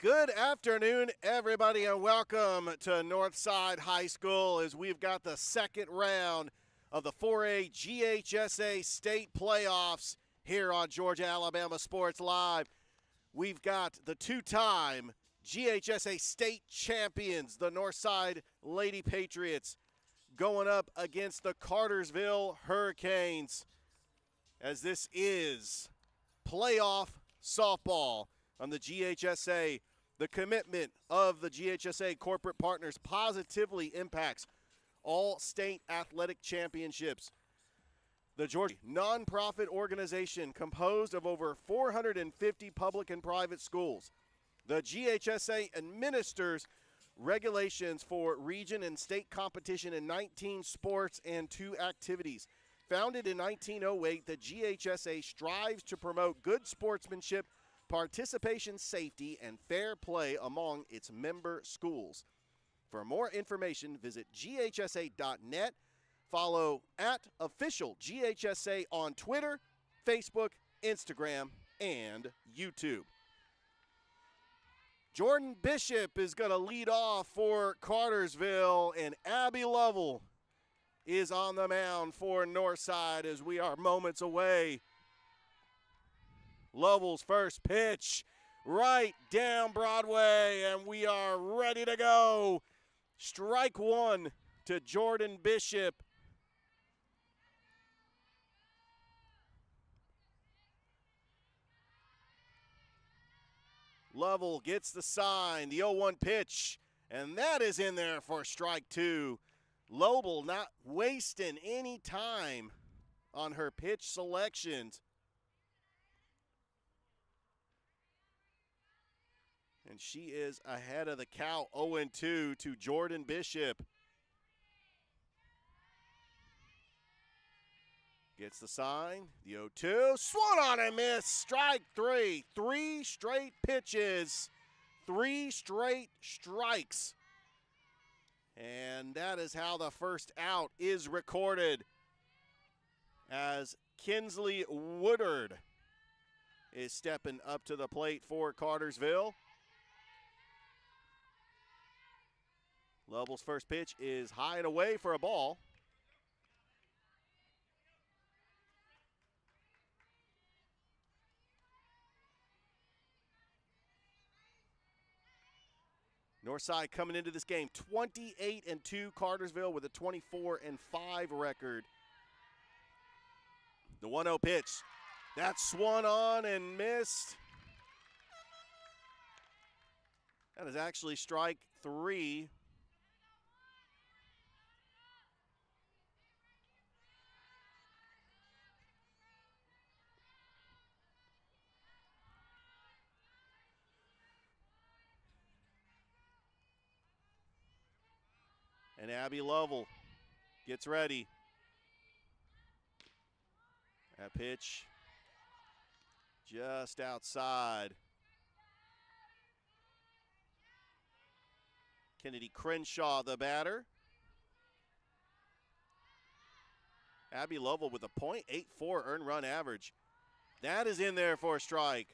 Good afternoon, everybody, and welcome to Northside High School as we've got the second round of the 4A GHSA State Playoffs here on Georgia Alabama Sports Live. We've got the two-time GHSA State champions, the Northside Lady Patriots, going up against the Cartersville Hurricanes, as this is playoff softball on the GHSA. The commitment of the GHSA corporate partners positively impacts all state athletic championships. The Georgia nonprofit organization composed of over 450 public and private schools. The GHSA administers regulations for region and state competition in 19 sports and 2 activities. Founded in 1908, the GHSA strives to promote good sportsmanship, participation, safety, and fair play among its member schools. For more information, visit ghsa.net. Follow at official GHSA on Twitter, Facebook, Instagram, and YouTube. Jordan Bishop is going to lead off for Cartersville, and Abby Lovell is on the mound for Northside as we are moments away. Lovell's first pitch right down Broadway, and we are ready to go. Strike one to Jordan Bishop. Lovell gets the sign, the 0-1 pitch, and that is in there for strike two. Lovell not wasting any time on her pitch selections. And she is ahead of the count, 0-2 to Jordan Bishop. Gets the sign, the 0-2, swung on and missed, strike three. 3 straight pitches, 3 straight strikes. And that is how the first out is recorded, as Kinsley Woodard is stepping up to the plate for Cartersville. Lovell's first pitch is high and away for a ball. Northside coming into this game 28-2, Cartersville with a 24-5 record. The 1-0 pitch. That swung on and missed. That is actually strike 3. And Abby Lovell gets ready. That pitch just outside. Kennedy Crenshaw, the batter. Abby Lovell with a .84 earned run average. That is in there for a strike.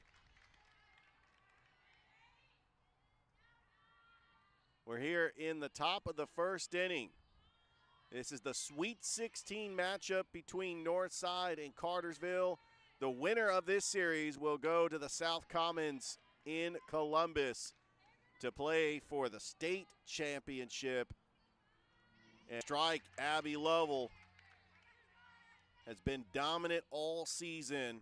We're here in the top of the first inning. This is the Sweet 16 matchup between Northside and Cartersville. The winner of this series will go to the South Commons in Columbus to play for the state championship. And strike Abby Lovell has been dominant all season.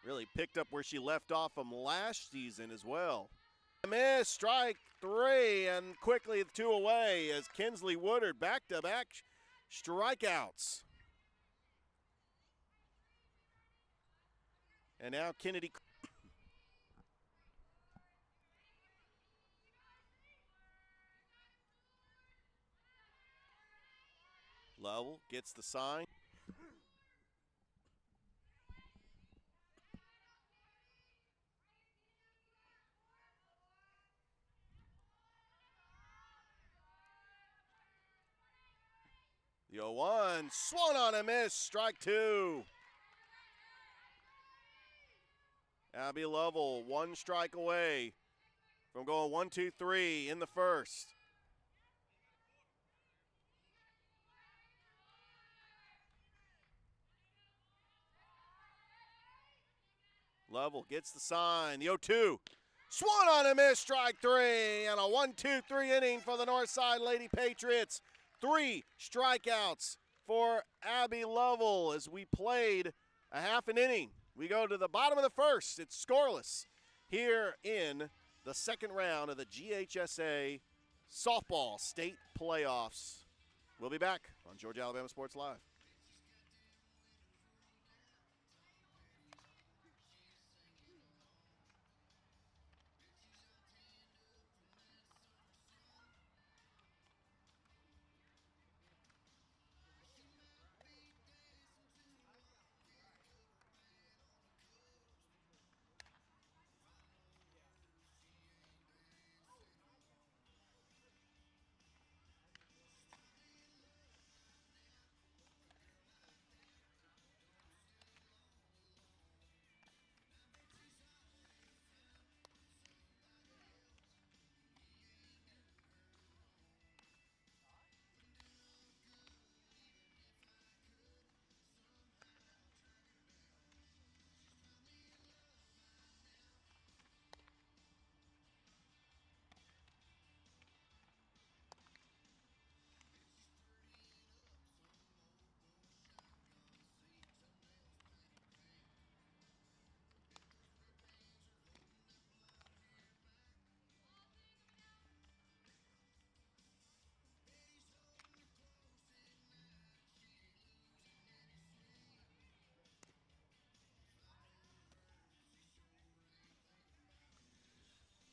Really picked up where she left off from last season as well. Miss, strike 3, and quickly 2 away as Kinsley Woodard back-to-back strikeouts. And now Kennedy. Lovell gets the sign. The 0-1, swung on and missed, strike 2. Abby Lovell, 1 strike away from going 1-2-3 in the first. Lovell gets the sign, the 0-2. Swung on a miss, strike 3, and a 1-2-3 inning for the Northside Lady Patriots. 3 strikeouts for Abby Lovell as we played a half an inning. We go to the bottom of the first. It's scoreless here in the second round of the GHSA Softball State Playoffs. We'll be back on Georgia Alabama Sports Live.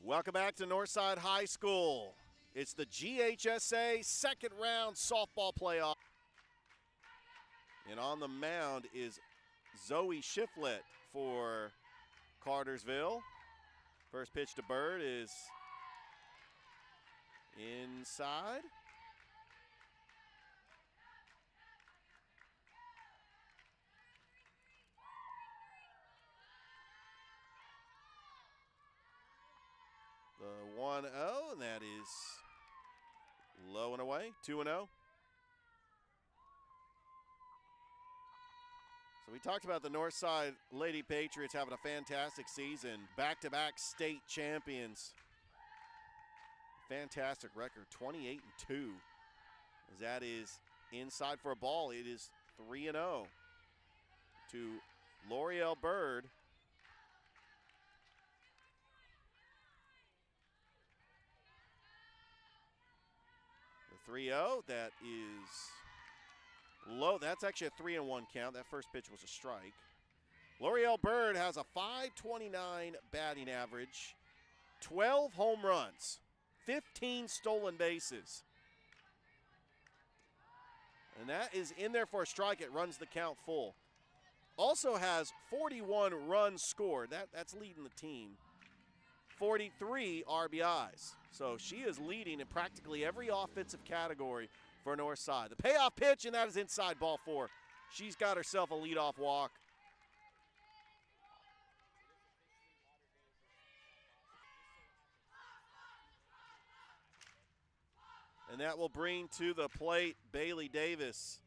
Welcome back to Northside High School. It's the GHSA second round softball playoff. And on the mound is Zoe Shiflett for Cartersville. First pitch to Bird is inside. The 1-0, and that is low and away, 2-0. So we talked about the Northside Lady Patriots having a fantastic season, back-to-back state champions. Fantastic record, 28-2. As that is inside for a ball, it is 3-0 to L'Oreal Bird. The 3-0, that is low. That's actually a 3-1 count. That first pitch was a strike. L'Oreal Bird has a .529 batting average, 12 home runs, 15 stolen bases. And that is in there for a strike. It runs the count full. Also has 41 runs scored. That's leading the team. 43 RBIs. So she is leading in practically every offensive category for Northside. The payoff pitch, and that is inside, ball 4. She's got herself a leadoff walk. And that will bring to the plate Bailey Davis.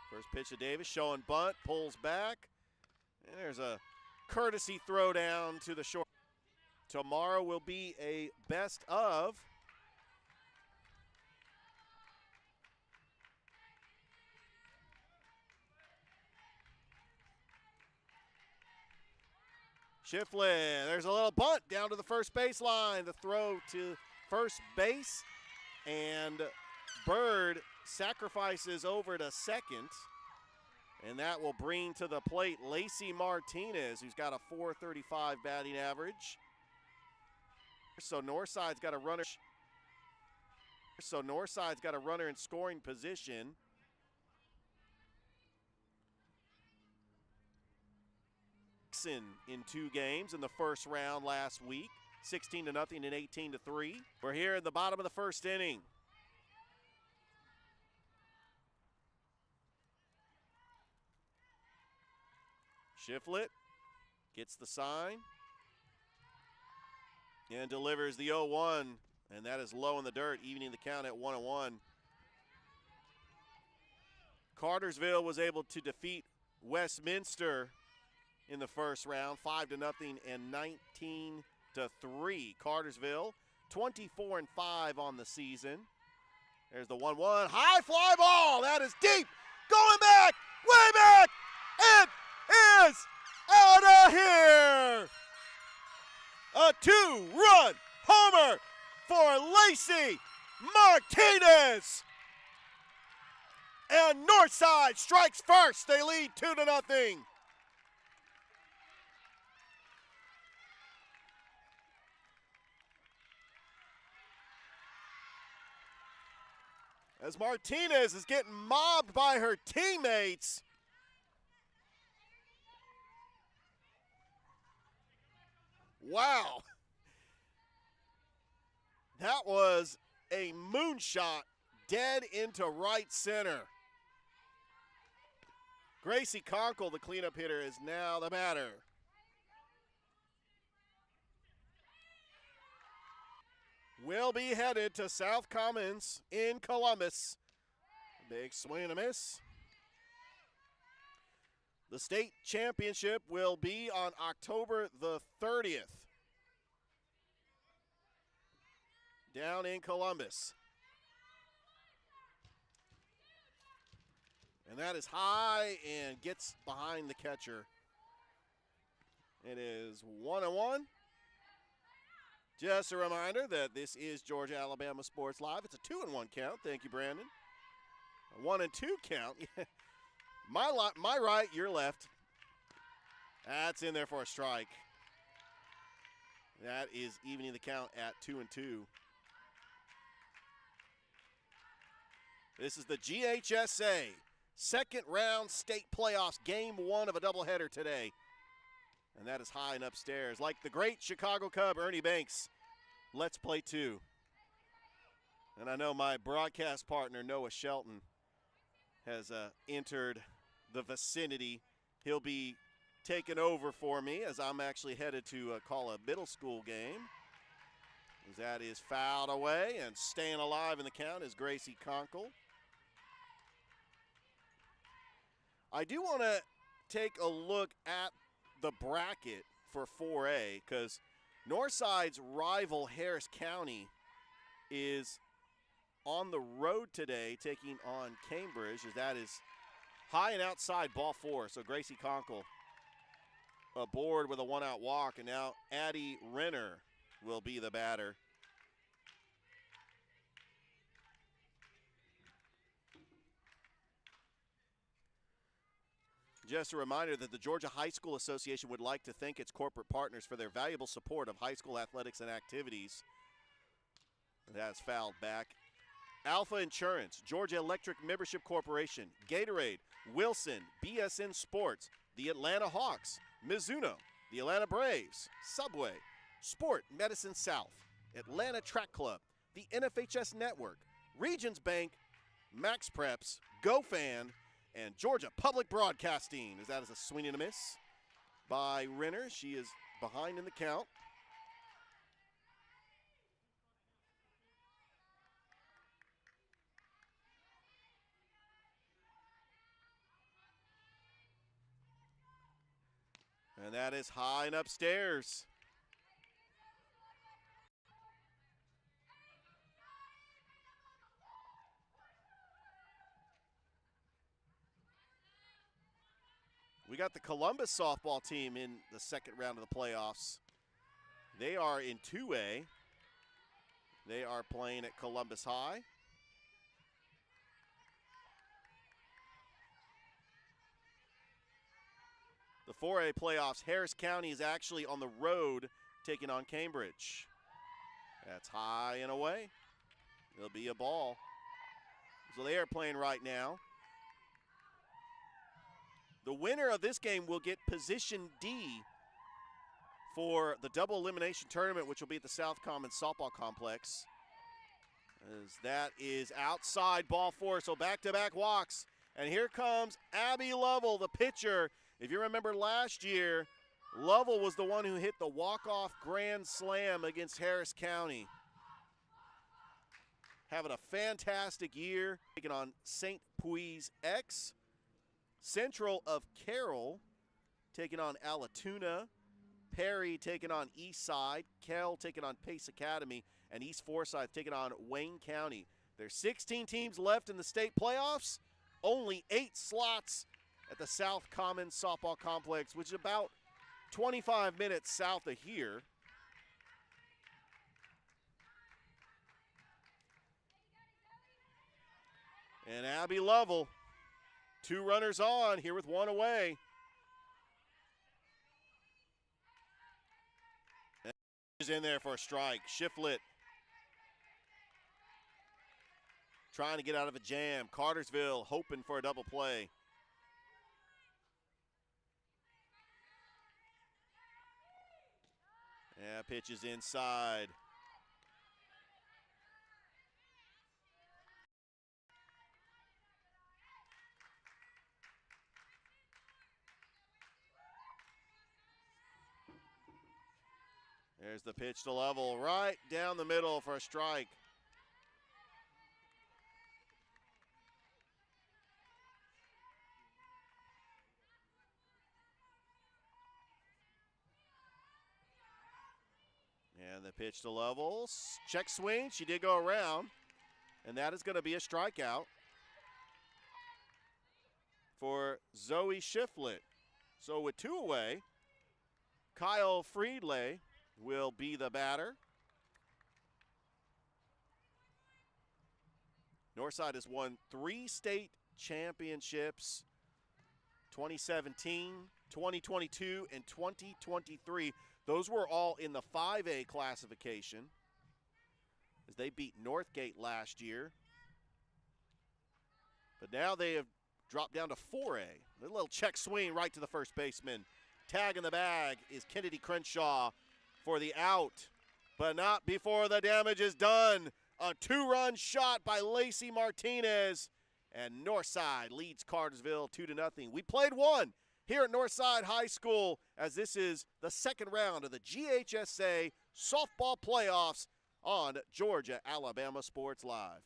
First pitch to Davis, showing bunt, pulls back. And there's a courtesy throw down to the short. Tomorrow will be a best of. Shiflett, there's a little bunt down to the first baseline. The throw to first base, and Bird sacrifices over to second, and that will bring to the plate Lacey Martinez, who's got a .435 batting average. So Northside's got a runner in scoring position. In 2 games in the first round last week, 16-0 and 18-3. We're here in the bottom of the first inning. Shiflett gets the sign and delivers the 0-1, and that is low in the dirt, evening the count at 1-1. Cartersville was able to defeat Westminster in the first round, 5-0 and 19-3. Cartersville, 24-5 on the season. There's the 1-1, high fly ball, that is deep, going back, way back, it is out of here! A 2-run homer for Lacey Martinez! And Northside strikes first. They lead 2-0. As Martinez is getting mobbed by her teammates. Wow. That was a moonshot dead into right center. Gracie Conkle, the cleanup hitter, is now the batter. Will be headed to South Commons in Columbus. Big swing and a miss. The state championship will be on October the 30th. Down in Columbus. And that is high and gets behind the catcher. It is 1-1. Just a reminder that this is Georgia Alabama Sports Live. It's a 2-1 count. Thank you, Brandon. A 1-2 count. My right, your left. That's in there for a strike. That is evening the count at 2-2. This is the GHSA second round state playoffs, game 1 of a doubleheader today. And that is high and upstairs. Like the great Chicago Cub, Ernie Banks, let's play 2. And I know my broadcast partner, Noah Shelton, has entered the vicinity. He'll be taking over for me as I'm actually headed to call a middle school game. As that is fouled away, and staying alive in the count is Gracie Conkle. I do want to take a look at the bracket for 4A because Northside's rival Harris County is on the road today taking on Cambridge, as that is high and outside ball 4. So Gracie Conkle aboard with a 1-out walk, and now Addie Renner will be the batter. Just a reminder that the Georgia High School Association would like to thank its corporate partners for their valuable support of high school athletics and activities. That's fouled back. Alpha Insurance, Georgia Electric Membership Corporation, Gatorade, Wilson, BSN Sports, the Atlanta Hawks, Mizuno, the Atlanta Braves, Subway, Sport Medicine South, Atlanta Track Club, the NFHS Network, Regions Bank, Max Preps, GoFan, and Georgia Public Broadcasting, as that is a swing and a miss by Renner. She is behind in the count. And that is high and upstairs. We got the Columbus softball team in the second round of the playoffs. They are in 2A. They are playing at Columbus High. The 4A playoffs, Harris County is actually on the road taking on Cambridge. That's high and away. It'll be a ball. So they are playing right now. The winner of this game will get position D for the double elimination tournament, which will be at the South Commons Softball Complex. As that is outside ball 4, so back-to-back walks. And here comes Abby Lovell, the pitcher, If you remember last year, Lovell was the one who hit the walk-off grand slam against Harris County. Having a fantastic year, taking on St. Puis X. Central of Carroll taking on Alatoona. Perry taking on Eastside. Kell taking on Pace Academy. And East Forsyth taking on Wayne County. There's 16 teams left in the state playoffs. Only 8 slots at the South Commons Softball Complex, which is about 25 minutes south of here. And Abby Lovell, 2 runners on, here with 1 away. And she's in there for a strike. Shiflett trying to get out of a jam. Cartersville hoping for a double play. Yeah, pitch is inside. There's the pitch to Lovell, right down the middle for a strike. And the pitch to Lovell, check swing, she did go around, and that is going to be a strikeout for Zoe Shiflett. So with 2 away, Kyle Friedley will be the batter. Northside has won 3 state championships, 2017, 2022, and 2023. Those were all in the 5A classification as they beat Northgate last year. But now they have dropped down to 4A. A little check swing right to the first baseman. Tag in the bag is Kennedy Crenshaw for the out, but not before the damage is done. A 2-run shot by Lacey Martinez, and Northside leads Cartersville 2-0. We played 1 here at Northside High School, as this is the second round of the GHSA softball playoffs on Georgia Alabama Sports Live.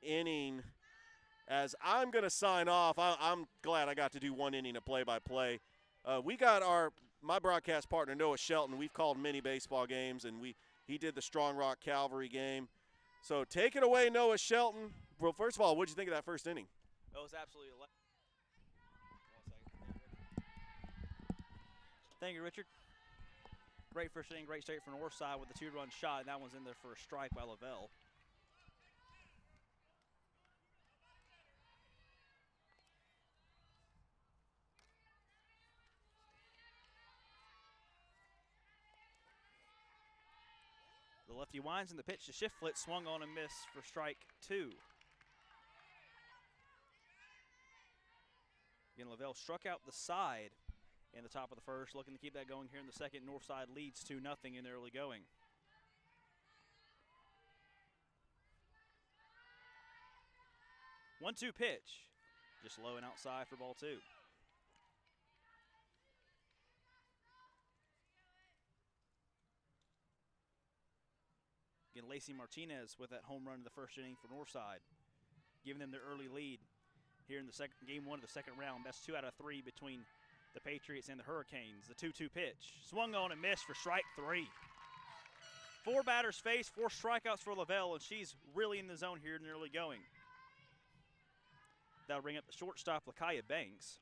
Inning, as I'm going to sign off. I'm glad I got to do 1 inning of play-by-play. We got my broadcast partner, Noah Shelton. We've called many baseball games, and he did the Strong Rock Calvary game. So take it away, Noah Shelton. Well, first of all, what did you think of that first inning? It was absolutely Thank you, Richard. Great first inning, great start for Northside with the 2-run shot, and that one's in there for a strike by Lavelle. The lefty winds in the pitch to Shiflett, swung on and missed for strike 2. Again, Lavelle struck out the side in the top of the first, looking to keep that going here in the second. Northside leads 2-0 in the early going. 1-2 pitch. Just low and outside for ball 2. Again, Lacey Martinez with that home run in the first inning for Northside, giving them their early lead here in the game 1 of the second round. That's 2 out of 3 between the Patriots and the Hurricanes. The 2-2 pitch. Swung on and missed for strike 3. 4 batters faced, 4 strikeouts for Lavelle, and she's really in the zone here in the early going. That'll bring up the shortstop, Lakaya Banks.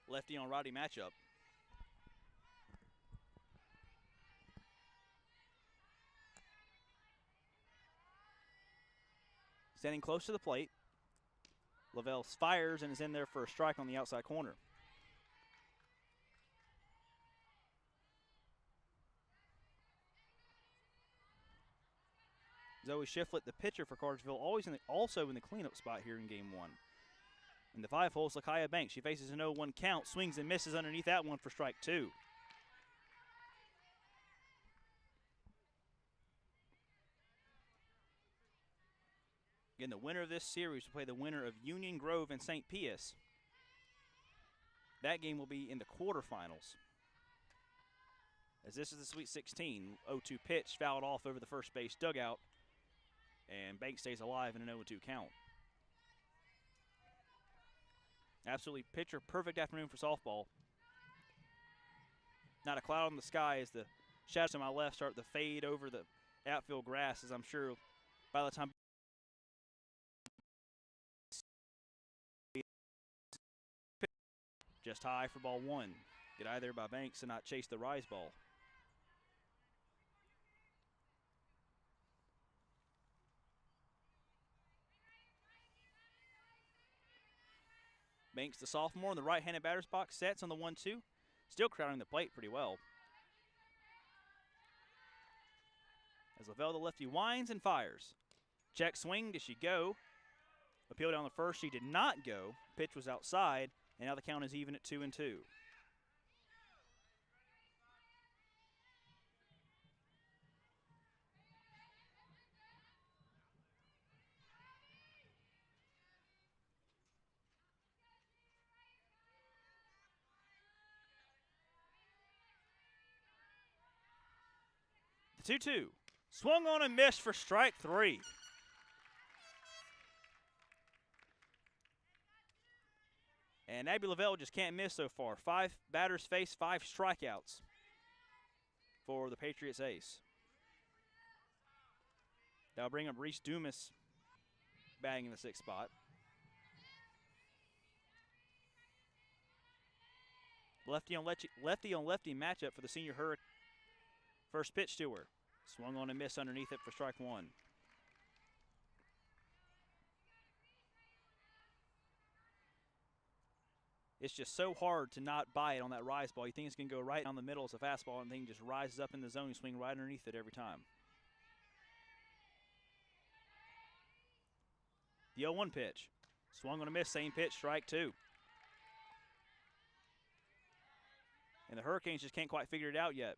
Lefty on righty matchup. Standing close to the plate, Lavelle fires and is in there for a strike on the outside corner. Zoe Shiflett, the pitcher for Cartersville, also in the cleanup spot here in game 1. In the 5 holes, Lakaya Banks. She faces an 0-1 count, swings and misses underneath that one for strike 2. Again, the winner of this series will play the winner of Union Grove and St. Pius. That game will be in the quarterfinals. As this is the Sweet 16, 0-2 pitch fouled off over the first base dugout, and Banks stays alive in an 0-2 count. Absolutely pitcher perfect afternoon for softball. Not a cloud in the sky as the shadows to my left start to fade over the outfield grass, as I'm sure by the time just high for ball 1. Get out of there by Banks and not chase the rise ball. Banks, the sophomore, in the right-handed batter's box, sets on the 1-2. Still crowding the plate pretty well. As Lavelle, the lefty, winds and fires. Check swing, does she go? Appeal down the first, she did not go. Pitch was outside, and now the count is even at 2-2. The 2-2. Swung on and missed for strike 3. And Abby Lavelle just can't miss so far. 5 batters faced, 5 strikeouts for the Patriots ace. That'll bring up Reese Dumas batting in the 6th spot. Lefty on lefty matchup for the senior Hurricane. First pitch to her. Swung on and missed underneath it for strike 1. It's just so hard to not buy it on that rise ball. You think it's going to go right down the middle as a fastball, and the thing just rises up in the zone. You swing right underneath it every time. The 0-1 pitch. Swung on a miss, same pitch, strike 2. And the Hurricanes just can't quite figure it out yet.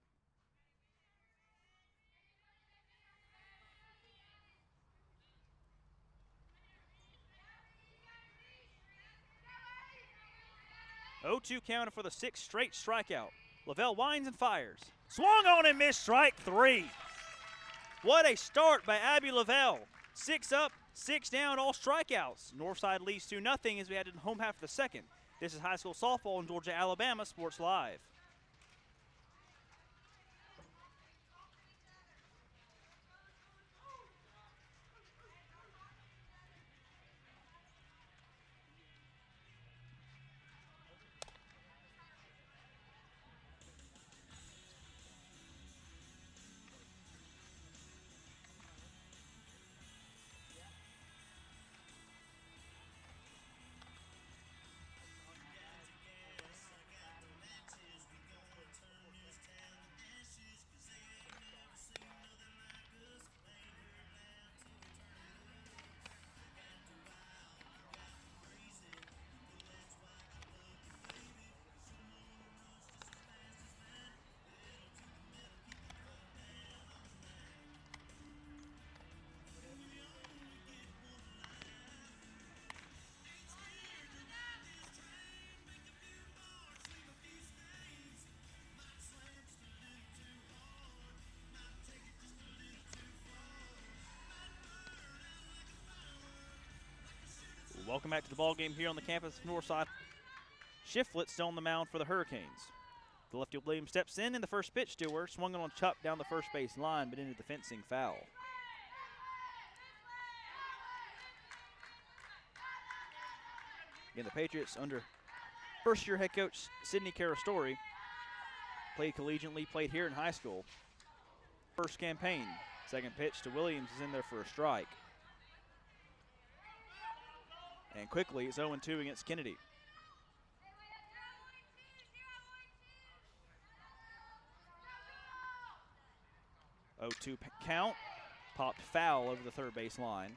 Oh, 2 counted for the 6th straight strikeout. Lavelle winds and fires. Swung on and missed, strike 3. What a start by Abby Lavelle. 6 up, 6 down, all strikeouts. Northside leads 2-0 as we head to the home half of the second. This is high school softball in Georgia, Alabama Sports Live. Welcome back to the ball game here on the campus of Northside. Shiflett still on the mound for the Hurricanes. The lefty Williams steps in, and the first pitch to her, swung on Chuck down the first base line, but into the fencing foul. Again, the Patriots under first-year head coach Sidney Carastori, played collegiately, played here in high school. First campaign. Second pitch to Williams is in there for a strike. And quickly, it's 0-2 against Kennedy. 0-2 count. Popped foul over the third base line.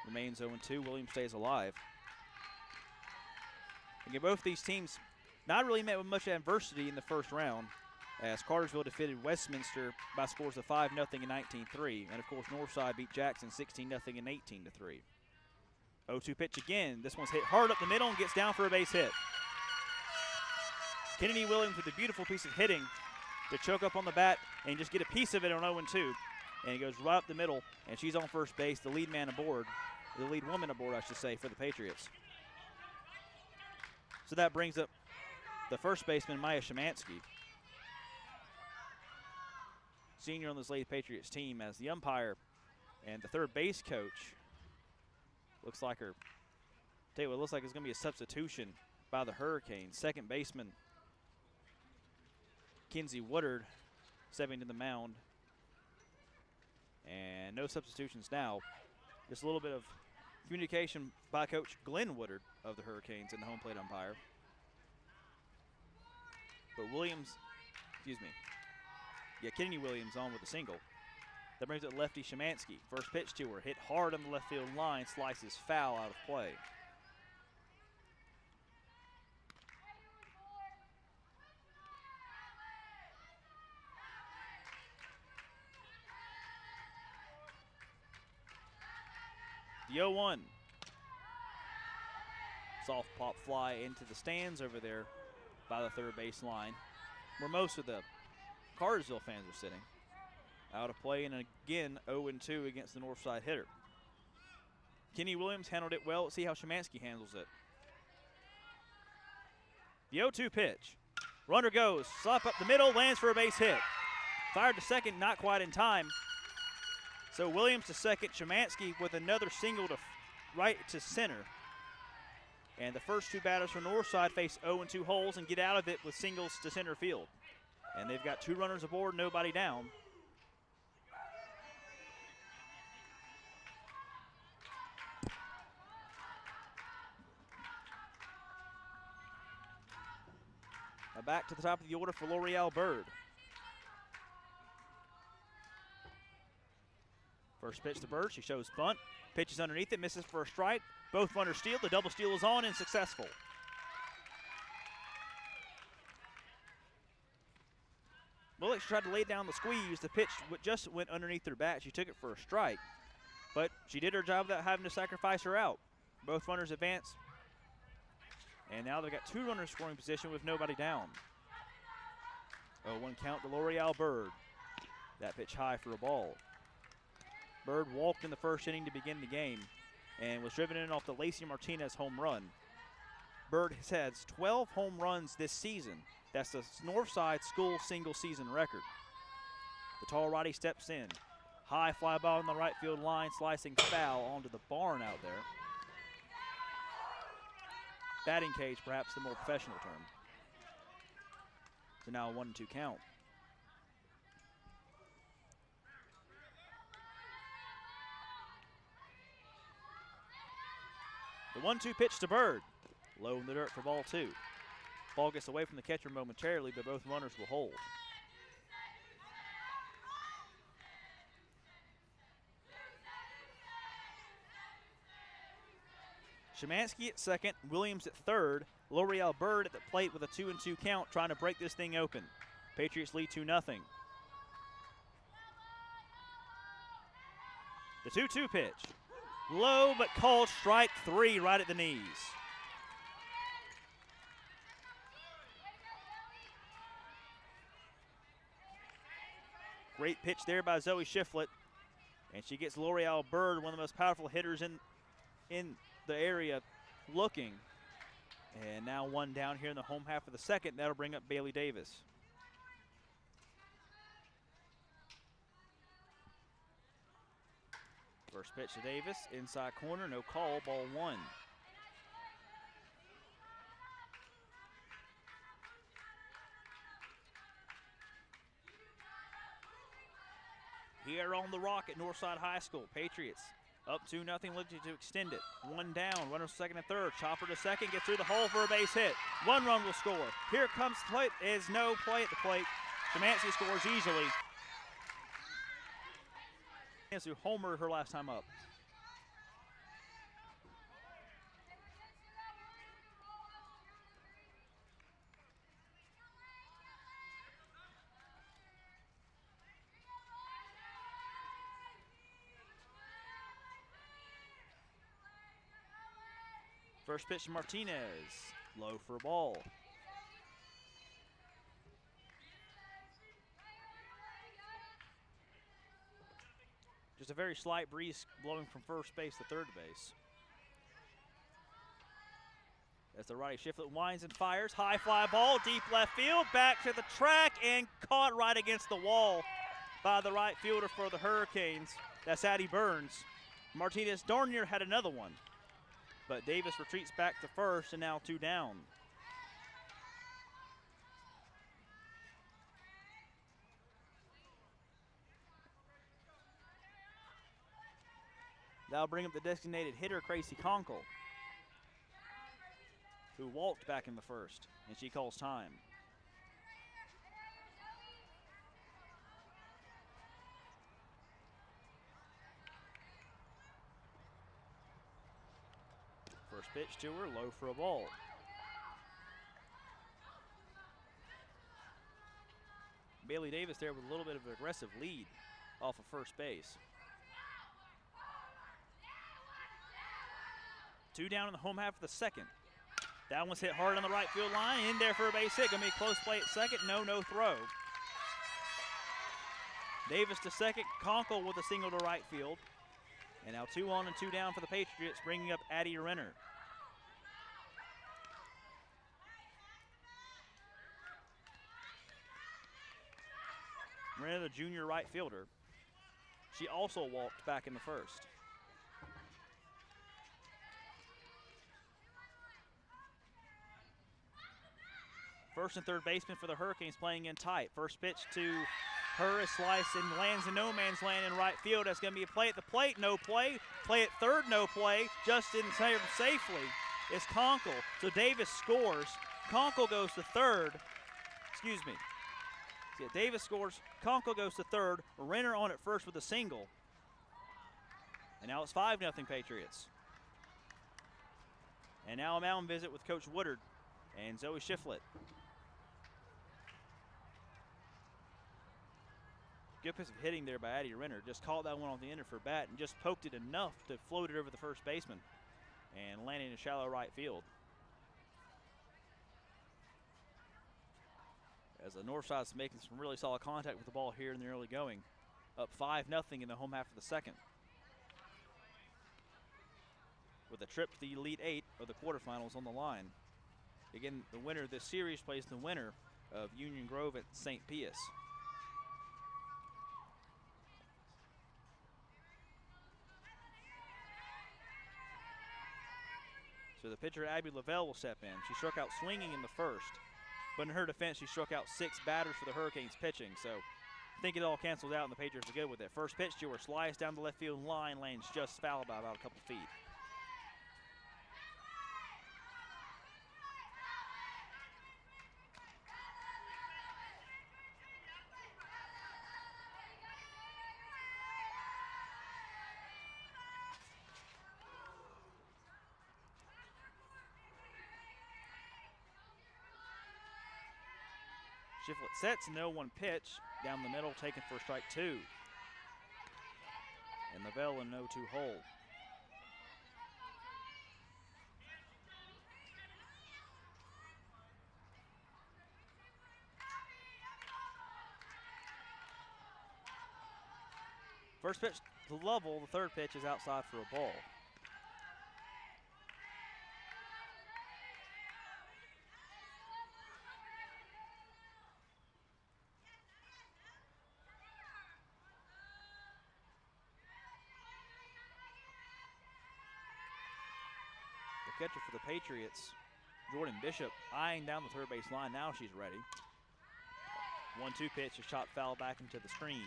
Remains 0-2. Williams stays alive. Again, both these teams not really met with much adversity in the first round, as Cartersville defeated Westminster by scores of 5-0 and 19-3. And, of course, Northside beat Jackson 16-0 and 18-3. 0-2 pitch again. This one's hit hard up the middle and gets down for a base hit. Kennedy Williams with a beautiful piece of hitting to choke up on the bat and just get a piece of it on 0-2. And he goes right up the middle, and she's on first base, the lead man aboard, the lead woman aboard, I should say, for the Patriots. So that brings up the first baseman, Maya Szymanski, senior on this Lady Patriots team, as the umpire and the third base coach looks like her. Tell you what, it looks like it's going to be a substitution by the Hurricanes. Second baseman Kinsey Woodard stepping to the mound. And no substitutions now. Just a little bit of communication by Coach Glenn Woodard of the Hurricanes and the home plate umpire. But Kennedy Williams on with a single. That brings up lefty Szymanski. First pitch to her, hit hard on the left field line, slices foul out of play. The 0-1. Soft pop fly into the stands over there by the third base line, where most of the Cartersville fans are sitting. Out of play, and again 0-2 against the Northside hitter. Kenny Williams handled it well. Let's see how Szymanski handles it. The 0-2 pitch. Runner goes, slap up the middle, lands for a base hit. Fired to second, not quite in time. So Williams to second, Szymanski with another single to right to center. And the first two batters from Northside face 0-2 holes and get out of it with singles to center field. And they've got two runners aboard, nobody down. Now back to the top of the order for L'Oreal Bird. First pitch to Bird, she shows bunt, pitches underneath it, misses for a strike. Both runners steal, the double steal is on and successful. Bullock tried to lay down the squeeze. The pitch just went underneath her bat. She took it for a strike, but she did her job without having to sacrifice her out. Both runners advance, and now they've got two runners scoring position with nobody down. 0-1 count to L'Oreal Bird. That pitch high for a ball. Bird walked in the first inning to begin the game and was driven in off the Lacey Martinez home run. Bird has 12 home runs this season. That's the Northside school single season record. The tall righty steps in. High fly ball on the right field line, slicing foul onto the barn out there. Batting cage, perhaps the more professional term. So now a 1-2 count. The 1-2 pitch to Bird. Low in the dirt for ball two. Ball gets away from the catcher momentarily, but both runners will hold. Szymanski at second, Williams at third. L'Oreal Bird at the plate with a 2-2 count, trying to break this thing open. Patriots lead 2-0. The 2-2 pitch. Low but called, strike three right at the knees. Great pitch there by Zoe Shiflett. And she gets L'Oreal Bird, one of the most powerful hitters in the area looking. And now one down here in the home half of the second. That'll bring up Bailey Davis. First pitch to Davis, inside corner, no call, ball one. Here on the Rock at Northside High School, Patriots up 2-0, looking to extend it. One down, runners second and third. Chopper to second, gets through the hole for a base hit. One run will score. Here comes the plate, is no play at the plate. Szymanski scores easily. Who homered her last time up. First pitch to Martinez, low for a ball. Just a very slight breeze blowing from first base to third base. As the righty Shiflett winds and fires, high fly ball, deep left field, back to the track and caught right against the wall by the right fielder for the Hurricanes. That's Addie Burns. Martinez darn near had another one, but Davis retreats back to first and now two down. That'll bring up the designated hitter, Gracie Conkle, who walked back in the first, and she calls time. First pitch to her, low for a ball. Bailey Davis there with a little bit of an aggressive lead off of first base. Two down in the home half of the second. That one's hit hard on the right field line. In there for a base hit. Going to be a close play at second. No throw. Davis to second. Conkle with a single to right field. And now 2 on and 2 down for the Patriots, bringing up Addie Renner. Renner, the junior right fielder. She also walked back in the first. First and third baseman for the Hurricanes playing in tight. First pitch to her, a slice and lands in no man's land in right field. That's going to be a play at the plate, no play. Play at third, no play. Just didn't save safely. It's Conkle. So Davis scores. Conkle goes to third. Excuse me. Yeah, Davis scores. Conkle goes to third. Renner on at first with a single. And now it's 5-0 Patriots. And now a mound visit with Coach Woodard and Zoe Shiflett. Good piece of hitting there by Addie Renner. Just caught that one on the ender for bat and just poked it enough to float it over the first baseman and landing in shallow right field. As the Northside's making some really solid contact with the ball here in the early going. Up 5-0 in the home half of the second. With a trip to the Elite Eight of the quarterfinals on the line. Again, the winner of this series plays the winner of Union Grove at St. Pius. So the pitcher, Abby Lavelle, will step in. She struck out swinging in the first, but in her defense, she struck out 6 batters for the Hurricanes pitching. So I think it all cancels out, and the Patriots are good with it. First pitch to her, slice down the left field line, lands just foul by about a couple feet. Shiflett sets, 0-1 pitch. Down the middle, taken for strike 2. And Lavelle in 0-2 hole. First pitch to Lovell, the third pitch is outside for a ball. catcher for the Patriots, Jordan Bishop, eyeing down the third base line. Now she's ready. 1-2 pitch, a shot foul back into the screen,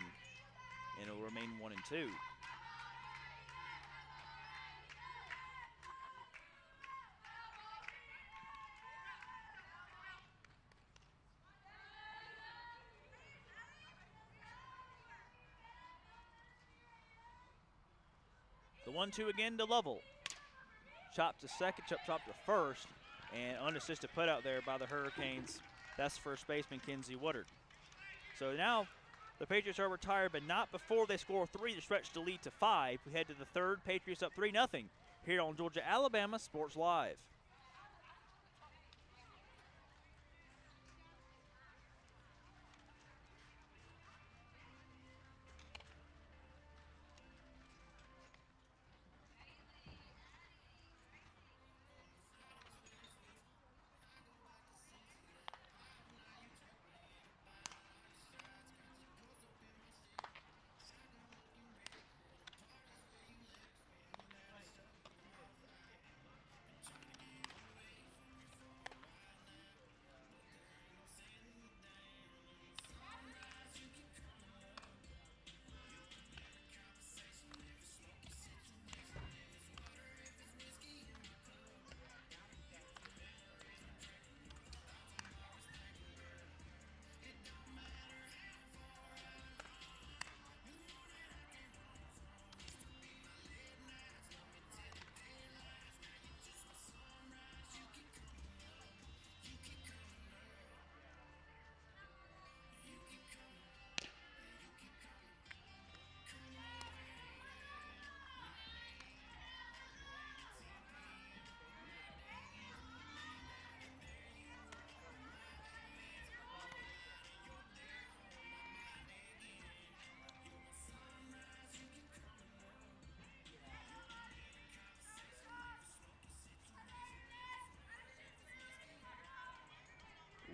and it'll remain 1-2. The 1-2 again to Lovell. Chop to second, chop to first, and unassisted put out there by the Hurricanes. That's first baseman Kenzie Woodard. So now the Patriots are retired, but not before they score 3 to stretch the lead to 5. We head to the third. Patriots up 3-0 here on Georgia-Alabama Sports Live.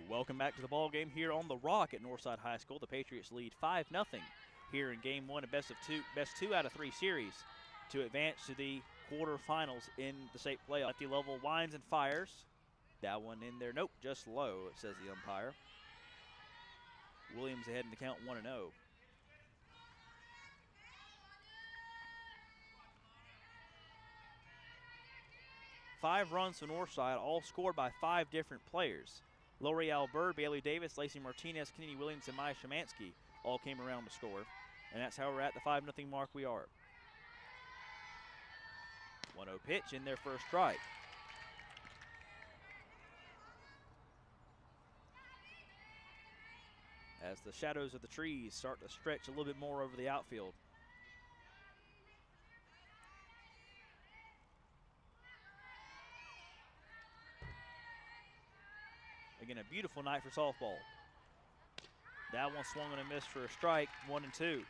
Welcome back to the ball game here on the Rock at Northside High School. The Patriots lead 5-0 here in Game 1 of best 2 out of 3 series to advance to the quarterfinals in the state playoff. Lefty Lovell winds and fires. That one in there. Nope, just low, it says the umpire. Williams ahead in the count 1-0. Five runs to Northside, all scored by 5 different players. L'Oreal Bird, Bailey Davis, Lacey Martinez, Kennedy Williams, and Maya Shemansky all came around to score. And that's how we're at the 5-0 mark we are. 1-0 pitch in their first strike. As the shadows of the trees start to stretch a little bit more over the outfield. Again, a beautiful night for softball. That one swung and a miss for a strike, 1-2.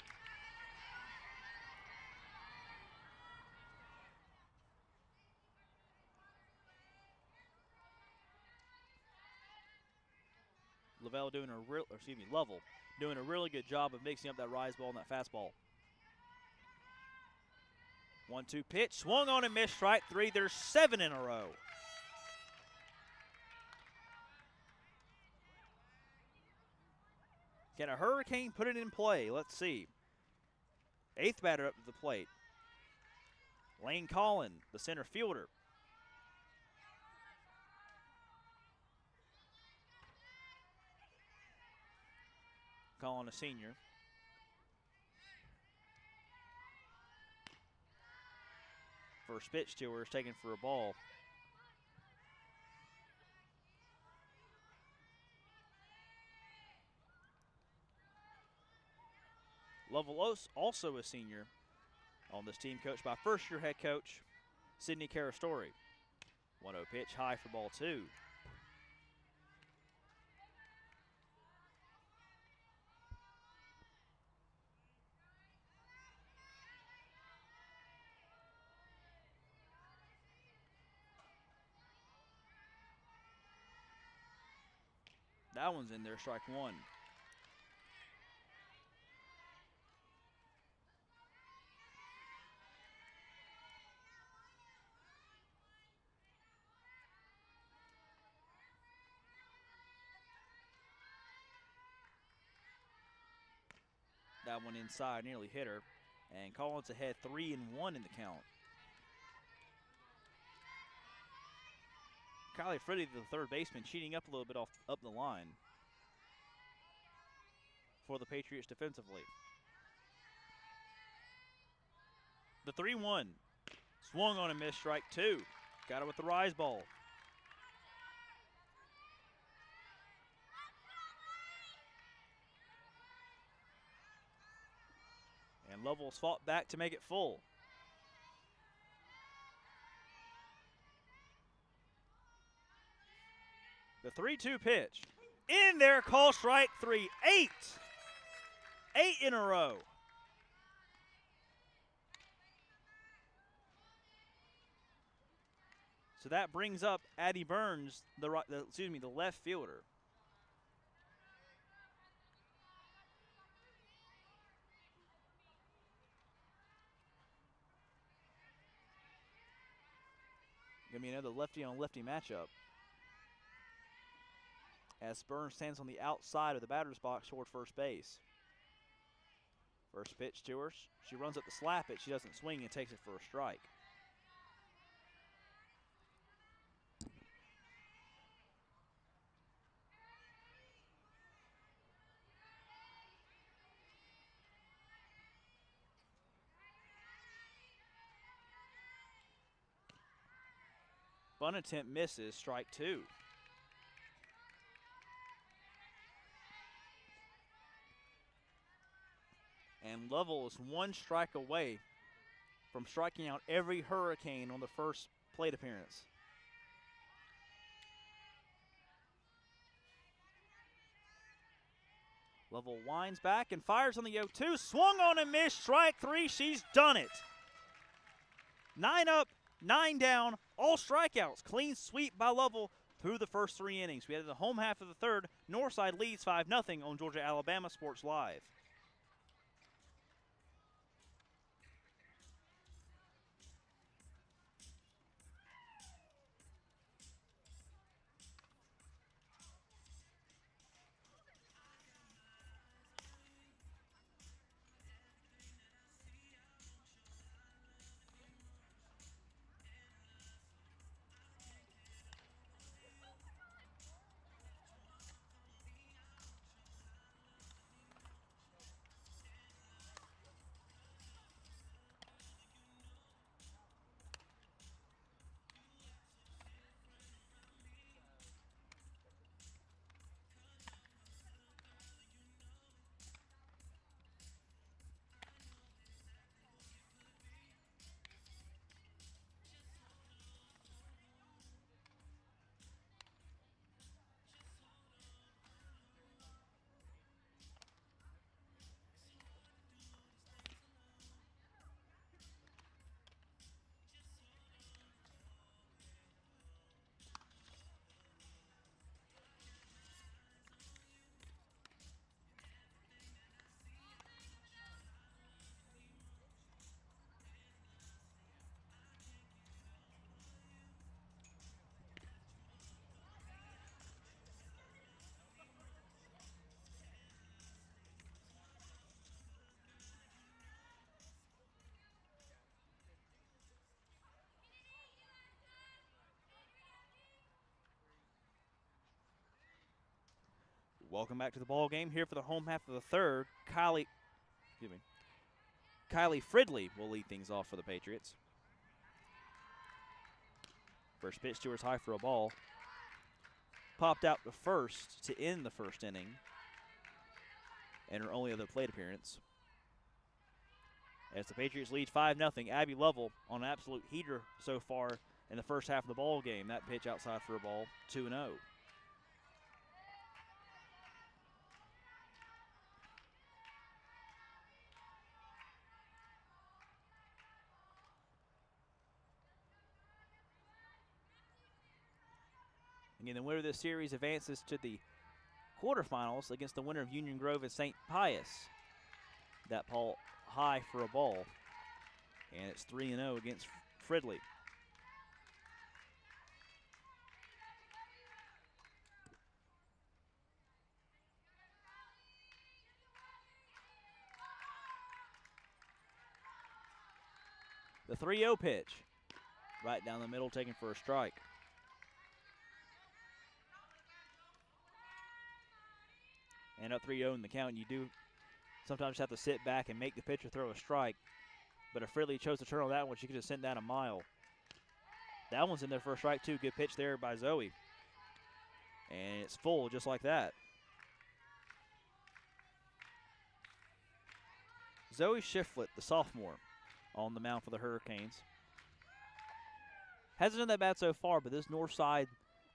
Lovell doing a really good job of mixing up that rise ball and that fastball. 1-2 pitch, swung on and missed, strike 3. There's 7 in a row. Can a Hurricane put it in play? Let's see. 8th batter up to the plate. Lane Collin, the center fielder. Collin, a senior. First pitch to her is taken for a ball. Lovell also a senior on this team, coached by first-year head coach Sydney Carastori. 1-0 pitch, high for ball 2. That one's in there, strike 1. that one inside, nearly hit her. And Collins ahead 3-1 in the count. Kylie Fridley, the third baseman, cheating up a little bit up the line for the Patriots defensively. The 3-1. Swung on and missed, strike 2. Got it with the rise ball. And Lovell's fought back to make it full. The 3-2 pitch. In there, call strike 3. 8. 8 in a row. So that brings up Addie Burns, the left fielder. Gonna be another lefty on lefty matchup. As Burns stands on the outside of the batter's box toward first base. First pitch to her. She runs up to slap it. She doesn't swing and takes it for a strike. Bunt attempt misses, strike 2. And Lovell is 1 strike away from striking out every Hurricane on the first plate appearance. Lovell winds back and fires on the 0-2. Swung on and missed, strike 3. She's done it. 9 up, 9 down, all strikeouts. Clean sweep by Lovell through the first 3 innings. We had the home half of the third. Northside leads 5-0 on Georgia-Alabama Sports Live. Welcome back to the ball game. Here for the home half of the third, Kylie Fridley will lead things off for the Patriots. First pitch to her is high for a ball. Popped out to first to end the first inning, and her only other plate appearance. As the Patriots lead 5-0, Abby Lovell on an absolute heater so far in the first half of the ball game. That pitch outside for a ball, 2-0. Again, the winner of this series advances to the quarterfinals against the winner of Union Grove and St. Pius. That ball high for a ball, and it's 3-0 against Fridley. The 3-0 pitch. Right down the middle, taken for a strike. And up 3-0 in the count. You do sometimes have to sit back and make the pitcher throw a strike. But if Ridley chose to turn on that one, she could have sent that a mile. That one's in there for a strike, too. Good pitch there by Zoe. And it's full just like that. Zoe Shiflett, the sophomore, on the mound for the Hurricanes. Hasn't done that bad so far, but this Northside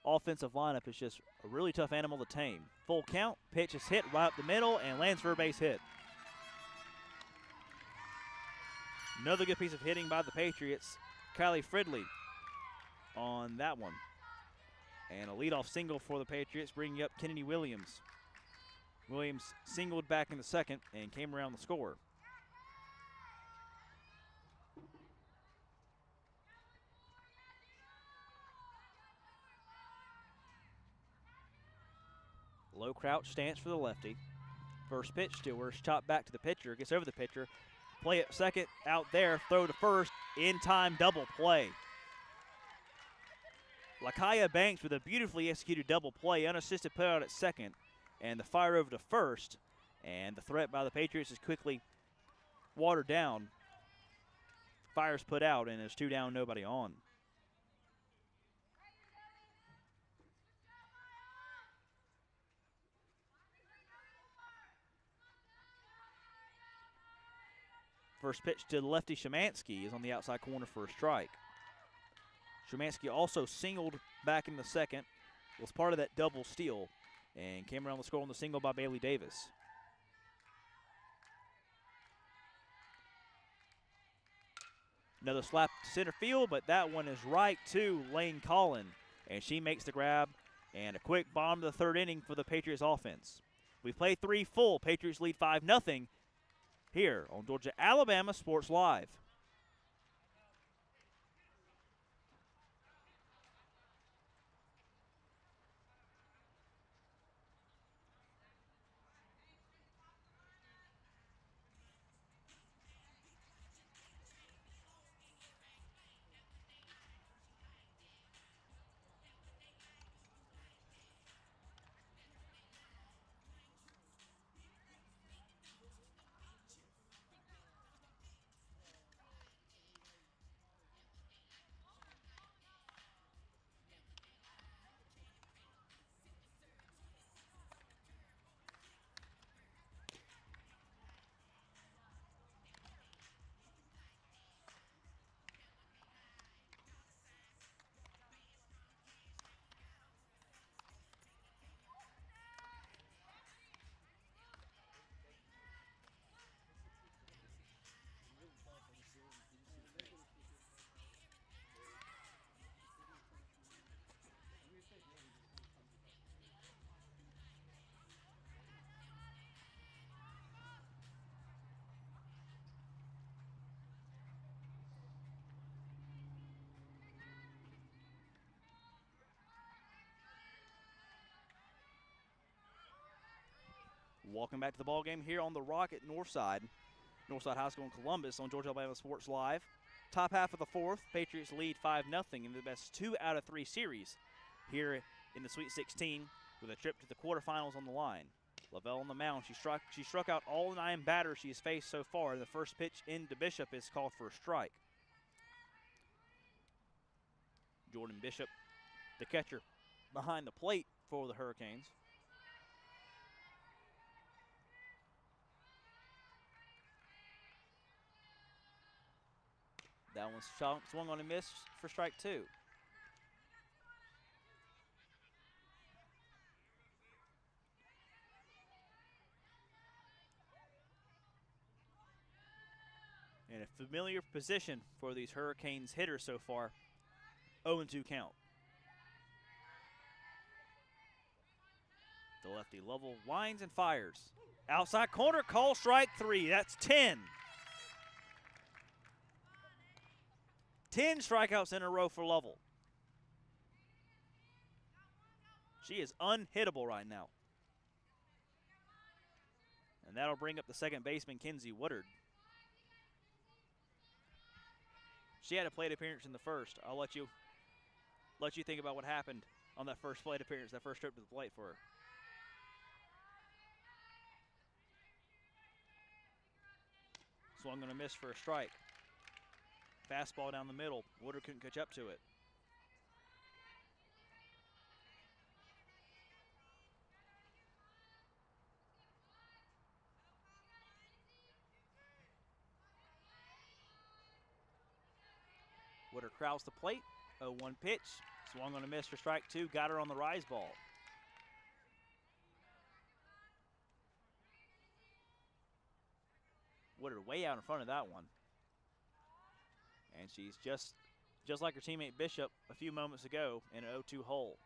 offensive lineup is just a really tough animal to tame. Full count, pitch is hit right up the middle and lands for a base hit. Another good piece of hitting by the Patriots. Kylie Fridley on that one. And a leadoff single for the Patriots, bringing up Kennedy Williams. Williams singled back in the second and came around the score. Low crouch stance for the lefty. First pitch to her, chopped back to the pitcher, gets over the pitcher. Play at second, out there, throw to first, in time double play. Lakaya Banks with a beautifully executed double play, unassisted put out at second, and the fire over to first, and the threat by the Patriots is quickly watered down. Fire's put out, and there's 2 down, nobody on. First pitch to lefty Szymanski is on the outside corner for a strike. Szymanski also singled back in the second, was part of that double steal, and came around the score on the single by Bailey Davis. Another slap to center field, but that one is right to Lane Collin, and she makes the grab, and a quick bomb to the third inning for the Patriots offense. We play 3 full. Patriots lead 5-0 here on Georgia-Alabama Sports Live. Welcome back to the ball game here on the Rock at Northside High School in Columbus on Georgia-Alabama Sports Live. Top half of the fourth, Patriots lead 5-0 in the best 2 out of 3 series here in the Sweet 16 with a trip to the quarterfinals on the line. Lavelle on the mound. She struck out all 9 batters she has faced so far. The first pitch into Bishop is called for a strike. Jordan Bishop, the catcher, behind the plate for the Hurricanes. That one swung on and missed for strike 2. And a familiar position for these Hurricanes hitters so far. 0-2 count. The lefty Lovell winds and fires. Outside corner, call strike 3. That's 10. 10 strikeouts in a row for Lovell. She is unhittable right now. And that'll bring up the second baseman, Kenzie Woodard. She had a plate appearance in the first. I'll let you think about what happened on that first plate appearance, that first trip to the plate for her. Swung going to miss for a strike. Fastball down the middle. Woodard couldn't catch up to it. Woodard crowds the plate. 0-1 pitch. Swung on a miss for strike 2. Got her on the rise ball. Woodard way out in front of that one. And she's just like her teammate Bishop a few moments ago in an 0-2 hole.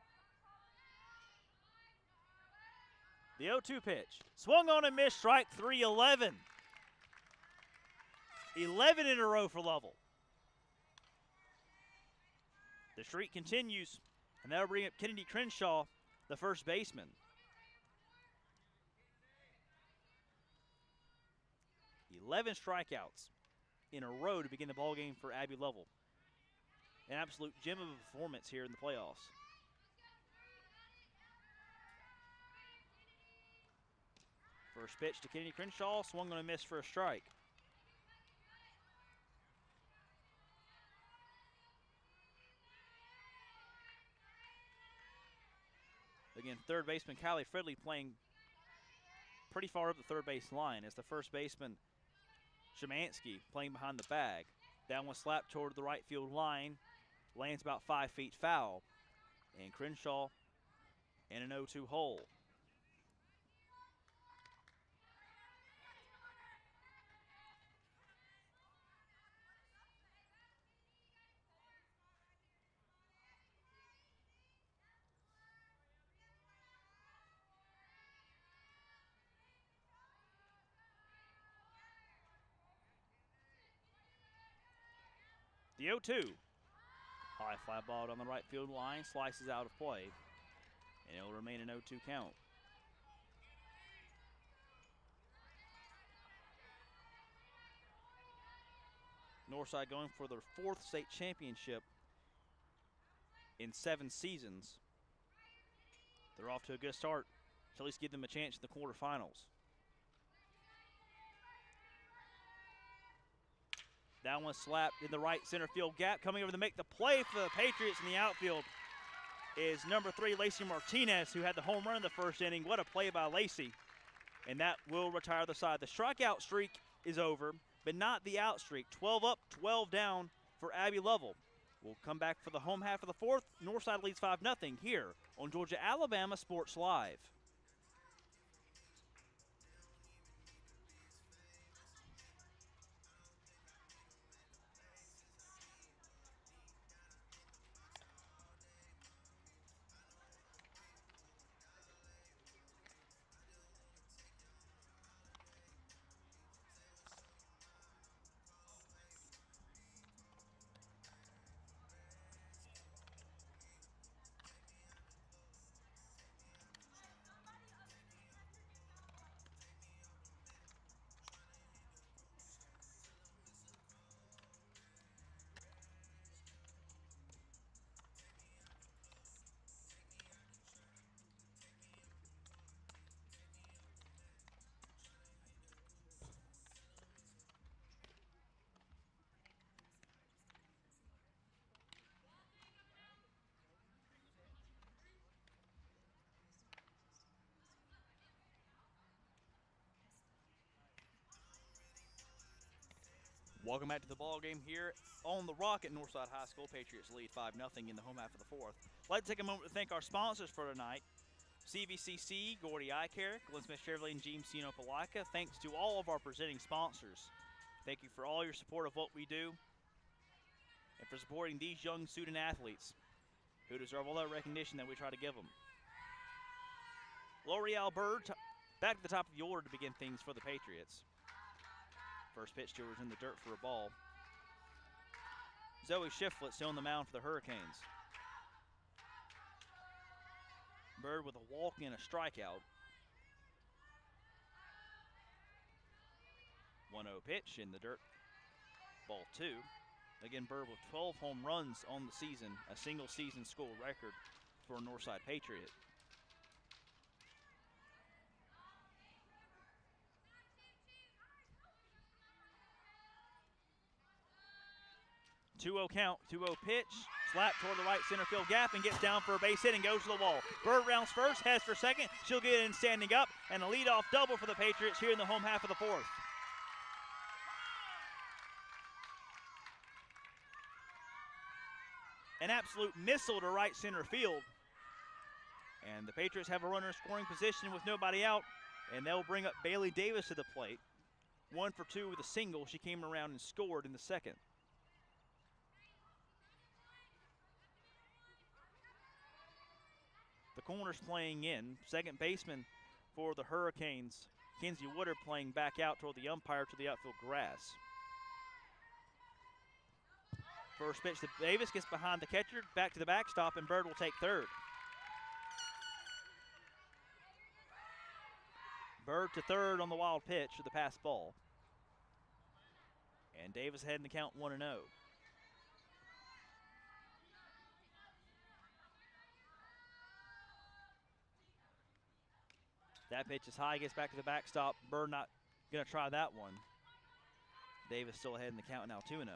The 0-2 pitch. Swung on and missed, strike 3, 11. 11 in a row for Lovell. The streak continues, and that'll bring up Kennedy Crenshaw, the first baseman. "11 strikeouts in a row to begin the ballgame for Abby Lovell. An absolute gem of a performance here in the playoffs. First pitch to Kennedy Crenshaw, swung on a miss for a strike. Again, third baseman Kylie Fridley playing pretty far up the third base line as the first baseman Shemansky playing behind the bag. That one slapped toward the right field line, lands about 5 feet foul, and Crenshaw in an 0-2 hole. The 0-2. High fly ball on the right field line, slices out of play, and it will remain an 0-2 count. Northside going for their 4th state championship in 7 seasons. They're off to a good start to at least give them a chance in the quarterfinals. That one slapped in the right center field gap. Coming over to make the play for the Patriots in the outfield is number 3, Lacey Martinez, who had the home run in the first inning. What a play by Lacey. And that will retire the side. The strikeout streak is over, but not the out streak. 12 up, 12 down for Abby Lovell. We'll come back for the home half of the 4th. Northside leads 5-0 here on Georgia-Alabama Sports Live. Welcome back to the ball game here on the Rock at Northside High School. Patriots lead 5-0 in the home half of the 4th. I'd like to take a moment to thank our sponsors for tonight. CVCC, Gordy Eye Care, Glenn Smith Chevrolet, and James Palaca. Thanks to all of our presenting sponsors. Thank you for all your support of what we do and for supporting these young student athletes who deserve all that recognition that we try to give them. L'Oreal Bird back to the top of the order to begin things for the Patriots. First pitch to her is in the dirt for a ball. Zoe Shiflett still on the mound for the Hurricanes. Bird with a walk and a strikeout. 1-0 pitch in the dirt. Ball 2. Again, Bird with 12 home runs on the season, a single season school record for a Northside Patriot. Two-0 count, 2-0 pitch, slap toward the right center field gap and gets down for a base hit and goes to the wall. Bird rounds first, heads for second. She'll get in standing up, and a leadoff double for the Patriots here in the home half of the fourth. An absolute missile to right center field. And the Patriots have a runner in scoring position with nobody out, and they'll bring up Bailey Davis to the plate. 1 for 2 with a single. She came around and scored in the second. The corner's playing in. Second baseman for the Hurricanes, Kenzie Woodard, playing back out toward the umpire to the outfield grass. First pitch to Davis, gets behind the catcher, back to the backstop, and Bird will take third. Bird to third on the wild pitch to the pass ball. And Davis ahead in the count 1-0. That pitch is high, gets back to the backstop. Bird not going to try that one. Davis still ahead in the count now 2-0.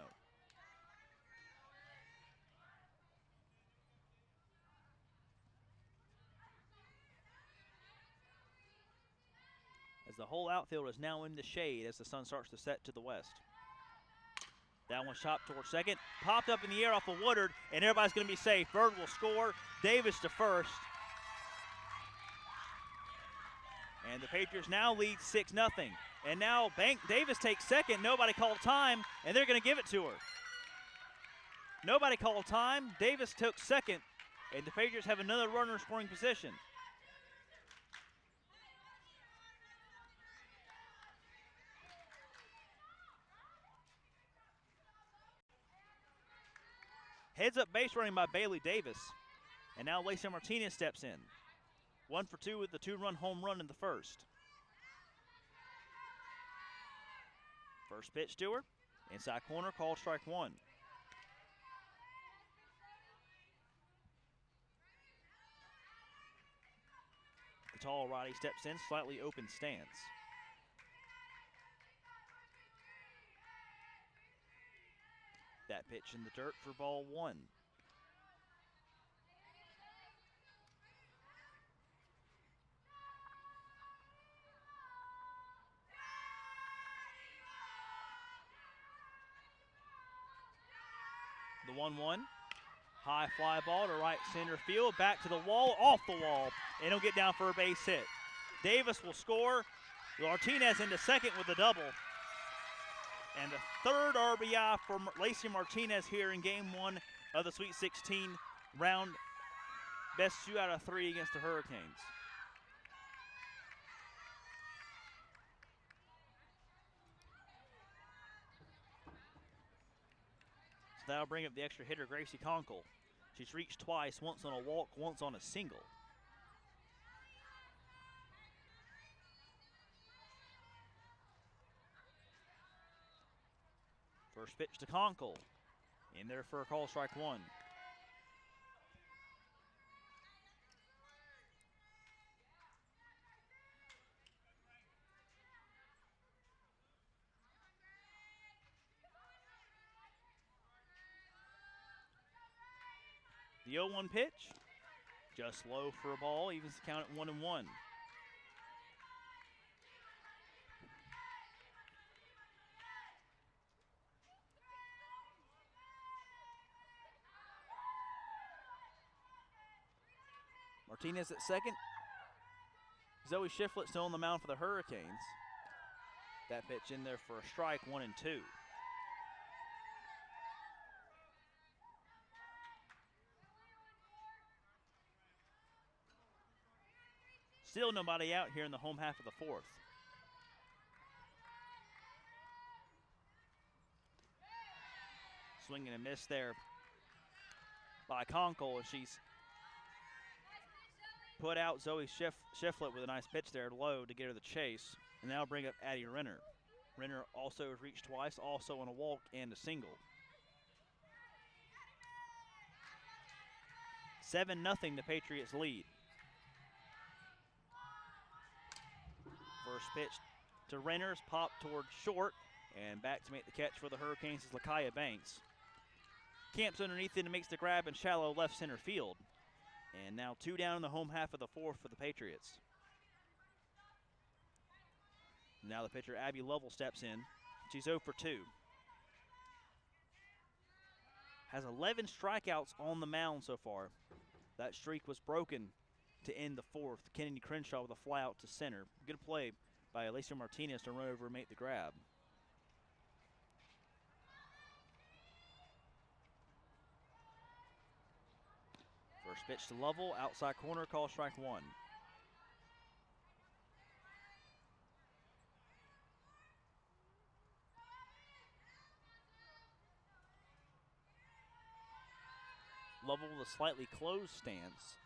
As the whole outfield is now in the shade as the sun starts to set to the west. That one chopped towards second, popped up in the air off of Woodard, and everybody's going to be safe. Bird will score, Davis to first. And the Patriots now lead 6-0. And now Davis takes second, nobody called time, and they're going to give it to her. Nobody called time, Davis took second, and the Patriots have another runner in scoring position. Heads up base running by Bailey Davis. And now Lacey Martinez steps in. 1 for 2 with the 2-run home run in the first. First pitch to her. Inside corner, called strike 1. The tall righty steps in, slightly open stance. That pitch in the dirt for ball 1. The 1-1. High fly ball to right center field, back to the wall, off the wall, and he'll get down for a base hit. Davis will score. Martinez into second with a double. And the third RBI for Lacey Martinez here in game 1 of the Sweet 16 round. Best 2 out of 3 against the Hurricanes. So that'll bring up the extra hitter, Gracie Conkle. She's reached twice, once on a walk, once on a single. First pitch to Conkle. In there for a call, strike 1. The 0-1 pitch. Just low for a ball, evens the count at 1-1. Martinez at second. Zoe Shiflett still on the mound for the Hurricanes. That pitch in there for a strike, 1-2. Still nobody out here in the home half of the fourth. Swing and a miss there by Conkle, and she's put out Zoe Shiflett with a nice pitch there low to get her the chase. And now bring up Addie Renner. Renner also has reached twice, also on a walk and a single. 7-0 the Patriots lead. First pitch to Renners, pop toward short, and back to make the catch for the Hurricanes is Lakaya Banks. Camps underneath it and makes the grab in shallow left center field. And now 2 down in the home half of the fourth for the Patriots. Now the pitcher, Abby Lovell, steps in. She's 0 for 2. Has 11 strikeouts on the mound so far. That streak was broken to end the fourth. Kennedy Crenshaw with a fly out to center. Good play by Alicia Martinez to run over and make the grab. First pitch to Lovell, outside corner, call strike 1. Lovell with a slightly closed stance.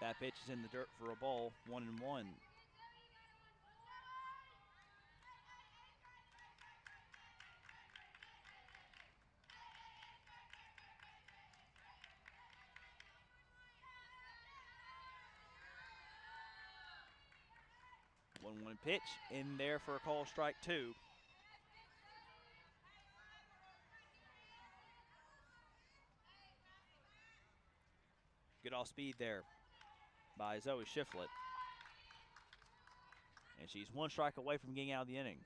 That pitch is in the dirt for a ball, 1-1. One pitch in there for a call strike 2. Good off speed there by Zoe Shiflett. And she's 1 strike away from getting out of the inning.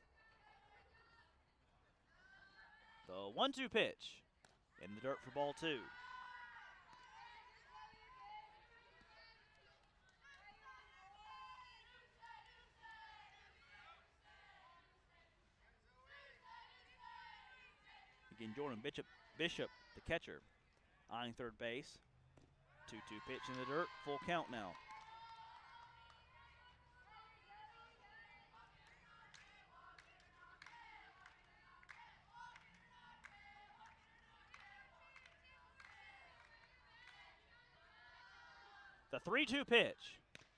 The 1-2 pitch in the dirt for ball 2. Again, Jordan Bishop, the catcher, eyeing third base. 2-2 pitch in the dirt, full count now. The 3-2 pitch,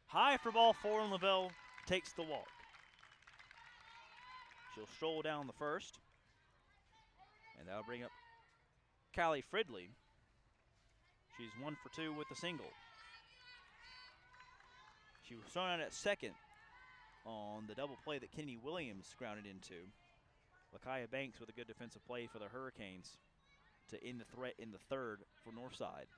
high for ball 4, and Lavelle takes the walk. She'll stroll down the first, and that'll bring up Callie Fridley. She's 1 for 2 with the single. She was thrown out at second on the double play that Kennedy Williams grounded into. Lakaya Banks with a good defensive play for the Hurricanes to end the threat in the third for Northside.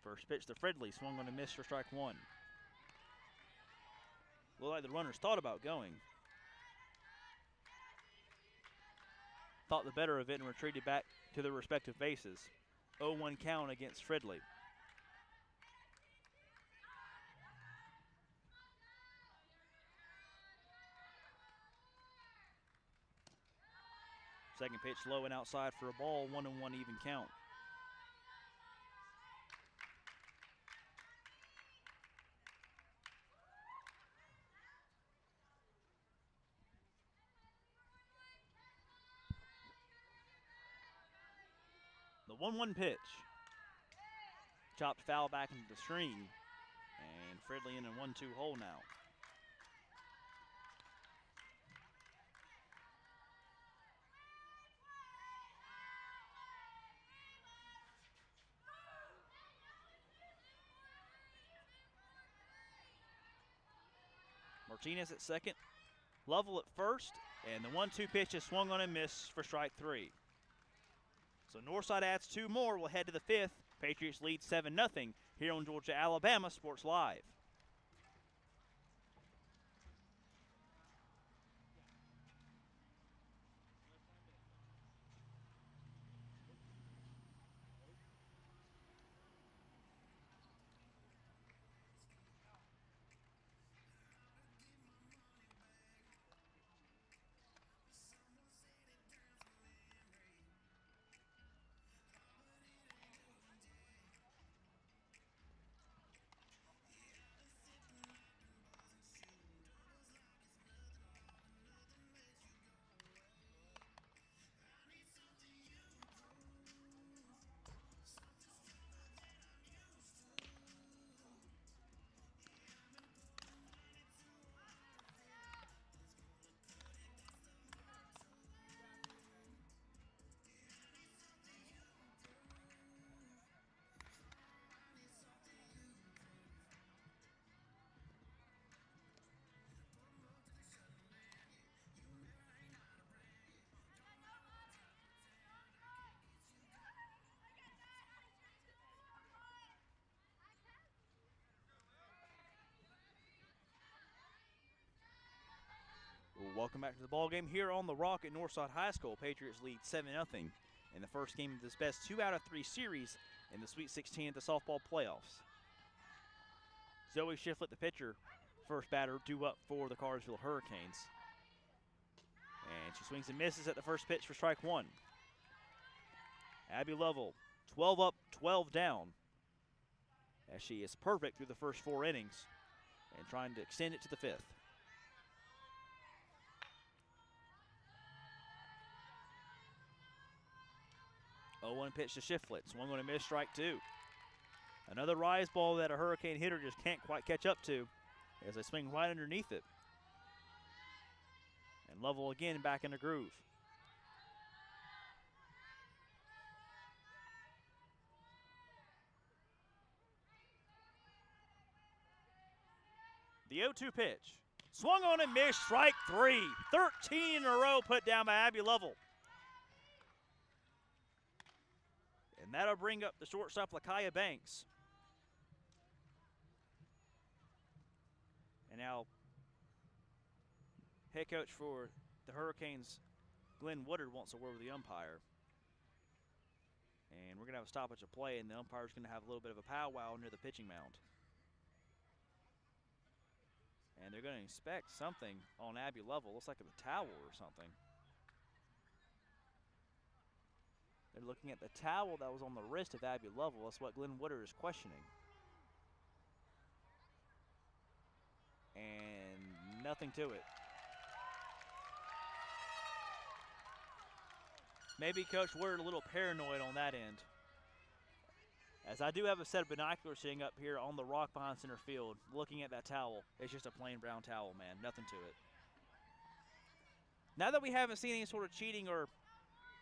First pitch to Fridley, swung on a miss for strike 1. Looked like the runners thought about going. Thought the better of it and retreated back to their respective bases. 0-1 count against Fridley. Second pitch low and outside for a ball, 1-1 even count. The 1-1 pitch. Chopped foul back into the screen. And Fridley in a 1-2 hole now. Martinez at second. Lovell at first. And the 1-2 pitch is swung on and missed for strike 3. So Northside adds 2 more. We'll head to the 5th. Patriots lead 7-0 here on Georgia Alabama Sports Live. Welcome back to the ball game here on the Rock at Northside High School. Patriots lead 7-0 in the first game of this best 2 out of 3 series in the Sweet 16 at the softball playoffs. Zoe Shiflett, the pitcher, first batter, due up for the Cartersville Hurricanes. And she swings and misses at the first pitch for strike one. Abby Lovell, 12 up, 12 down, as she is perfect through the first 4 innings and trying to extend it to the 5th. Oh, 1 pitch to Shiflett. Swung on a miss, strike 2. Another rise ball that a Hurricane hitter just can't quite catch up to as they swing right underneath it. And Lovell again back in the groove. The 0-2 pitch. Swung on and missed, strike 3. 13 in a row put down by Abby Lovell. And that'll bring up the shortstop, Lakaya Banks. And now, head coach for the Hurricanes, Glenn Woodard, wants a word with the umpire. And we're going to have a stoppage of play, and the umpire's going to have a little bit of a powwow near the pitching mound. And they're going to inspect something on Abby Lovell. Looks like a towel or something. They're looking at the towel that was on the wrist of Abby Lovell. That's what Glenn Woodard is questioning. And nothing to it. Maybe Coach Woodard a little paranoid on that end. As I do have a set of binoculars sitting up here on the rock behind center field, looking at that towel. It's just a plain brown towel, man. Nothing to it. Now that we haven't seen any sort of cheating or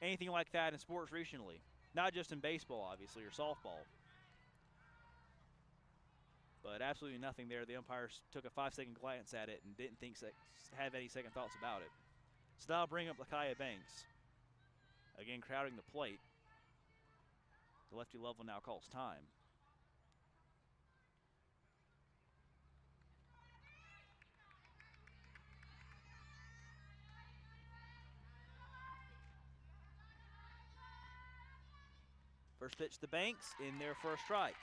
anything like that in sports recently, not just in baseball, obviously, or softball, but absolutely nothing there. The umpires took a 5-second glance at it and didn't have any second thoughts about it. So that'll bring up Lakaya Banks. Again, crowding the plate. The lefty Lovell now calls time. First pitch to Banks, in there for a strike.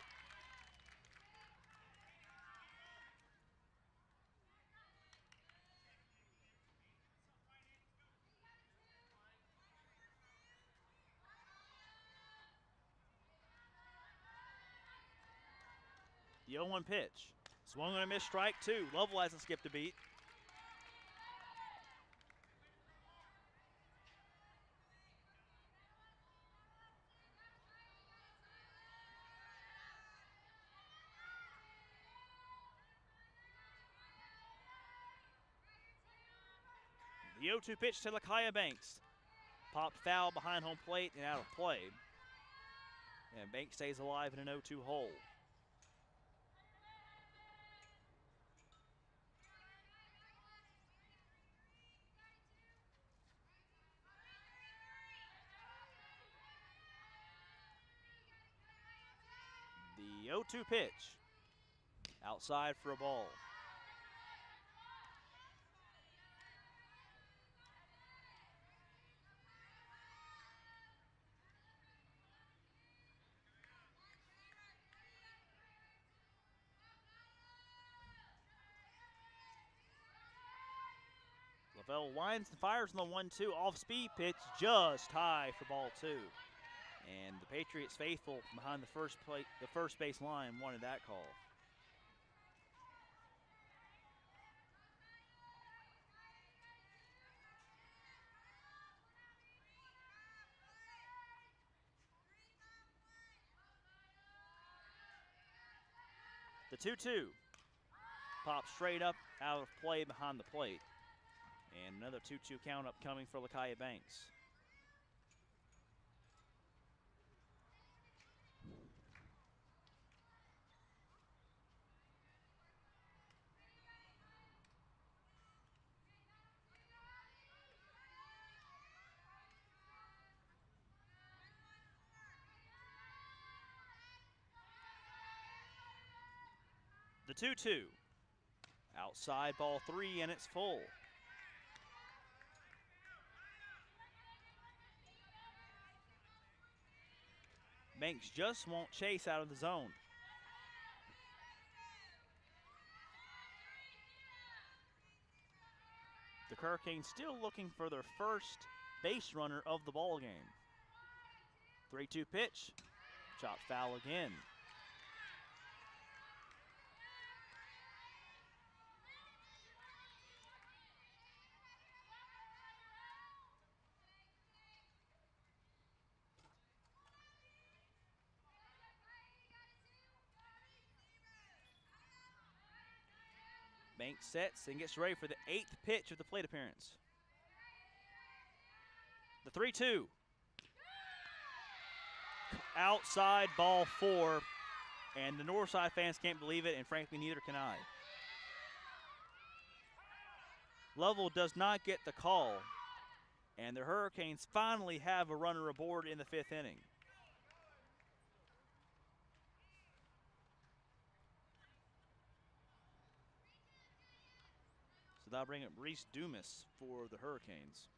The 0-1 pitch. Swung on a missed, strike 2. Lovell hasn't skipped a beat. The 0-2 pitch to Lakaya Banks. Popped foul behind home plate and out of play. And Banks stays alive in an 0-2 hole. The 0-2 pitch. Outside for a ball. Lavelle winds and fires on the 1-2 off-speed pitch, just high for ball 2. And the Patriots faithful behind the first base line wanted that call. The 2-2 pops straight up out of play behind the plate. And another 2-2 count upcoming for Lakaya Banks. The 2-2. Outside ball 3, and it's full. Banks just won't chase out of the zone. The Hurricanes still looking for their first base runner of the ball game. 3-2 pitch, chop foul again. Banks sets and gets ready for the 8th pitch of the plate appearance. The 3-2. Outside ball 4, and the Northside fans can't believe it, and frankly, neither can I. Lovell does not get the call, and the Hurricanes finally have a runner aboard in the 5th inning. So that'll bring up Reese Dumas for the Hurricanes,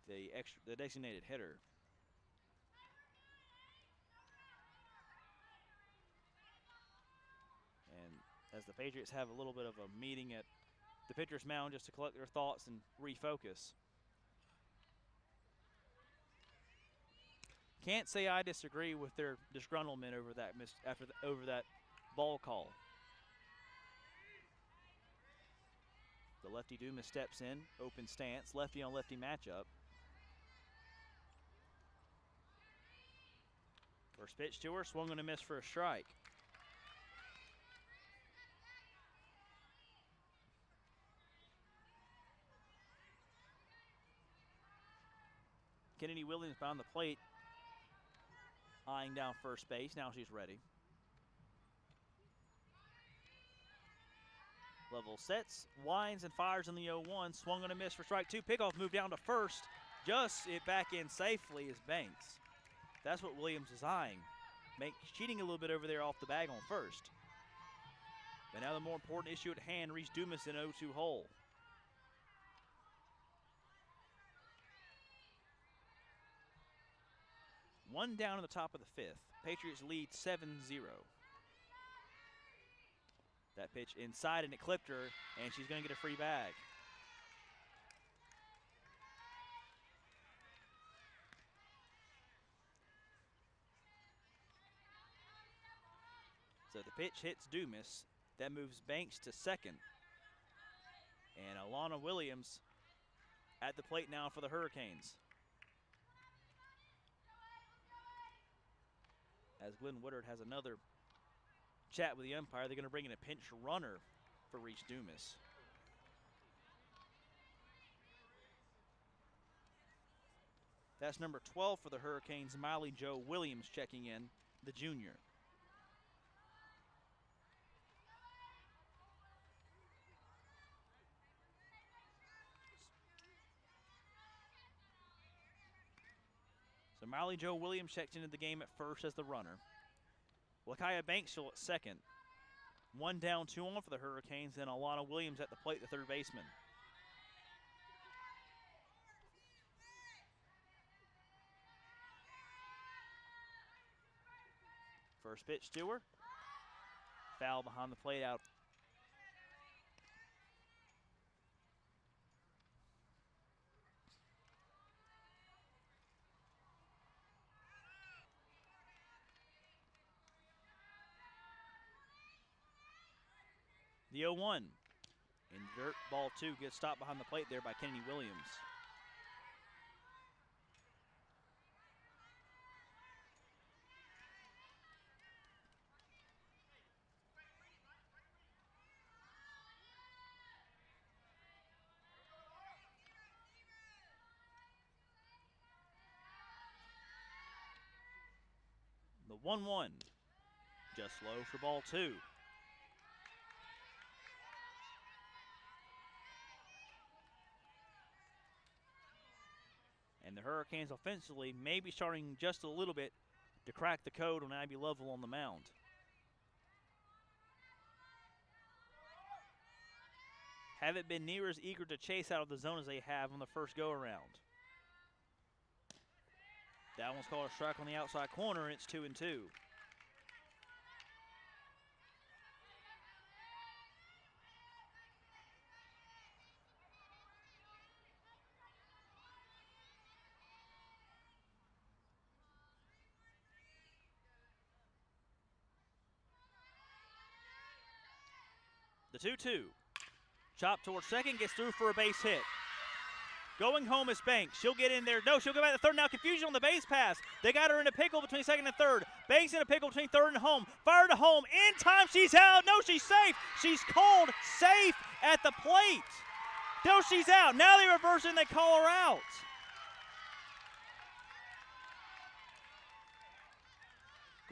the designated hitter. And as the Patriots have a little bit of a meeting at the pitcher's mound just to collect their thoughts and refocus. Can't say I disagree with their disgruntlement over that over that ball call. The lefty Dumas steps in, open stance, lefty on lefty matchup. First pitch to her, swung and a miss for a strike. Kennedy Williams behind the plate, eyeing down first base. Now she's ready. Lovell sets, winds, and fires in the 0-1. Swung and a miss for strike 2. Pickoff move down to first. Just it back in safely is Banks. That's what Williams is eyeing. Cheating a little bit over there off the bag on first. But now the more important issue at hand, Reese Dumas in 0-2 hole. One down in the top of the 5th. Patriots lead 7-0. That pitch inside and it clipped her, and she's going to get a free bag. So the pitch hits Dumas. That moves Banks to second. And Alana Williams at the plate now for the Hurricanes. As Glenn Woodard has another chat with the umpire, they're going to bring in a pinch runner for Reese Dumas. That's number 12 for the Hurricanes, Miley Joe Williams checking in, the junior. So Miley Joe Williams checked into the game at first as the runner. Lakaya Banks still at second. 1 down, 2 on for the Hurricanes, and Alana Williams at the plate, the third baseman. First pitch to her. Foul behind the plate out. The 0-1. In dirt, ball 2 gets stopped behind the plate there by Kennedy Williams. The 1-1. Just low for ball 2. And the Hurricanes offensively may be starting just a little bit to crack the code on Abby Lovell on the mound. Haven't been near as eager to chase out of the zone as they have on the first go-around. That one's called a strike on the outside corner, and it's 2-2. The 2-2. Chop towards second, gets through for a base hit. Going home is Banks. She'll get in there. No, she'll go back to third. Now confusion on the base pass. They got her in a pickle between second and third. Banks in a pickle between third and home. Fire to home. In time, she's out. No, she's safe. She's called safe at the plate. No, she's out. Now they reverse and they call her out.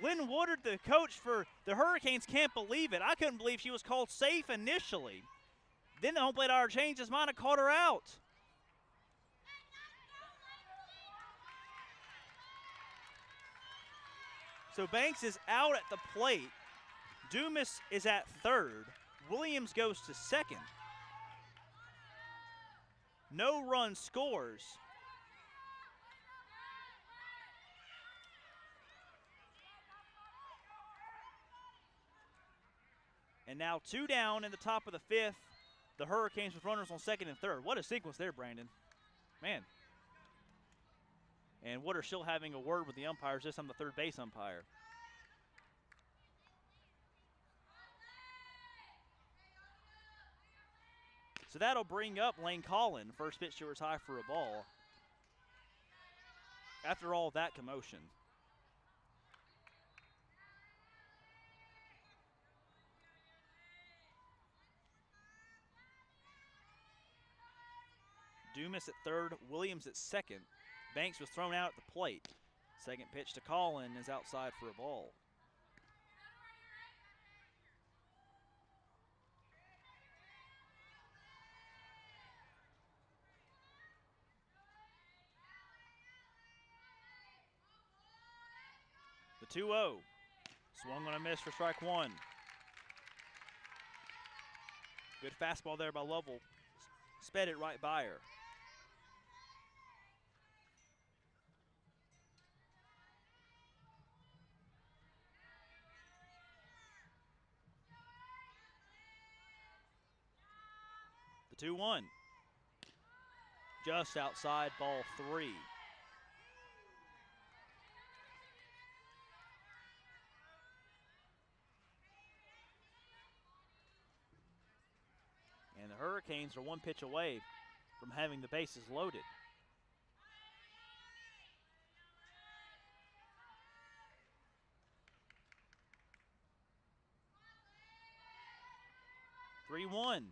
Glenn Woodard, the coach for the Hurricanes, can't believe it. I couldn't believe she was called safe initially. Then the home plate umpire changed his mind and called her out. So Banks is out at the plate. Dumas is at third. Williams goes to second. No run scores. And now 2 down in the top of the 5th. The Hurricanes with runners on second and third. What a sequence there, Brandon. Man. And Woodard still having a word with the umpires, this on the third base umpire. So that'll bring up Lane Collin. First pitch to her is high for a ball. After all that commotion. Dumas at third, Williams at second. Banks was thrown out at the plate. Second pitch to Collin is outside for a ball. The 2-0. Swung on a miss for strike one. Good fastball there by Lovell. Sped it right by her. The 2-1. Just outside, ball 3. And the Hurricanes are one pitch away from having the bases loaded. Three-1.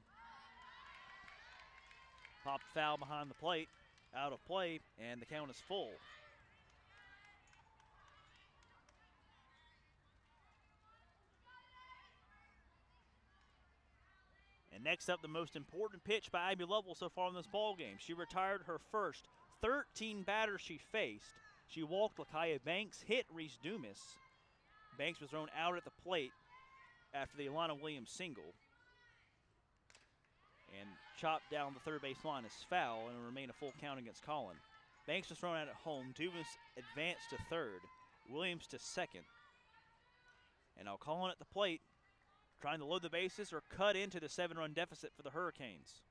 Popped foul behind the plate, out of play, and the count is full. And next up, the most important pitch by Abby Lovell so far in this ball game. She retired her first 13 batters she faced. She walked Lakaya Banks, hit Reese Dumas. Banks was thrown out at the plate after the Alana Williams single. And chopped down the third base line is foul and will remain a full count against Collin. Banks was thrown out at home. Dumas advanced to third. Williams to second. And now Collin at the plate, trying to load the bases or cut into the 7-run deficit for the Hurricanes.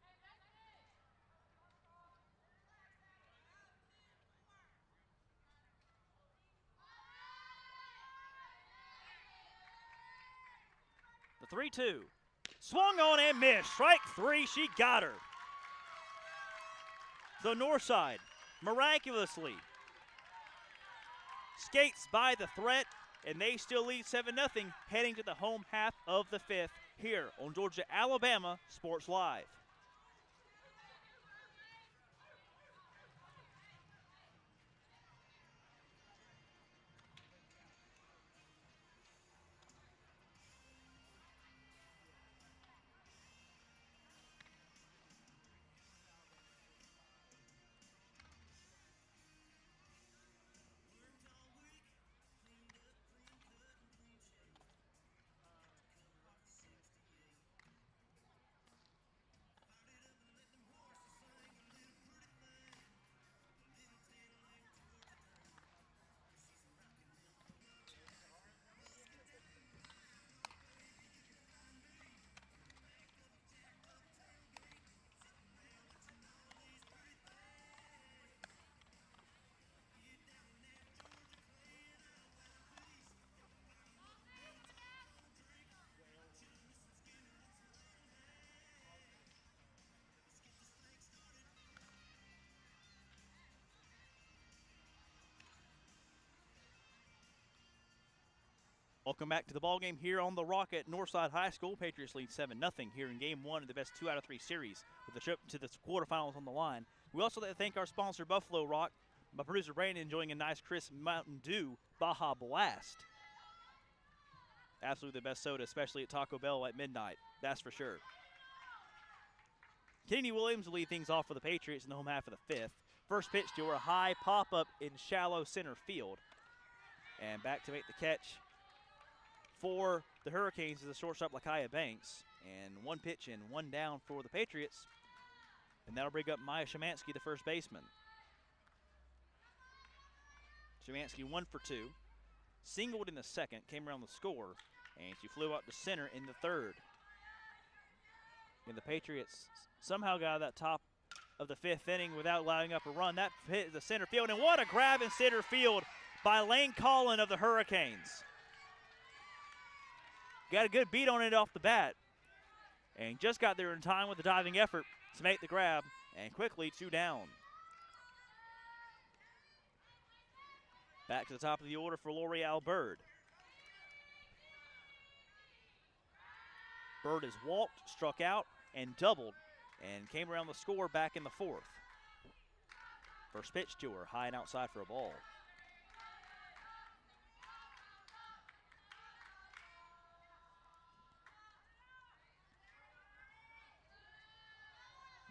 The 3-2. Swung on and missed. Strike 3, she got her. So Northside, miraculously, skates by the threat, and they still lead 7-0 heading to the home half of the 5th here on Georgia-Alabama Sports Live. Welcome back to the ballgame here on the Rock at Northside High School. Patriots lead 7-0 here in Game 1 of the best 2 out of 3 series with the trip to the quarterfinals on the line. We also like to thank our sponsor, Buffalo Rock. My producer, Brandon, enjoying a nice, crisp Mountain Dew Baja Blast. Absolutely the best soda, especially at Taco Bell at midnight. That's for sure. Kennedy Williams will lead things off for the Patriots in the home half of the 5th. First pitch to her, high pop-up in shallow center field. And back to make the catch for the Hurricanes is the shortstop, Lakaya Banks. And one pitch and one down for the Patriots. And that'll bring up Maya Shemansky, the first baseman. Shemansky 1 for 2. Singled in the second, came around the score, and she flew out to center in the third. And the Patriots somehow got out of that top of the 5th inning without allowing up a run. That hit the center field, and what a grab in center field by Lane Collin of the Hurricanes. Got a good beat on it off the bat, and just got there in time with the diving effort to make the grab, and quickly 2 down. Back to the top of the order for L'Oreal Bird. Bird has walked, struck out, and doubled, and came around the score back in the 4th. First pitch to her, high and outside for a ball.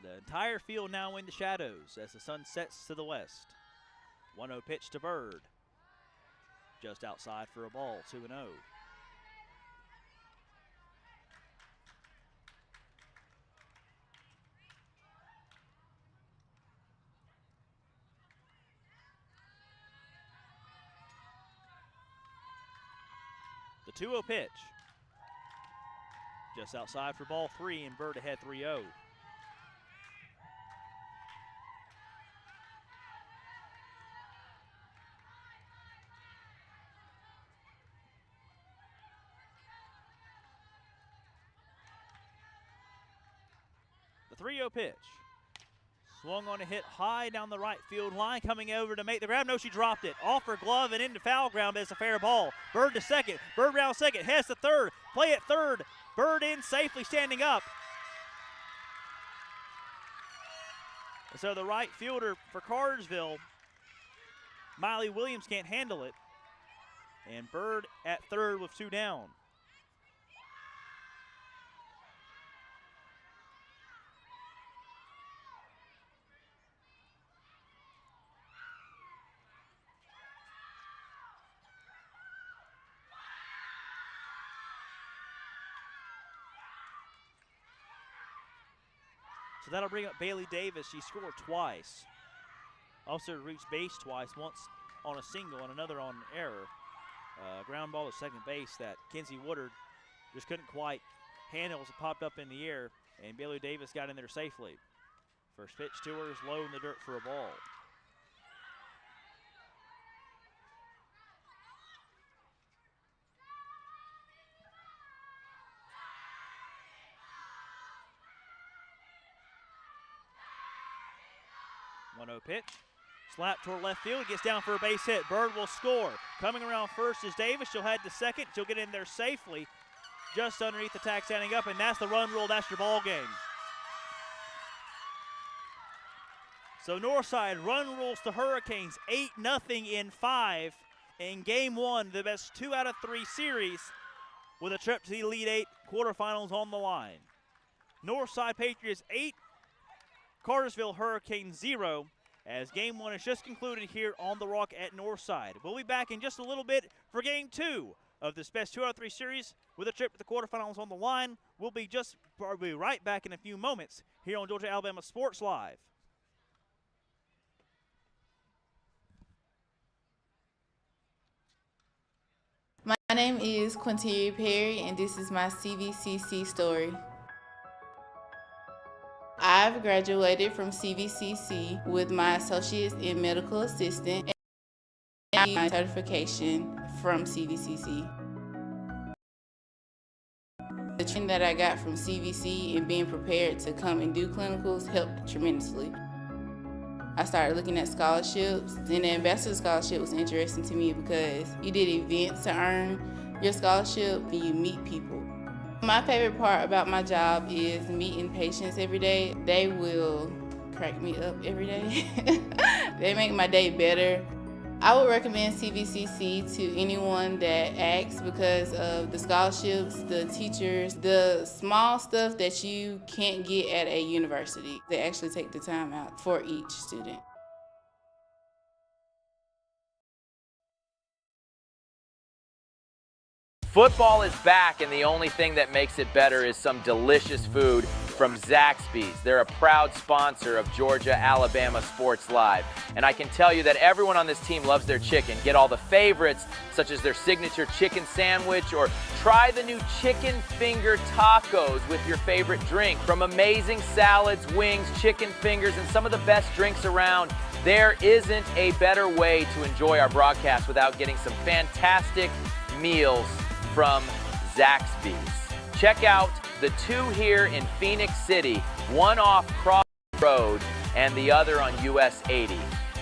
The entire field now in the shadows as the sun sets to the west. 1-0 pitch to Bird. Just outside for a ball, 2-0. The 2-0 pitch. Just outside for ball 3, and Bird ahead 3-0. The 3-0 pitch. Swung on a hit high down the right field line, coming over to make the grab. No, she dropped it. Off her glove and into foul ground, but it's a fair ball. Bird to second. Bird round second. Heads to third. Play at third. Bird in safely, standing up. And so the right fielder for Cartersville, Miley Williams, can't handle it. And Bird at third with 2 down. So that'll bring up Bailey Davis. She scored twice. Also reached base twice, once on a single and another on an error. Ground ball to second base that Kenzie Woodard just couldn't quite handle as it popped up in the air, and Bailey Davis got in there safely. First pitch to her is low in the dirt for a ball. One-0 pitch. Slap toward left field, gets down for a base hit. Bird will score. Coming around first is Davis. She'll head to second. She'll get in there safely, just underneath the tag, standing up, and that's the run rule. That's your ball game. So Northside run rules the Hurricanes 8-0 in 5 in Game 1, the best 2 out of 3 series, with a trip to the Elite 8 quarterfinals on the line. Northside Patriots 8, Cartersville Hurricanes 0, as Game 1 is just concluded here on the Rock at Northside. We'll be back in just a little bit for Game 2 of this best 2 out of 3 series with a trip to the quarterfinals on the line. We'll be right back in a few moments here on Georgia Alabama Sports Live. My name is Quinteria Perry, and this is my CVCC story. I've graduated from CVCC with my associates in medical assistant and my certification from CVCC. The training that I got from CVC and being prepared to come and do clinicals helped tremendously. I started looking at scholarships, and the Ambassador Scholarship was interesting to me because you did events to earn your scholarship and you meet people. My favorite part about my job is meeting patients every day. They will crack me up every day. They make my day better. I would recommend CVCC to anyone that asks because of the scholarships, the teachers, the small stuff that you can't get at a university. They actually take the time out for each student. Football is back, and the only thing that makes it better is some delicious food from Zaxby's. They're a proud sponsor of Georgia-Alabama Sports Live. And I can tell you that everyone on this team loves their chicken. Get all the favorites, such as their signature chicken sandwich, or try the new chicken finger tacos with your favorite drink. From amazing salads, wings, chicken fingers, and some of the best drinks around, there isn't a better way to enjoy our broadcast without getting some fantastic meals from Zaxby's. Check out the two here in Phoenix City, one off Cross Road and the other on US 80.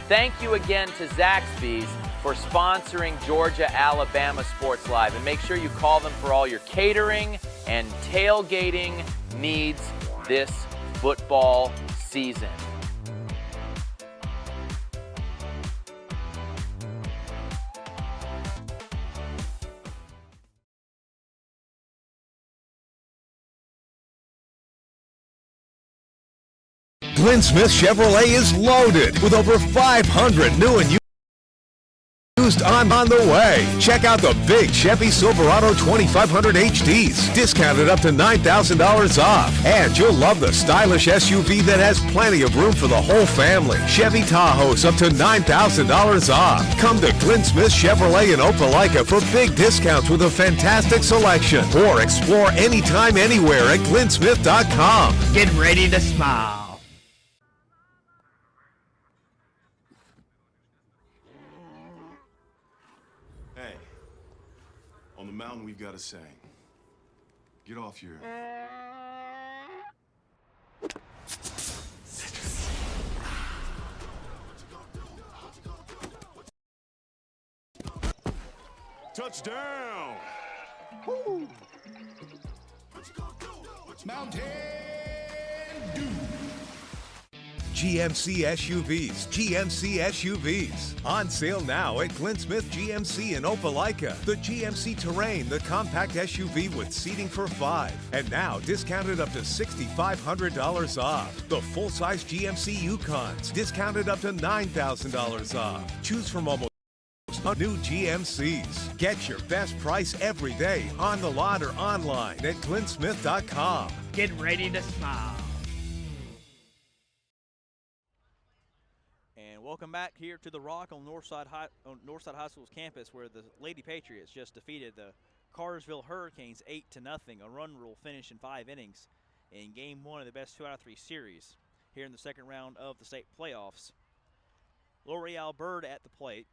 Thank you again to Zaxby's for sponsoring Georgia-Alabama Sports Live, and make sure you call them for all your catering and tailgating needs this football season. Glenn Smith Chevrolet is loaded with over 500 new and used on the way. Check out the big Chevy Silverado 2500 HDs, discounted up to $9,000 off. And you'll love the stylish SUV that has plenty of room for the whole family. Chevy Tahoe's up to $9,000 off. Come to Glenn Smith Chevrolet in Opelika for big discounts with a fantastic selection. Or explore anytime, anywhere at glennsmith.com. Get ready to smile. Hey, on the mountain we've got a saying. Get off your... Touchdown! Woo! Mountain Dew! GMC SUVs, GMC SUVs. On sale now at Glenn Smith GMC in Opelika. The GMC Terrain, the compact SUV with seating for 5. And now discounted up to $6,500 off. The full-size GMC Yukons, discounted up to $9,000 off. Choose from almost new GMCs. Get your best price every day on the lot or online at glennsmith.com. Get ready to smile. Welcome back here to the Rock on Northside High School's campus, where the Lady Patriots just defeated the Cartersville Hurricanes 8-0. A run rule finish in 5 innings in Game 1 of the best 2-out-of-3 series here in the second round of the state playoffs. L'Oreal Bird at the plate.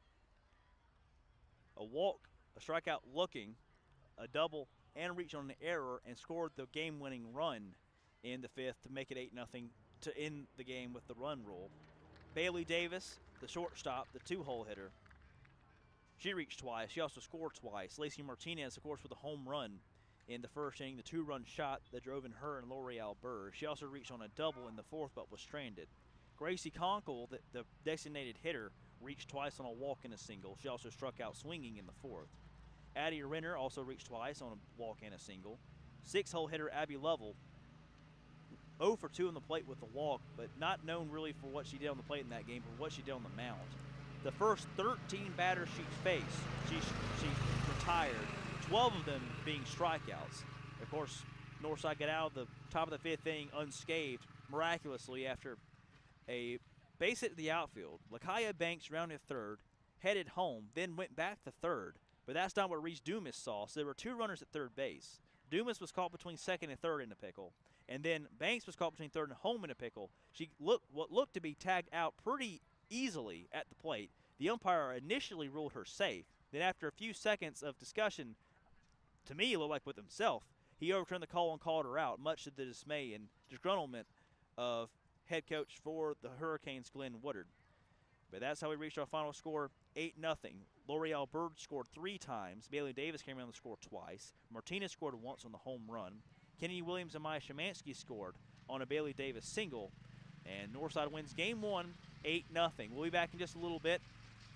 A walk, a strikeout looking, a double, and reach on an error, and scored the game-winning run in the 5th to make it 8-0 to end the game with the run rule. Bailey Davis, the shortstop, the 2-hole hitter. She reached twice. She also scored twice. Lacey Martinez, of course, with a home run in the first inning, the 2-run shot that drove in her and L'Oreal Bird. She also reached on a double in the 4th but was stranded. Gracie Conkle, the designated hitter, reached twice on a walk and a single. She also struck out swinging in the 4th. Addie Renner also reached twice on a walk and a single. 6-hole hitter Abby Lovell, 0 for 2 on the plate with the walk, but not known really for what she did on the plate in that game, but what she did on the mound. The first 13 batters she faced, she retired, 12 of them being strikeouts. Of course, Northside got out of the top of the 5th inning unscathed, miraculously, after a base hit to the outfield. Lakaya Banks rounded 3rd, headed home, then went back to 3rd, but that's not what Reese Dumas saw, so there were 2 runners at 3rd base. Dumas was caught between 2nd and 3rd in the pickle. And then Banks was caught between 3rd and home in a pickle. She what looked to be tagged out pretty easily at the plate. The umpire initially ruled her safe. Then after a few seconds of discussion, to me it looked like with himself, he overturned the call and called her out, much to the dismay and disgruntlement of head coach for the Hurricanes, Glenn Woodard. But that's how we reached our final score, 8-0. L'Oreal Bird scored 3 times. Bailey Davis came around the score twice. Martinez scored once on the home run. Kennedy Williams and Maya Shemansky scored on a Bailey Davis single. And Northside wins Game 1, 8-0. We'll be back in just a little bit.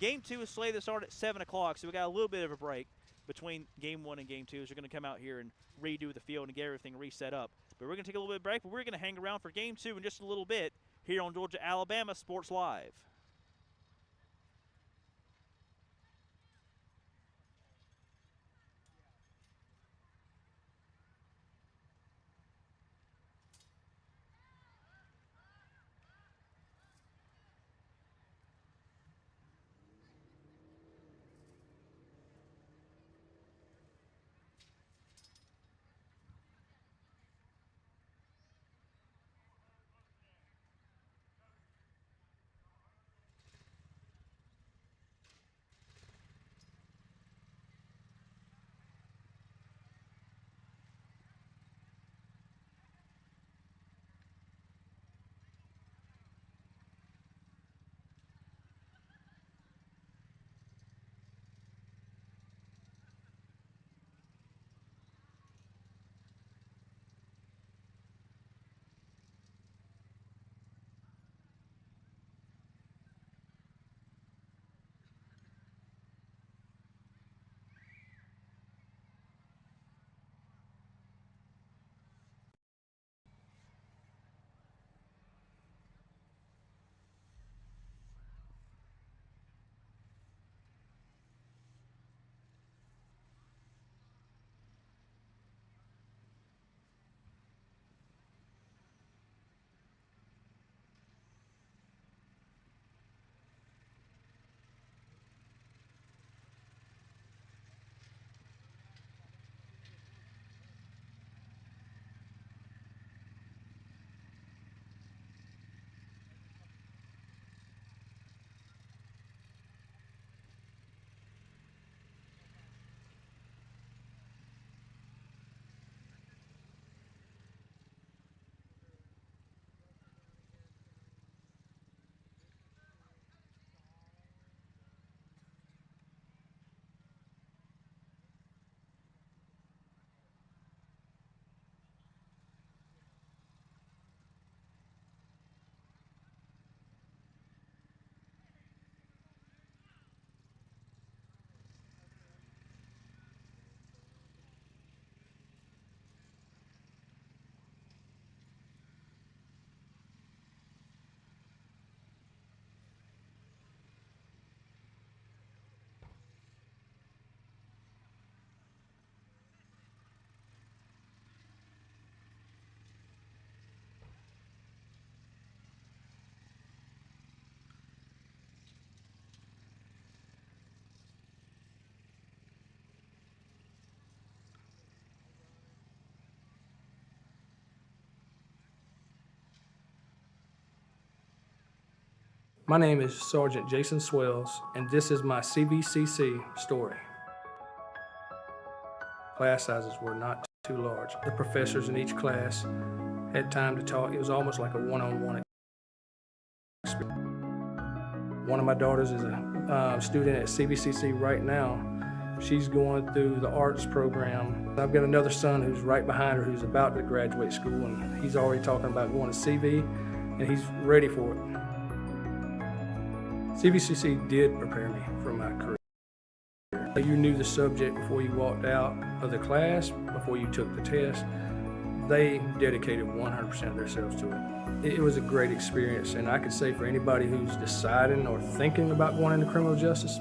Game 2 is slated to start at 7 o'clock, so we got a little bit of a break between Game 1 and Game 2. So we're going to come out here and redo the field and get everything reset up. But we're going to take a little bit of break, but we're going to hang around for Game 2 in just a little bit here on Georgia-Alabama Sports Live. My name is Sergeant Jason Swells, and this is my CVCC story. Class sizes were not too large. The professors in each class had time to talk. It was almost like a one-on-one experience. One of my daughters is a student at CVCC right now. She's going through the arts program. I've got another son who's right behind her who's about to graduate school, and he's already talking about going to CV, and he's ready for it. CVCC did prepare me for my career. You knew the subject before you walked out of the class, before you took the test. They dedicated 100% of themselves to it. It was a great experience, and I could say for anybody who's deciding or thinking about going into criminal justice,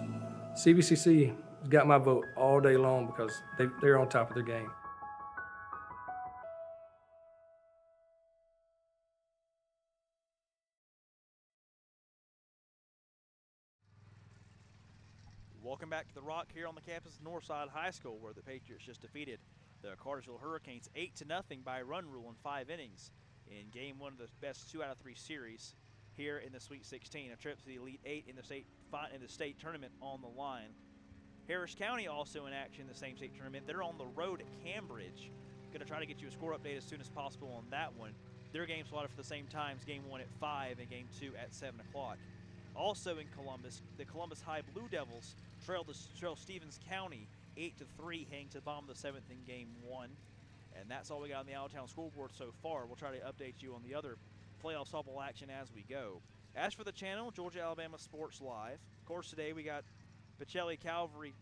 CVCC got my vote all day long because they're on top of their game. Welcome back to the Rock here on the campus of Northside High School, where the Patriots just defeated the Cartersville Hurricanes 8-0 by run rule in 5 innings in Game 1 of the best 2 out of 3 series here in the Sweet 16. A trip to the Elite 8 in the state tournament on the line. Harris County also in action in the same state tournament. They're on the road at Cambridge. Going to try to get you a score update as soon as possible on that one. Their game's slotted for the same times, Game 1 at 5 and Game 2 at 7 o'clock. Also in Columbus, the Columbus High Blue Devils trail Stevens County 8-3, heading to the bottom of the 7th in Game 1. And that's all we got on the out-of-town scoreboard so far. We'll try to update you on the other playoff softball action as we go. As for the channel, Georgia-Alabama Sports Live. Of course, today we got Pacelli Calvary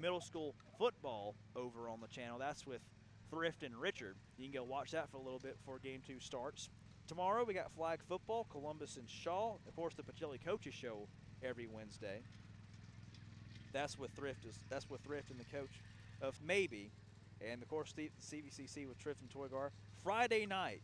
Middle School football over on the channel. That's with Thrift and Richard. You can go watch that for a little bit before Game 2 starts. Tomorrow we got flag football, Columbus and Shaw. Of course, the Pacelli Coaches Show every Wednesday. That's with Thrift and the coach of Maybe. And, of course, the CVCC with Thrift and Toygar. Friday night,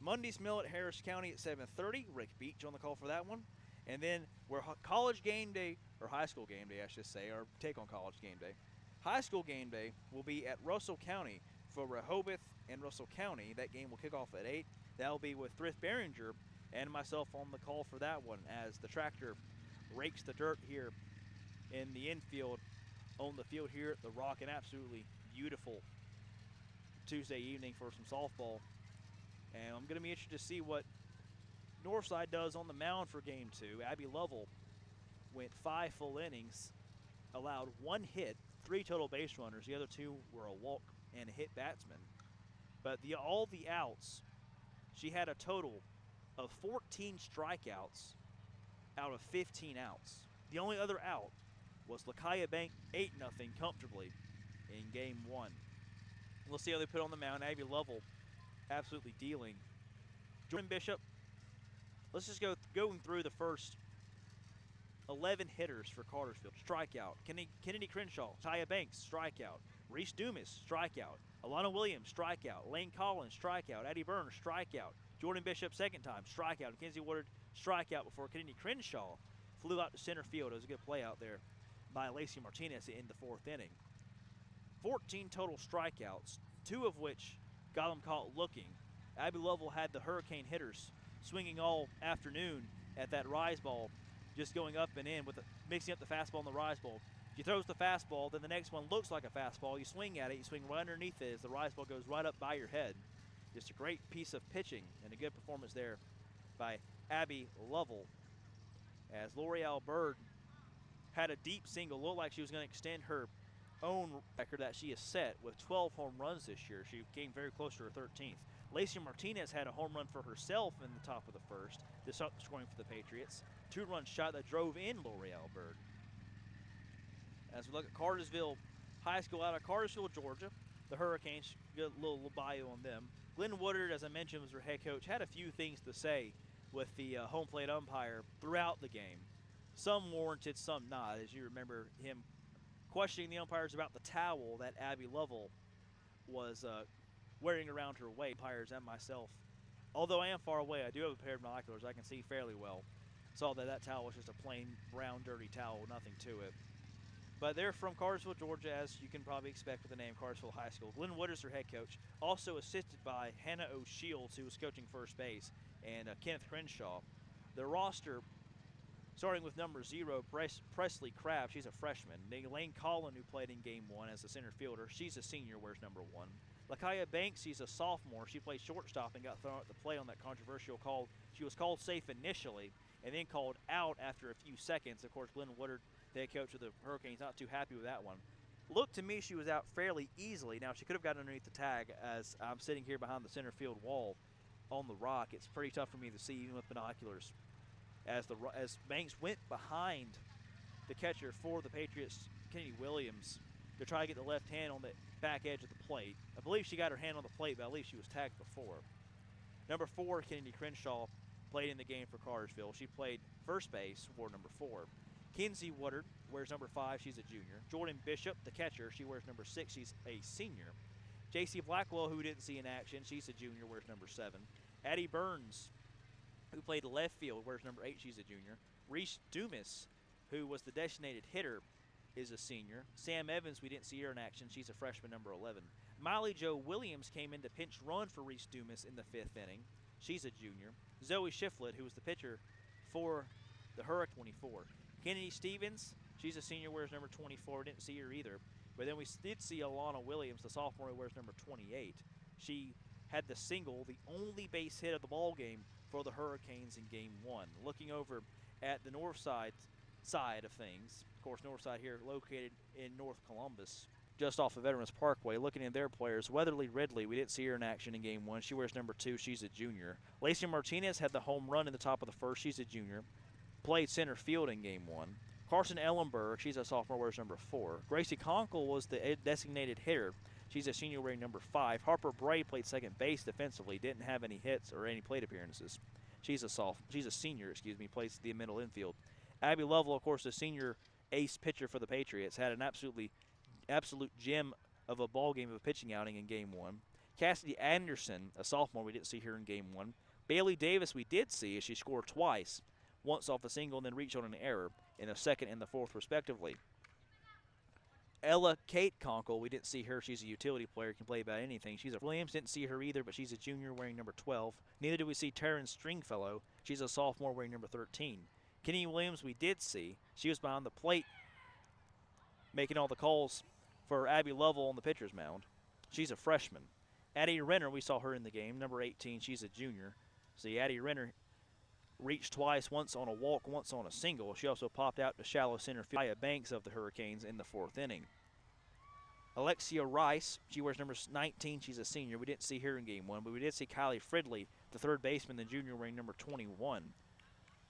Monday's Mill at Harris County at 7:30. Rick Beach on the call for that one. And then we're college game day, or high school game day, I should say, or take on college game day. High school game day will be at Russell County for Rehoboth and Russell County. That game will kick off at 8. That'll be with Thrift Behringer and myself on the call for that one as the tractor rakes the dirt here in the infield on the field here at the Rock. An absolutely beautiful Tuesday evening for some softball. And I'm going to be interested to see what Northside does on the mound for Game 2. Abby Lovell went 5 full innings, allowed 1 hit, 3 total base runners. The other 2 were a walk and a hit batsman. But all the outs, she had a total of 14 strikeouts out of 15 outs. The only other out was Lakaya Bank 8-0 comfortably in Game 1. We'll see how they put on the mound. Abby Lovell absolutely dealing. Jordan Bishop, let's just going through the first 11 hitters for Cartersville. Strikeout. Kennedy Crenshaw, Taya Banks, strikeout. Reese Dumas, strikeout. Alana Williams, strikeout. Lane Collins, strikeout. Addie Burns, strikeout. Jordan Bishop, second time, strikeout. Mackenzie Woodard, strikeout before Kennedy Crenshaw flew out to center field. It was a good play out there by Lacey Martinez in the 4th inning. 14 total strikeouts, 2 of which got them caught looking. Abby Lovell had the Hurricane hitters swinging all afternoon at that rise ball, just going up and in with mixing up the fastball and the rise ball. If you throws the fastball, then the next one looks like a fastball. You swing at it, you swing right underneath it as the rise ball goes right up by your head. Just a great piece of pitching and a good performance there by Abby Lovell. As L'Oreal Bird had a deep single, looked like she was going to extend her own record that she has set with 12 home runs this year. She came very close to her 13th. Lacey Martinez had a home run for herself in the top of the first, this up scoring for the Patriots. 2-run shot that drove in L'Oreal Bird. As we look at Cartersville High School out of Cartersville, Georgia, the Hurricanes, good little bio on them. Glenn Woodard, as I mentioned, was their head coach, had a few things to say with the home plate umpire throughout the game. Some warranted, some not, as you remember him questioning the umpires about the towel that Abby Lovell was wearing around her waist. Umpires and myself, although I am far away, I do have a pair of binoculars. I can see fairly well. Saw that towel was just a plain brown, dirty towel, nothing to it. But they're from Cartersville, Georgia, as you can probably expect with the name Cartersville High School. Glenn Woodard's their head coach, also assisted by Hannah O'Shields, who was coaching first base, and Kenneth Crenshaw. The roster, starting with number 0, Presley Crabb, she's a freshman. Lane Collin, who played in Game 1 as a center fielder, she's a senior, wears number 1. Lakaya Banks, she's a sophomore. She played shortstop and got thrown out to play on that controversial call. She was called safe initially and then called out after a few seconds. Of course, Glenn Woodard, the head coach of the Hurricanes, not too happy with that one. Looked to me she was out fairly easily. Now, she could have gotten underneath the tag as I'm sitting here behind the center field wall on the rock. It's pretty tough for me to see even with binoculars. As Banks went behind the catcher for the Patriots, Kennedy Williams, to try to get the left hand on the back edge of the plate. I believe she got her hand on the plate, but I believe she was tagged before. Number 4, Kennedy Crenshaw, played in the game for Cartersville. She played first base, wore number 4. Kenzie Woodard wears number 5. She's a junior. Jordan Bishop, the catcher, she wears number 6. She's a senior. J.C. Blackwell, who we didn't see in action, she's a junior, wears number 7. Addie Burns, who played left field, wears number 8. She's a junior. Reese Dumas, who was the designated hitter, is a senior. Sam Evans, we didn't see her in action. She's a freshman, number 11. Miley Jo Williams came in to pinch run for Reese Dumas in the 5th inning. She's a junior. Zoe Shiflett, who was the pitcher for the Hurricane, 24. Kennedy Stevens, she's a senior, wears number 24. Didn't see her either. But then we did see Alana Williams, the sophomore, who wears number 28. She had the single, the only base hit of the ball game for the Hurricanes in Game 1. Looking over at the Northside side of things. Of course, Northside here located in North Columbus, just off of Veterans Parkway. Looking at their players, Weatherly Ridley, we didn't see her in action in game 1. She wears number 2. She's a junior. Lacey Martinez had the home run in the top of the first. She's a junior. Played center field in game 1. Carson Ellenberg, she's a sophomore, wears number 4. Gracie Conkle was the designated hitter. She's a senior wearing number 5. Harper Bray played second base defensively, didn't have any hits or any plate appearances. She's a senior, plays the middle infield. Abby Lovell, of course, the senior ace pitcher for the Patriots, had an absolute gem of a ball game of a pitching outing in game 1. Cassidy Anderson, a sophomore, we didn't see her in game 1. Bailey Davis we did see as she scored twice, once off a single and then reached on an error in the second and the fourth respectively. Ella Kate Conkle, we didn't see her. She's a utility player, can play about anything. Williams, didn't see her either, but she's a junior wearing number 12. Neither did we see Taryn Stringfellow. She's a sophomore wearing number 13. Kenny Williams we did see. She was behind the plate making all the calls for Abby Lovell on the pitcher's mound. She's a freshman. Addie Renner, we saw her in the game, number 18. She's a junior. See, Addie Renner reached twice, once on a walk, once on a single. She also popped out to shallow center field. Aya Banks of the Hurricanes in the 4th inning. Alexia Rice, she wears number 19. She's a senior. We didn't see her in game 1, but we did see Kylie Fridley, the third baseman, the junior, wearing number 21.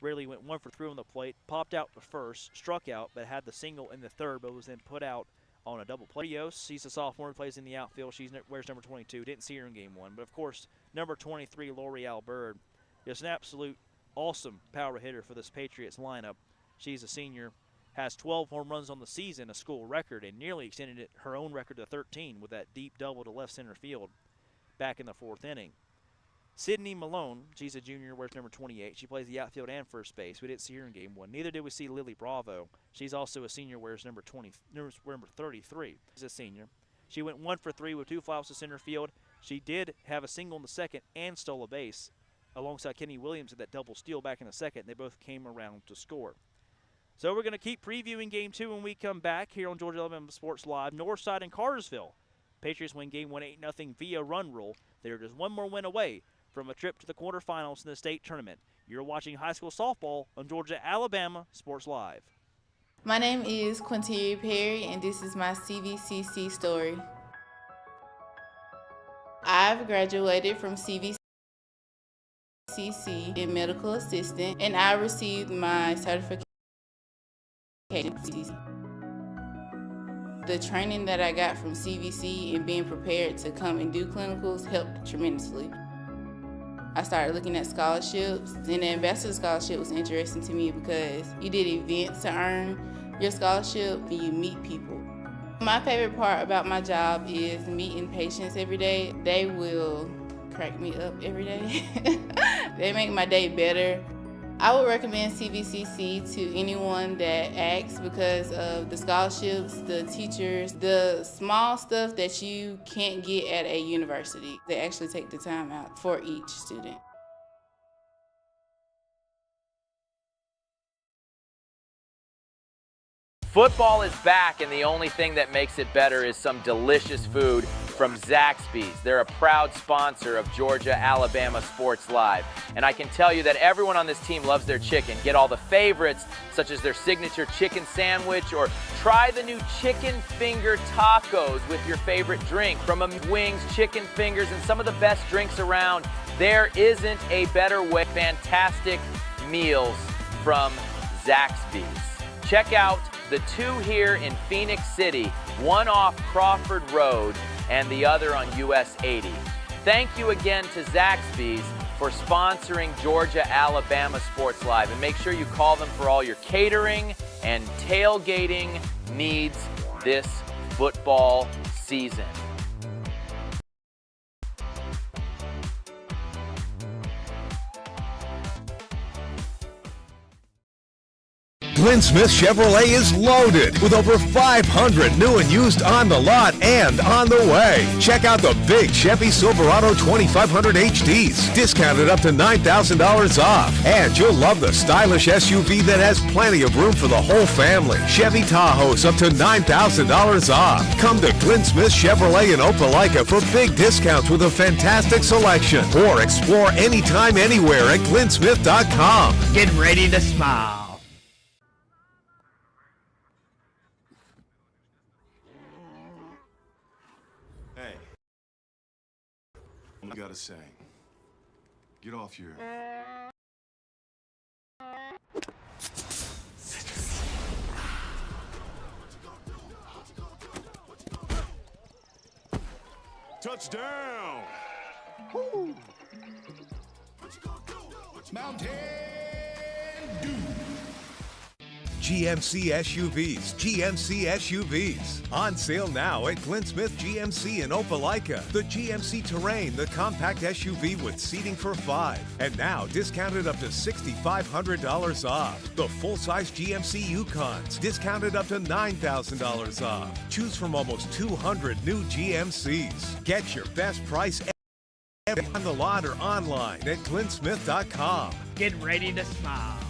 Ridley went 1 for 3 on the plate, popped out to first, struck out, but had the single in the third, but was then put out on a double play. Rios, she's a sophomore, plays in the outfield. She wears number 22. Didn't see her in game 1, but of course, number 23, L'Oreal Bird, just an absolute awesome power hitter for this Patriots lineup. She's a senior, has 12 home runs on the season, a school record, and nearly extended her own record to 13 with that deep double to left center field back in the 4th inning. Sydney Malone, she's a junior, wears number 28. She plays the outfield and first base. We didn't see her in game 1. Neither did we see Lily Bravo. She's also a senior, wears number 33. She's a senior. She went 1 for 3 with 2 fly outs to center field. She did have a single in the second and stole a base alongside Kenny Williams at that double steal back in the second. They both came around to score. So we're going to keep previewing game 2 when we come back here on Georgia Alabama Sports Live. Northside and Cartersville. Patriots win game 1 8-0 via run rule. They're just one more win away from a trip to the quarterfinals in the state tournament. You're watching high school softball on Georgia Alabama Sports Live. My name is Quinteria Perry, and this is my CVCC story. I've graduated from CVCC in medical assistant, and I received my certification. The training that I got from CVC and being prepared to come and do clinicals helped tremendously. I started looking at scholarships, and the Ambassador Scholarship was interesting to me because you did events to earn your scholarship and you meet people. My favorite part about my job is meeting patients every day. They will crack me up every day. They make my day better. I would recommend CVCC to anyone that asks because of the scholarships, the teachers, the small stuff that you can't get at a university. They actually take the time out for each student. Football is back, and the only thing that makes it better is some delicious food from Zaxby's. They're a proud sponsor of Georgia Alabama Sports Live. And I can tell you that everyone on this team loves their chicken. Get all the favorites, such as their signature chicken sandwich, or try the new chicken finger tacos with your favorite drink. From wings, chicken fingers, and some of the best drinks around, there isn't a better way. Fantastic meals from Zaxby's. Check out the 2 here in Phoenix City, one off Crawford Road and the other on US 80. Thank you again to Zaxby's for sponsoring Georgia Alabama Sports Live, and make sure you call them for all your catering and tailgating needs this football season. Glenn Smith Chevrolet is loaded with over 500 new and used on the lot and on the way. Check out the big Chevy Silverado 2500 HDs, discounted up to $9,000 off. And you'll love the stylish SUV that has plenty of room for the whole family. Chevy Tahoe's up to $9,000 off. Come to Glenn Smith Chevrolet in Opelika for big discounts with a fantastic selection. Or explore anytime, anywhere at glennsmith.com. Get ready to smile. Hey. I gotta say. Get off your... Touchdown! Woo. Mountain Dew. GMC SUVs, GMC SUVs. On sale now at Glenn Smith GMC in Opelika. The GMC Terrain, the compact SUV with seating for 5. And now discounted up to $6,500 off. The full-size GMC Yukons, discounted up to $9,000 off. Choose from almost 200 new GMCs. Get your best price on the lot or online at glennsmith.com. Get ready to smile.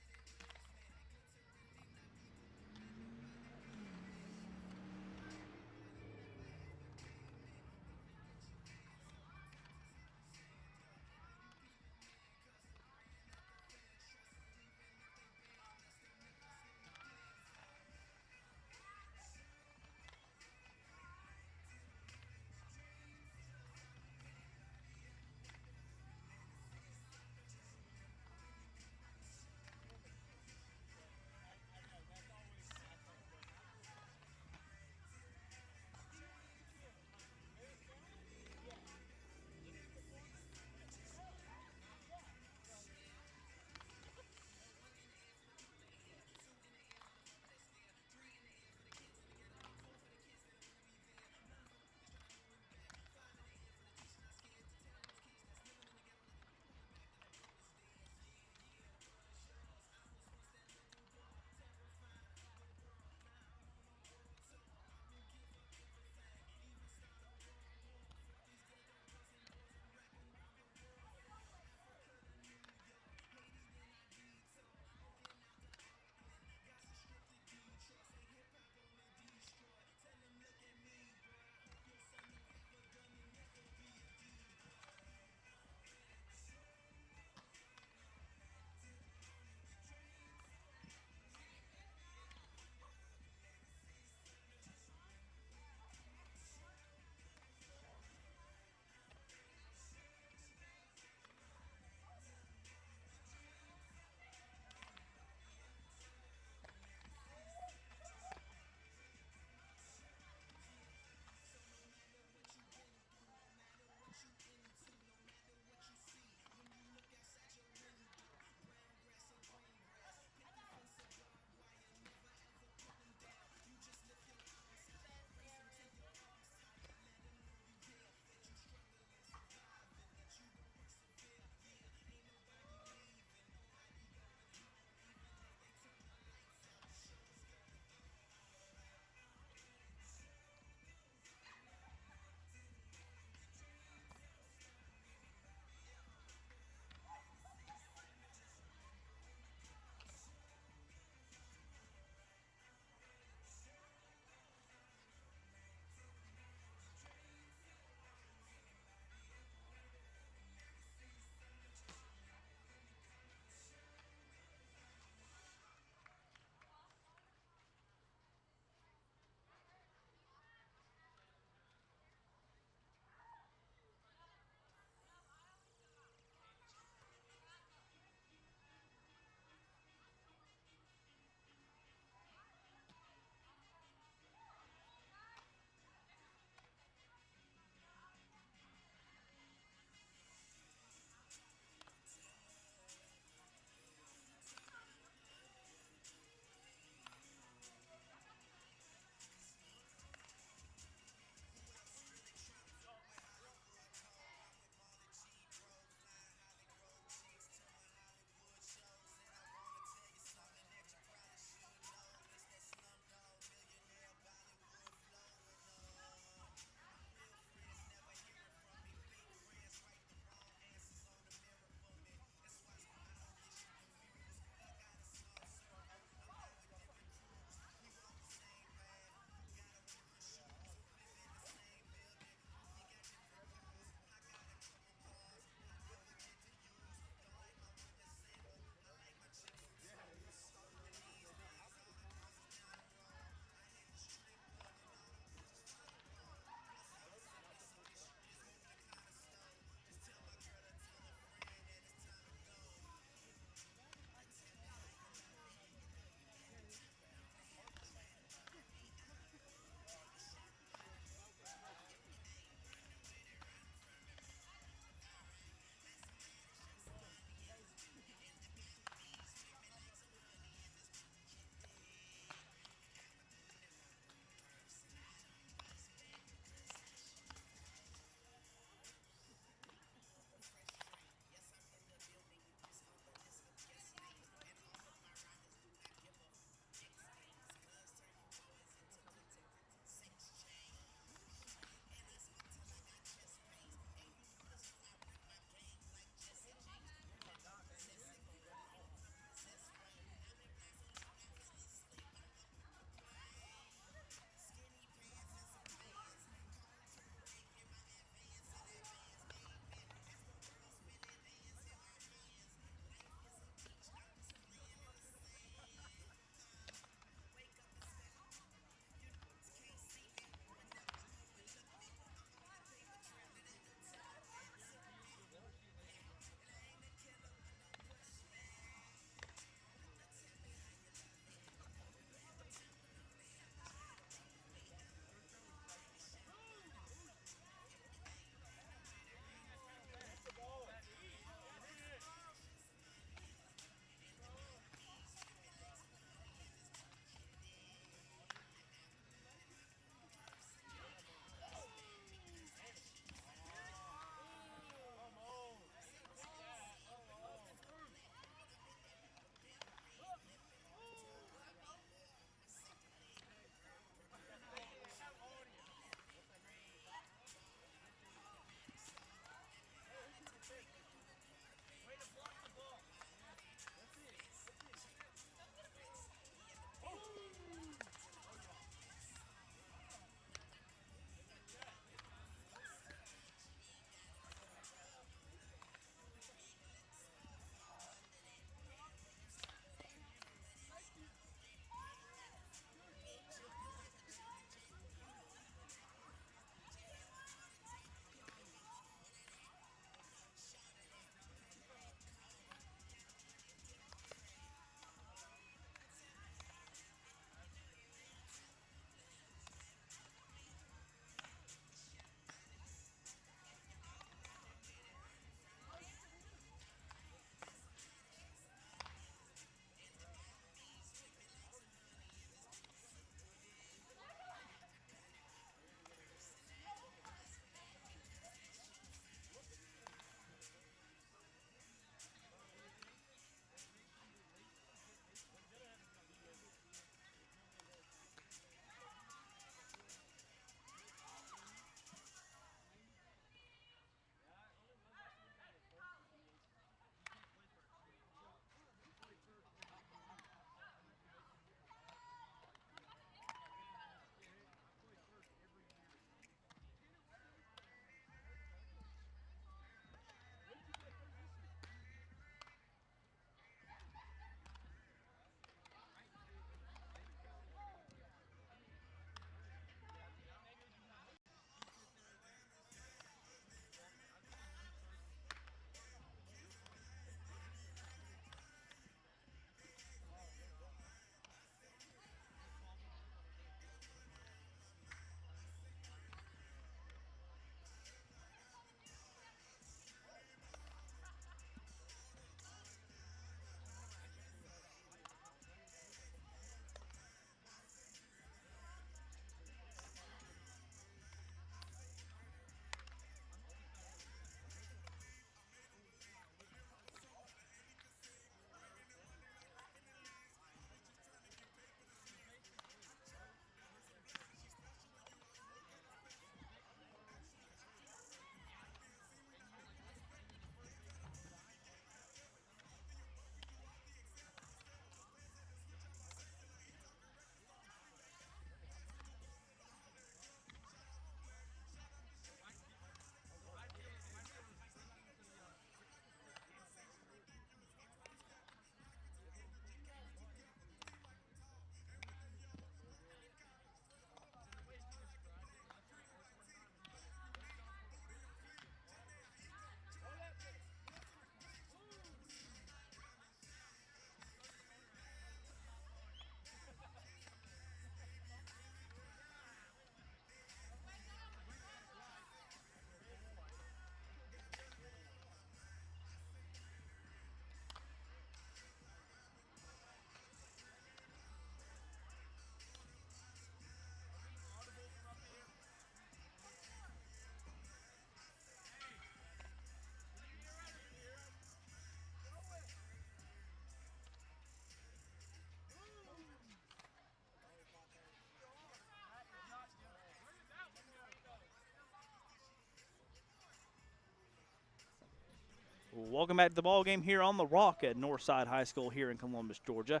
Welcome back to the ball game here on the Rock at Northside High School here in Columbus, Georgia.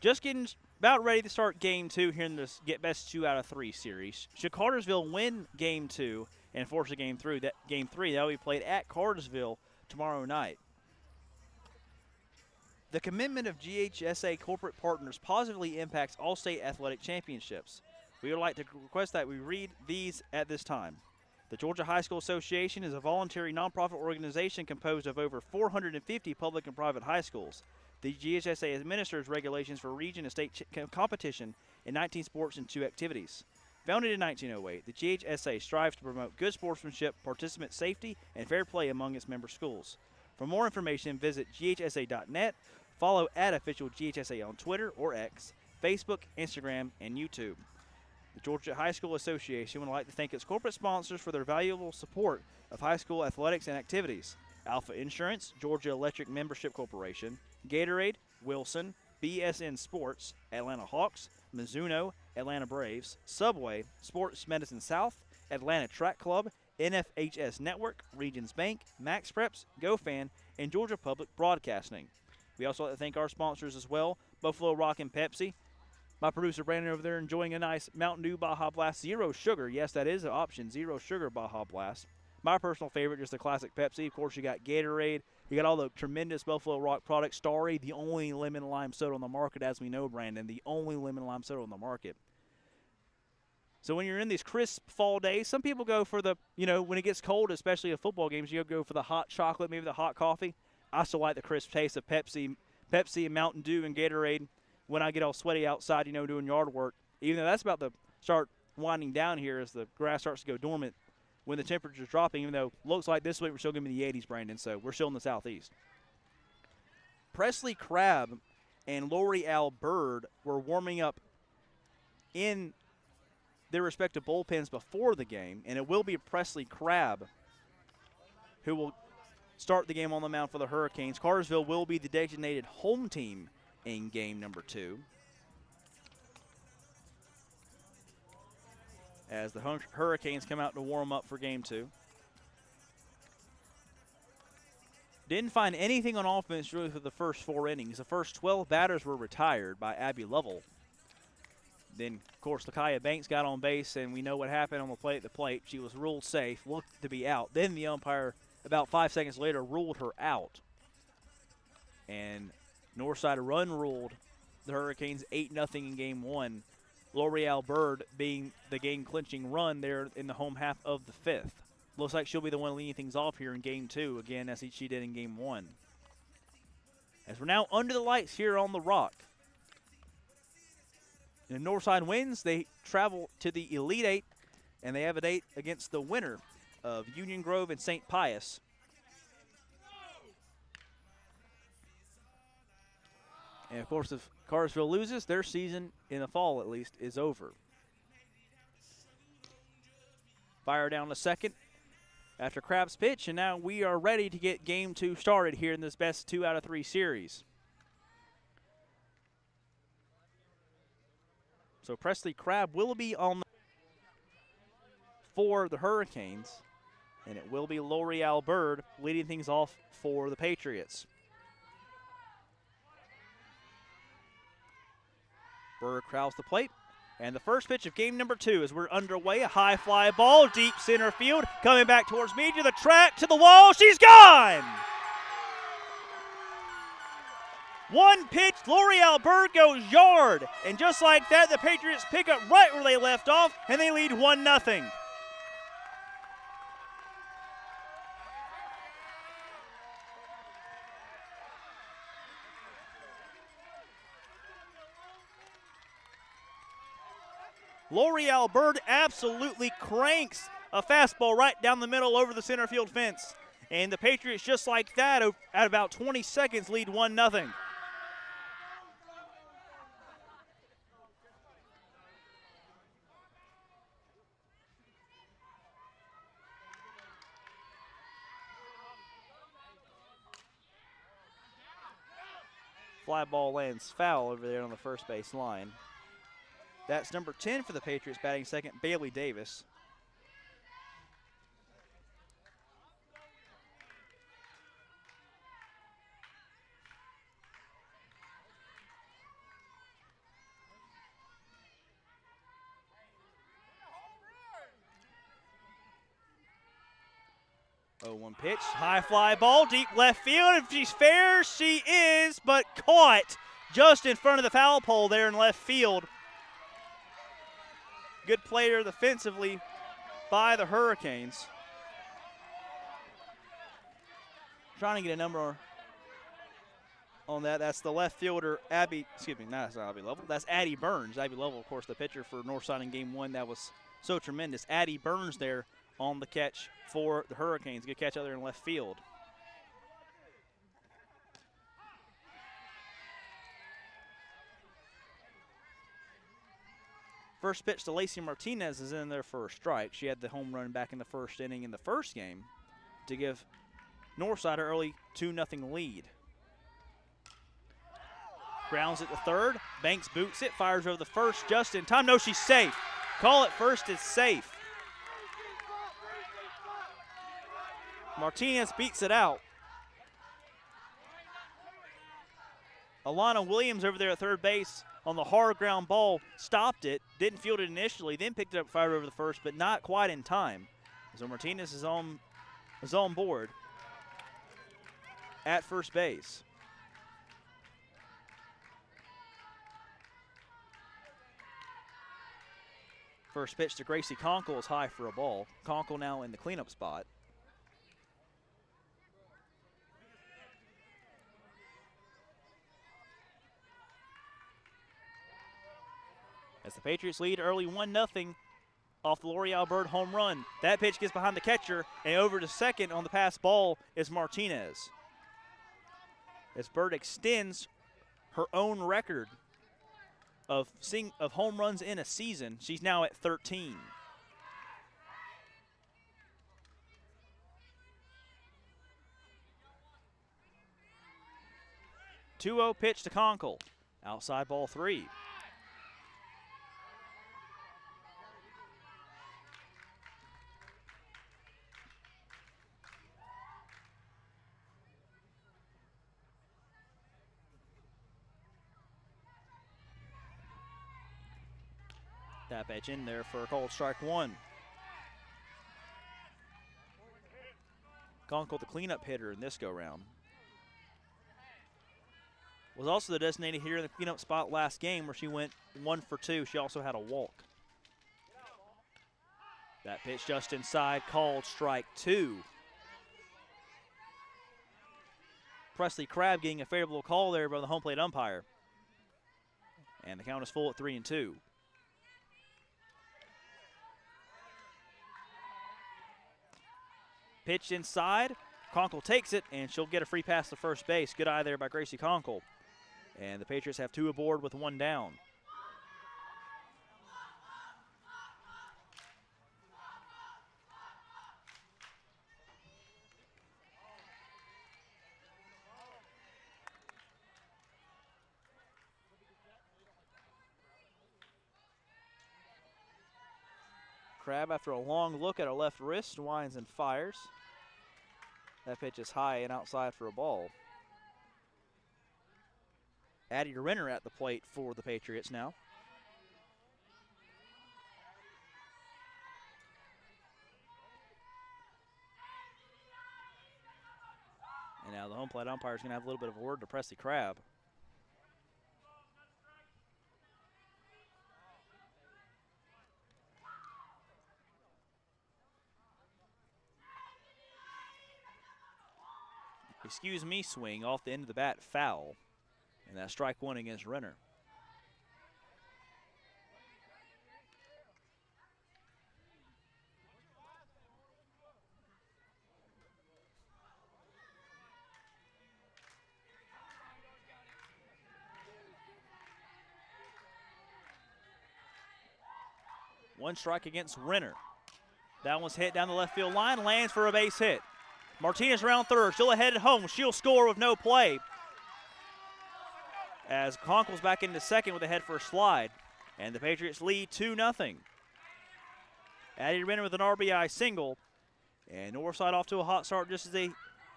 Just getting about ready to start Game 2 here in this Get Best 2 out of 3 series. Should Cartersville win Game 2 and force a Game 3, that will be played at Cartersville tomorrow night. The commitment of GHSA corporate partners positively impacts all state athletic championships. We would like to request that we read these at this time. The Georgia High School Association is a voluntary nonprofit organization composed of over 450 public and private high schools. The GHSA administers regulations for region and state competition in 19 sports and 2 activities. Founded in 1908, the GHSA strives to promote good sportsmanship, participant safety, and fair play among its member schools. For more information, visit ghsa.net. Follow @official GHSA on Twitter or X, Facebook, Instagram, and YouTube. The Georgia High School Association would like to thank its corporate sponsors for their valuable support of high school athletics and activities. Alpha Insurance, Georgia Electric Membership Corporation, Gatorade, Wilson, BSN Sports, Atlanta Hawks, Mizuno, Atlanta Braves, Subway, Sports Medicine South, Atlanta Track Club, NFHS Network, Regions Bank, Max Preps, GoFan, and Georgia Public Broadcasting. We also like to thank our sponsors as well, Buffalo Rock and Pepsi. My producer Brandon over there enjoying a nice Mountain Dew Baja Blast Zero Sugar. Yes, that is an option, Zero Sugar Baja Blast. My personal favorite, just the classic Pepsi. Of course, you got Gatorade. You got all the tremendous Buffalo Rock products. Starry, the only lemon lime soda on the market, as we know, Brandon, the only lemon lime soda on the market. So when you're in these crisp fall days, some people go for the, when it gets cold, especially at football games, you go for the hot chocolate, maybe the hot coffee. I still like the crisp taste of Pepsi and Mountain Dew and Gatorade when I get all sweaty outside, doing yard work. Even though that's about to start winding down here as the grass starts to go dormant when the temperature's dropping, even though it looks like this week we're still going to be in the 80s, Brandon, so we're still in the southeast. Presley Crabb and L'Oreal Bird were warming up in their respective bullpens before the game, and it will be Presley Crabb who will start the game on the mound for the Hurricanes. Cartersville will be the designated home team in game number 2. As the Hurricanes come out to warm up for game 2. Didn't find anything on offense really for the first 4 innings. The first 12 batters were retired by Abby Lovell. Then, of course, Lakaya Banks got on base, and we know what happened on the plate at the plate. She was ruled safe, looked to be out. Then the umpire, about 5 seconds later, ruled her out. And Northside run ruled the Hurricanes 8-0 in game 1. L'Oreal Bird being the game-clinching run there in the home half of the 5th. Looks like she'll be the one leading things off here in game 2, again, as she did in game 1. As we're now under the lights here on the Rock. And if Northside wins, they travel to the Elite 8, and they have a date against the winner of Union Grove and St. Pius. And, of course, if Cartersville loses, their season, in the fall at least, is over. Fire down to second after Crabb's pitch, and now we are ready to get game 2 started here in this best 2 out of 3 series. So Presley Crabb will be on for the Hurricanes, and it will be L'Oreal Bird leading things off for the Patriots. Bird crowds the plate, and the first pitch of game number 2 as we're underway. A high fly ball, deep center field, coming back towards me to the track, to the wall. She's gone! One pitch, L'Oreal Bird goes yard, and just like that, the Patriots pick up right where they left off, and they lead 1-0. L'Oreal Bird absolutely cranks a fastball right down the middle over the center field fence. And the Patriots, just like that, at about 20 seconds, lead 1-0. Fly ball lands foul over there on the first base line. That's number 10 for the Patriots, batting second, Bailey Davis. 0-1 pitch, high fly ball, deep left field. If she's fair, she is, but caught just in front of the foul pole there in left field. Good play there defensively by the Hurricanes. Trying to get a number on that. That's the left fielder, Abby, excuse me, that's not Abby Lovell. That's Addie Burns. Abby Lovell, of course, the pitcher for Northside in game 1. That was so tremendous. Addie Burns there on the catch for the Hurricanes. Good catch out there in left field. First pitch to Lacey Martinez is in there for a strike. She had the home run back in the first inning in the first game to give Northside an early 2-0 lead. Grounds at the third. Banks boots it, fires over the first just in time. No, she's safe. Call it first is safe. Martinez beats it out. Alana Williams over there at third base on the hard ground ball, stopped it, didn't field it initially, then picked it up, fired over the first, but not quite in time. So Martinez is on board at first base. First pitch to Gracie Conkle is high for a ball. Conkle now in the cleanup spot. As the Patriots lead early 1-0 off the L'Oreal Bird home run. That pitch gets behind the catcher, and over to second on the pass ball is Martinez. As Bird extends her own record of home runs in a season, she's now at 13. (2-0) pitch to Conkle. Outside ball 3. That pitch in there for a called strike 1. Conkle, the cleanup hitter in this go-round. Was also the designated hitter in the cleanup spot last game where she went 1 for 2. She also had a walk. That pitch just inside, called strike 2. Presley Crabb getting a favorable call there by the home plate umpire. And the count is full at 3-2. Pitched inside. Conkle takes it, and she'll get a free pass to first base. Good eye there by Gracie Conkle. And the Patriots have 2 aboard with 1 down. Crabb, after a long look at her left wrist, winds and fires. That pitch is high and outside for a ball. Addie Renner at the plate for the Patriots now. And now the home plate umpire is going to have a little bit of a word to Presley Crabb. Excuse me, swing off the end of the bat, foul. And that's strike 1 against Renner. One strike against Renner. That one's hit down the left field line, lands for a base hit. Martinez around third, still ahead at home. She'll score with no play. As Conkle's back into second with a head first slide. And the Patriots lead 2-0. Addie Renner with an RBI single. And Northside off to a hot start just as they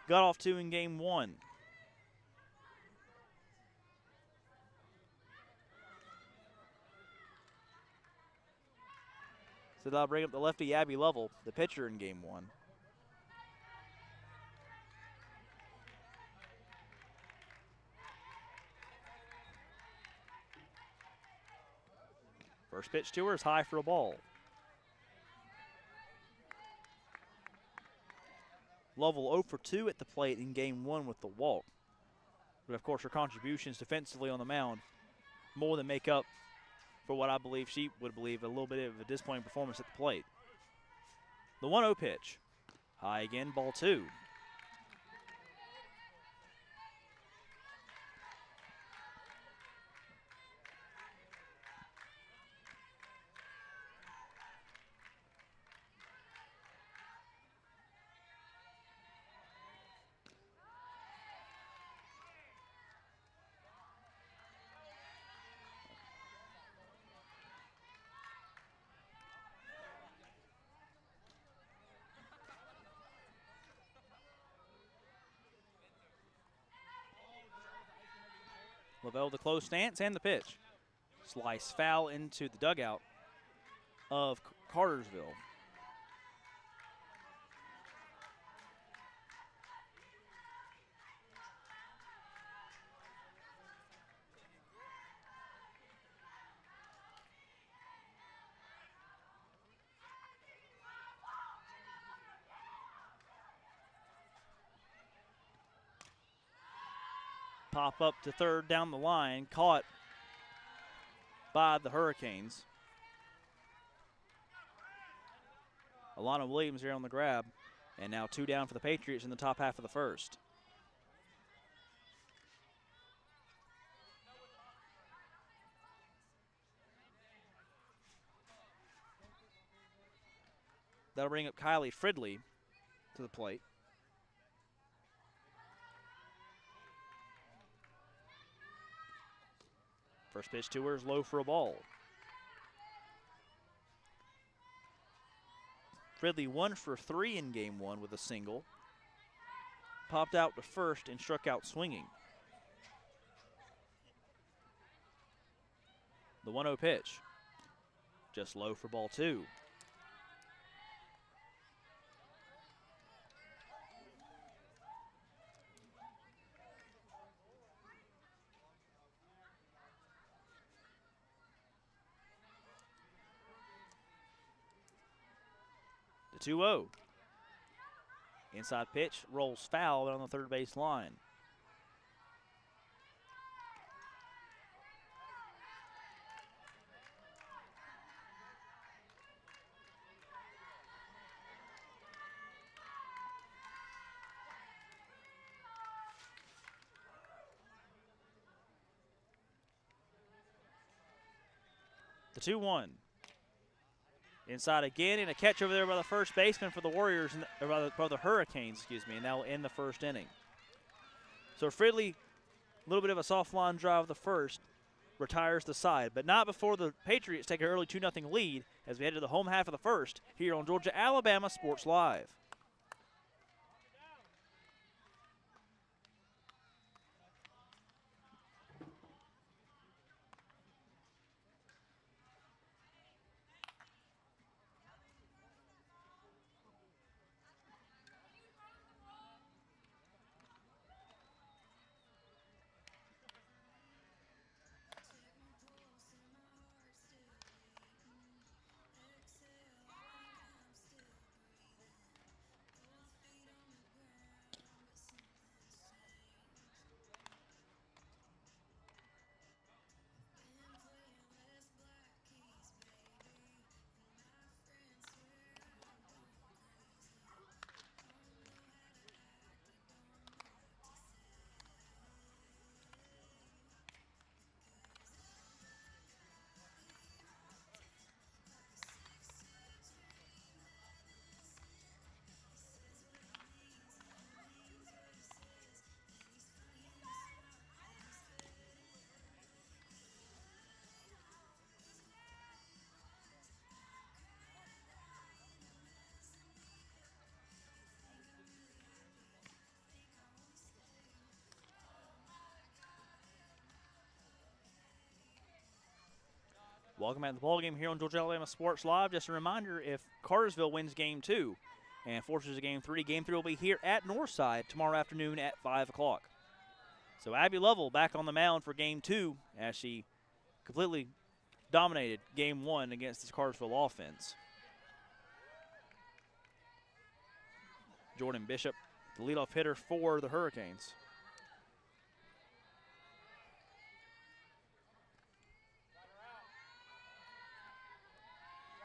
got off to in game 1. So that'll bring up the lefty Abby Lovell, the pitcher in game 1. First pitch to her is high for a ball. Lovell 0 for 2 at the plate in game 1 with the walk. But of course, her contributions defensively on the mound more than make up for what I believe she would believe a little bit of a disappointing performance at the plate. The 1-0 pitch. High again, ball 2. Lavelle the close stance and the pitch. Slice foul into the dugout of Cartersville. Pop up to third down the line, caught by the Hurricanes. Alana Williams here on the grab, and now 2 down for the Patriots in the top half of the first. That'll bring up Kylie Fridley to the plate. First pitch to her is low for a ball. Fridley 1 for 3 in game 1 with a single. Popped out to first and struck out swinging. The 1-0 pitch. Just low for ball 2. The 2-0. Inside pitch rolls foul on the third base line. The 2-1. Inside again, and a catch over there by the first baseman for the Warriors, or by the Hurricanes, and that will end the first inning. So Fridley, a little bit of a soft line drive the first, retires the side, but not before the Patriots take an early 2-0 lead as we head to the home half of the first here on Georgia-Alabama Sports Live. Welcome back to the ballgame here on Georgia-Alabama Sports Live. Just a reminder, if Cartersville wins Game 2 and forces a Game 3 will be here at Northside tomorrow afternoon at 5 o'clock. So Abby Lovell back on the mound for Game 2 as she completely dominated game one against this Cartersville offense. Jordan Bishop, the leadoff hitter for the Hurricanes.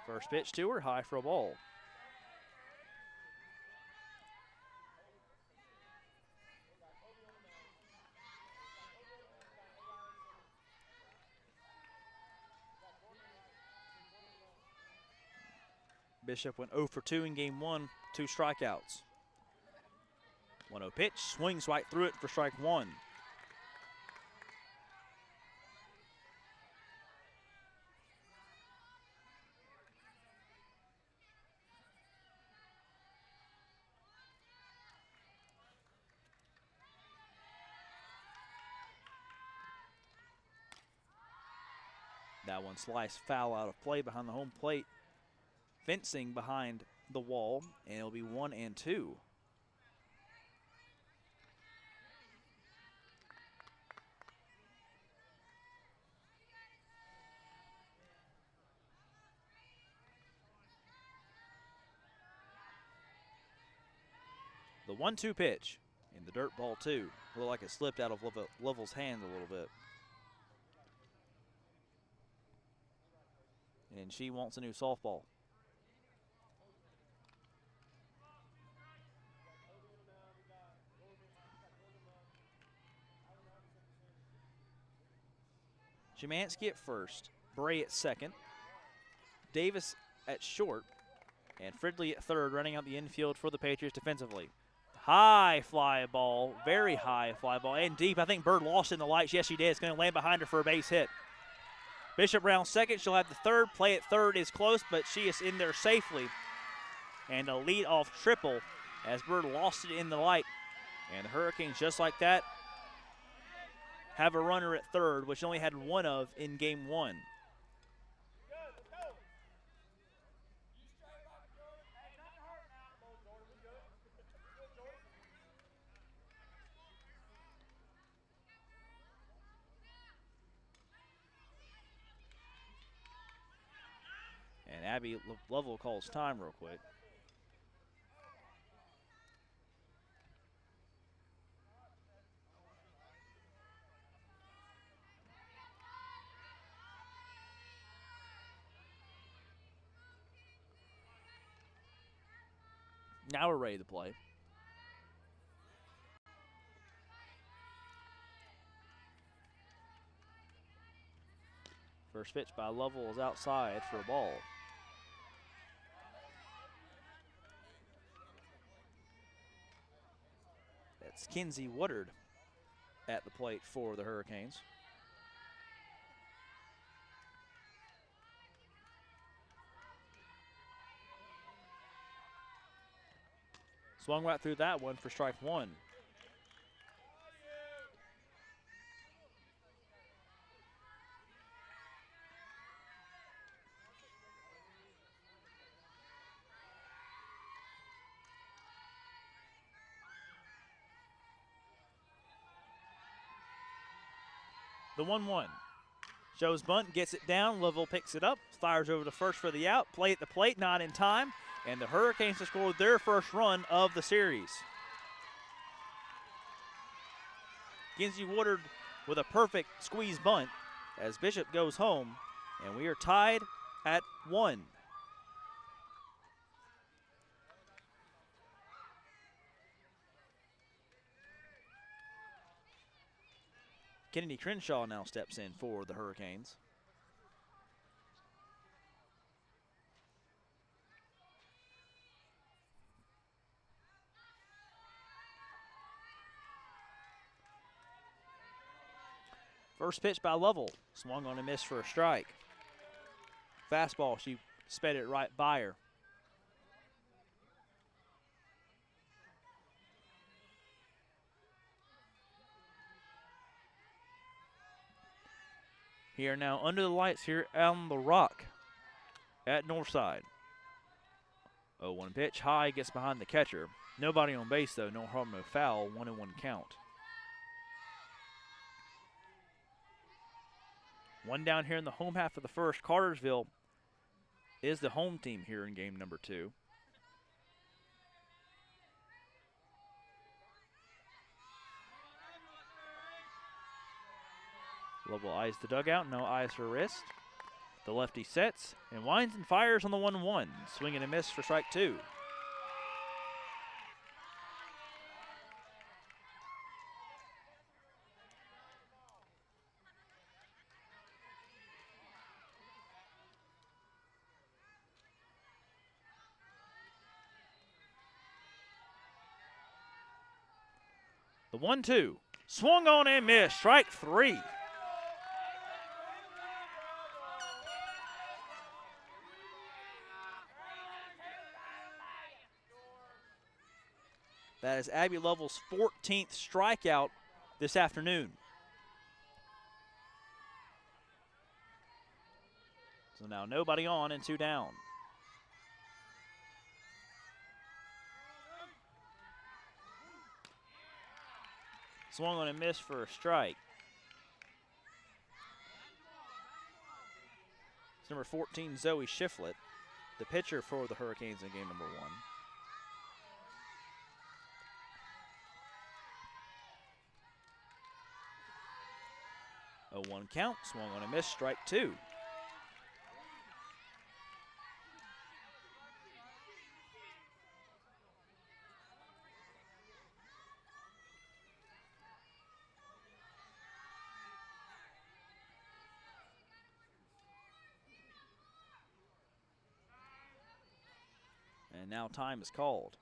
First pitch to her, high for a ball. Bishop went 0 for 2 in game one, 2 strikeouts. 1-0 pitch, swings right through it for strike one. That one sliced foul out of play behind the home plate. Fencing behind the wall, and it'll be 1-2. The 1-2 pitch in the dirt ball two. Looked like it slipped out of Lovell's hand a little bit. And she wants a new softball. Szymanski at first, Bray at second, Davis at short, and Fridley at third, running out the infield for the Patriots defensively. High fly ball, very high fly ball, and deep. I think Bird lost in the lights. Yes, she did. It's going to land behind her for a base hit. Bishop round second. She'll have the third. Play at third is close, but she is in there safely. And a lead-off triple as Bird lost it in the light. And the Hurricanes, just like that, have a runner at third, which only had one of in game one. And Abby Lovell calls time real quick. Now we're ready to play. First pitch by Lovell is outside for a ball. That's Kinsey Woodard at the plate for the Hurricanes. Swung right through that one for strike one. The 1-1. Shows bunt, gets it down. Lovell picks it up, fires over to first for the out. Play at the plate, not in time. And the Hurricanes have scored their first run of the series. Kinsey Woodard with a perfect squeeze bunt as Bishop goes home. And we are tied at 1. Kennedy Crenshaw now steps in for the Hurricanes. First pitch by Lovell, swung on and missed for a strike. Fastball, she sped it right by her. Here now under the lights here on the rock at Northside. 0-1 pitch, high, gets behind the catcher. Nobody on base though, no harm, no foul, 1-1 count. One down here in the home half of the first. Cartersville is the home team here in game number 2. Lovell eyes the dugout, no eyes for wrist. The lefty sets and winds and fires on the 1-1. Swing and a miss for strike 2. The 1-2. Swung on and missed. Strike 3. That is Abby Lovell's 14th strikeout this afternoon. So now nobody on and 2 down. Swung on and missed for a strike. It's number 14, Zoe Shiflett, the pitcher for the Hurricanes in game number 1. 0-1 count, swung on a miss, strike 2. And now time is called.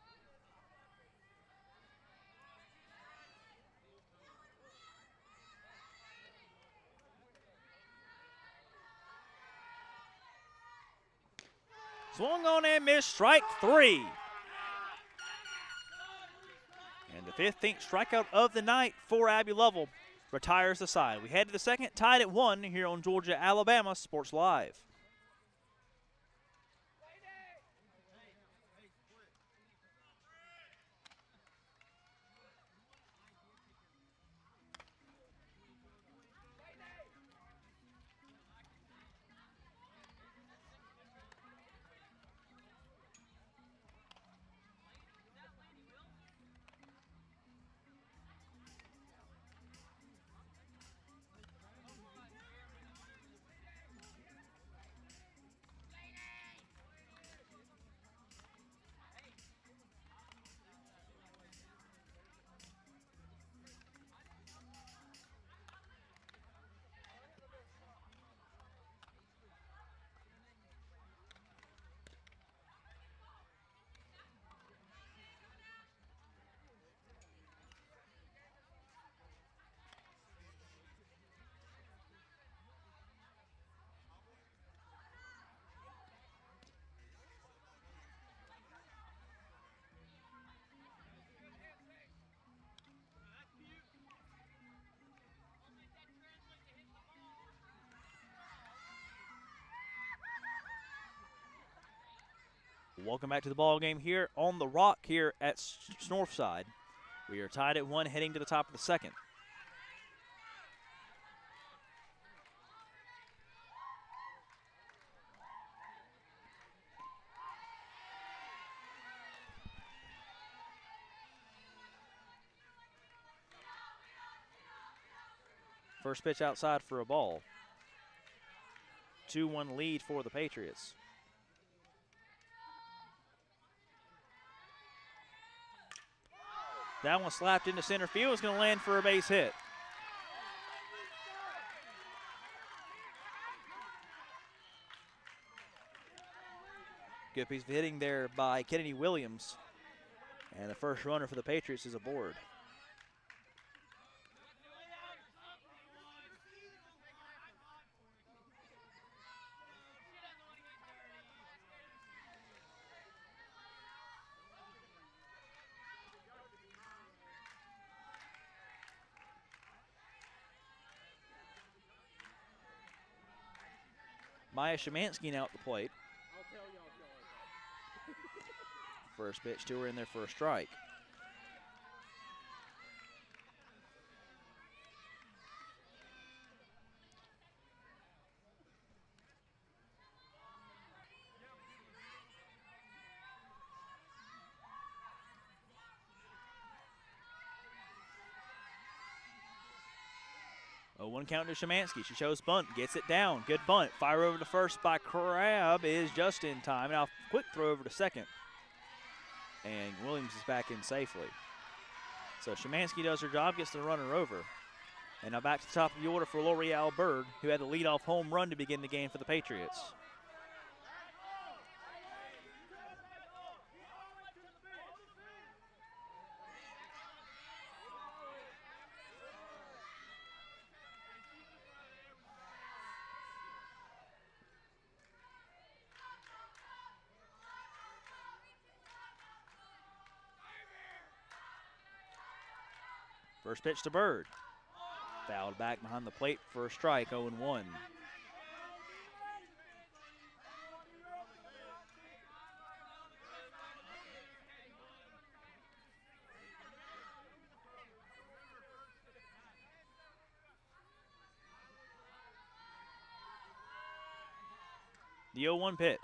Swung on and missed, strike 3. And the 15th strikeout of the night for Abby Lovell retires the side. We head to the second, tied at 1 here on Georgia Alabama Sports Live. Welcome back to the ball game here on the Rock here at Northside. We are tied at 1 heading to the top of the second. First pitch outside for a ball. 2-1 lead for the Patriots. That one slapped into center field. Is going to land for a base hit. Good piece of hitting there by Kennedy Williams. And the first runner for the Patriots is aboard. Maya Shemansky now at the plate. First pitch to her in there for a strike. 0-1 count to Szymanski. She shows bunt, gets it down. Good bunt. Fire over to first by Crabb is just in time. Now quick throw over to second. And Williams is back in safely. So Szymanski does her job, gets the runner over. And now back to the top of the order for L'Oreal Bird, who had the leadoff home run to begin the game for the Patriots. First pitch to Bird. Fouled back behind the plate for a strike, 0-1. The 0-1 pitch.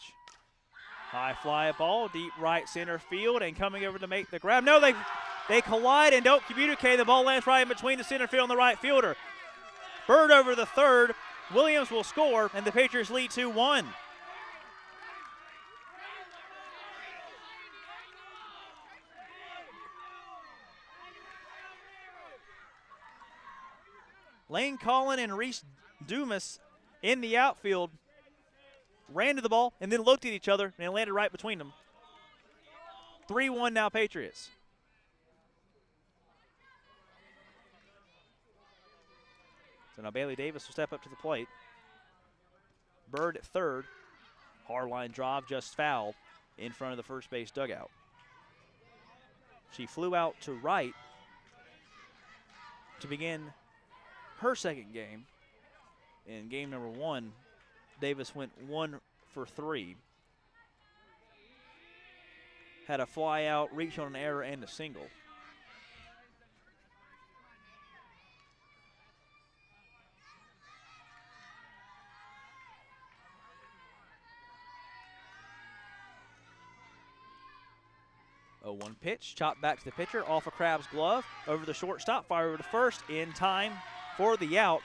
High fly ball, deep right center field, and coming over to make the grab. No, they collide and don't communicate. The ball lands right in between the center field and the right fielder. Bird over the third. Williams will score, and the Patriots lead 2-1. Lane Collin and Reese Dumas in the outfield ran to the ball and then looked at each other, and it landed right between them. 3-1 now Patriots. So now Bailey Davis will step up to the plate. Bird at third. Hard line drive just foul in front of the first base dugout. She flew out to right to begin her second game. In game number 1, Davis went 1 for 3. Had a fly out, reach on an error, and a single. A 1 pitch, chopped back to the pitcher, off of Crabb's glove, over the shortstop, fire over to first, in time for the out,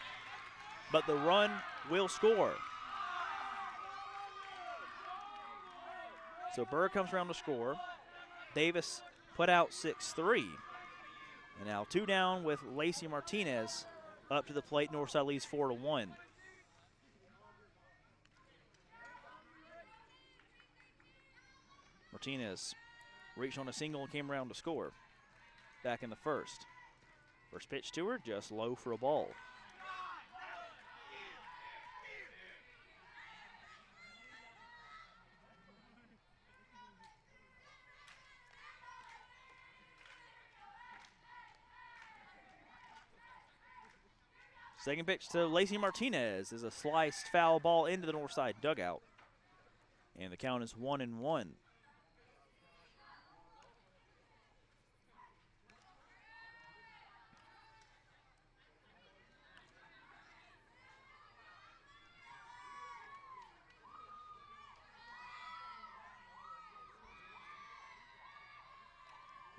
but the run will score. So Bird comes around to score. Davis put out 6-3. And now 2 down with Lacey Martinez up to the plate. Northside leads 4-1. Martinez reached on a single and came around to score. Back in the first. First pitch to her, just low for a ball. Second pitch to Lacey Martinez is a sliced foul ball into the north side dugout. And the count is 1-1.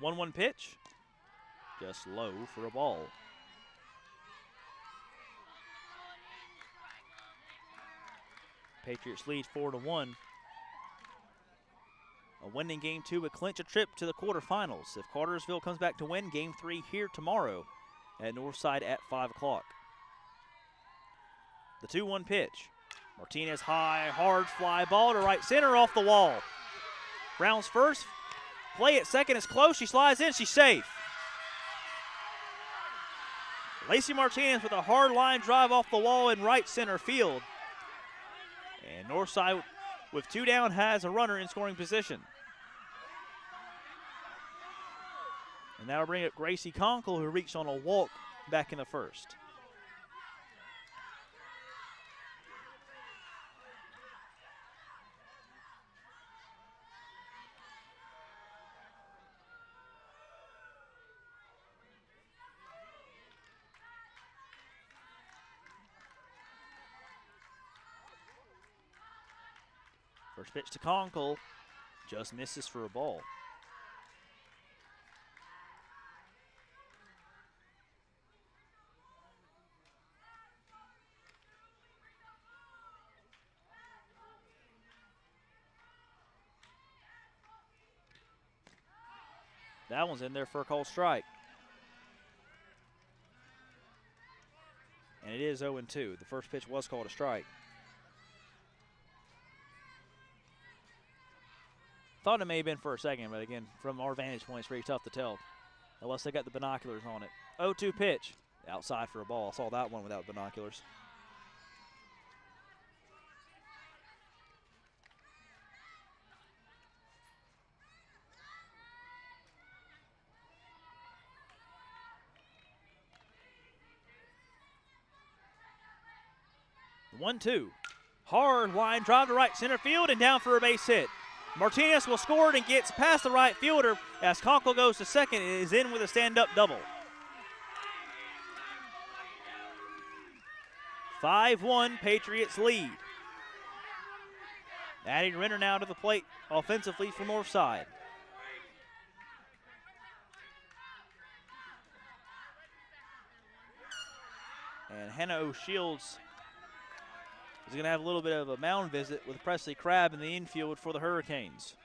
One pitch, just low for a ball. Patriots lead 4-1. A winning game 2 would clinch a trip to the quarterfinals. If Cartersville comes back to win, game 3 here tomorrow at Northside at 5 o'clock. The 2-1 pitch. Martinez high, hard fly ball to right center off the wall. Rounds first. Play at second is close. She slides in. She's safe. Lacey Martinez with a hard line drive off the wall in right center field. And Northside, with 2 down, has a runner in scoring position. And that'll bring up Gracie Conkle, who reached on a walk back in the first. First pitch to Conkle, just misses for a ball. That one's in there for a called strike. And it is 0-2. The first pitch was called a strike. Thought it may have been for a second, but again, from our vantage point, it's very tough to tell unless they got the binoculars on it. 0-2 pitch. Outside for a ball. I saw that one without binoculars. The 1-2. Hard line drive to right center field and down for a base hit. Martinez will score it and gets past the right fielder as Conkle goes to second and is in with a stand-up double. 5-1 Patriots lead. Adding Renner now to the plate offensively for Northside. And Hannah O'Shields is going to have a little bit of a mound visit with Presley Crabb in the infield for the Hurricanes.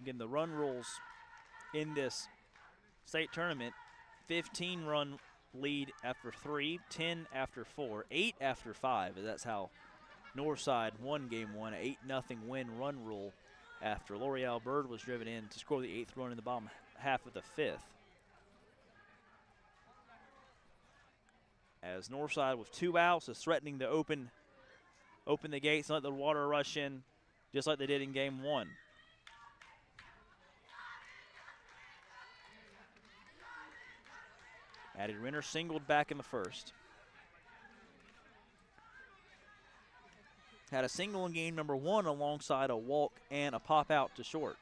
Again, the run rules in this state tournament, 15-run lead after 3, 10 after 4, 8 after 5. That's how Northside won game 1, 8-0 win run rule after L'Oreal Bird was driven in to score the 8th run in the bottom half of the 5th. As Northside with 2 outs is threatening to open the gates and let the water rush in just like they did in game 1. Addie Renner singled back in the first. Had a single in game number 1 alongside a walk and a pop out to short.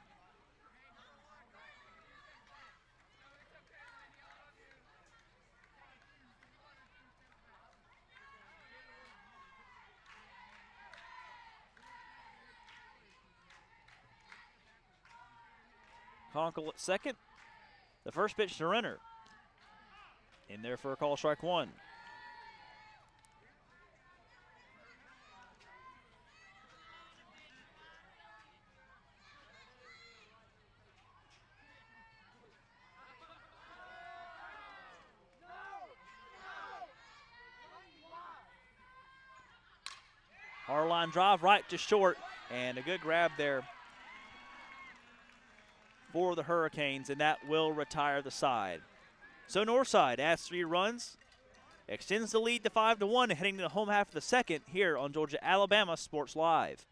Conkle at second. The first pitch to Renner. In there for a call, strike 1. Hard line drive right to short, and a good grab there for the Hurricanes, and that will retire the side. So Northside adds 3 runs, extends the lead to 5-1, heading to the home half of the second here on Georgia-Alabama Sports Live.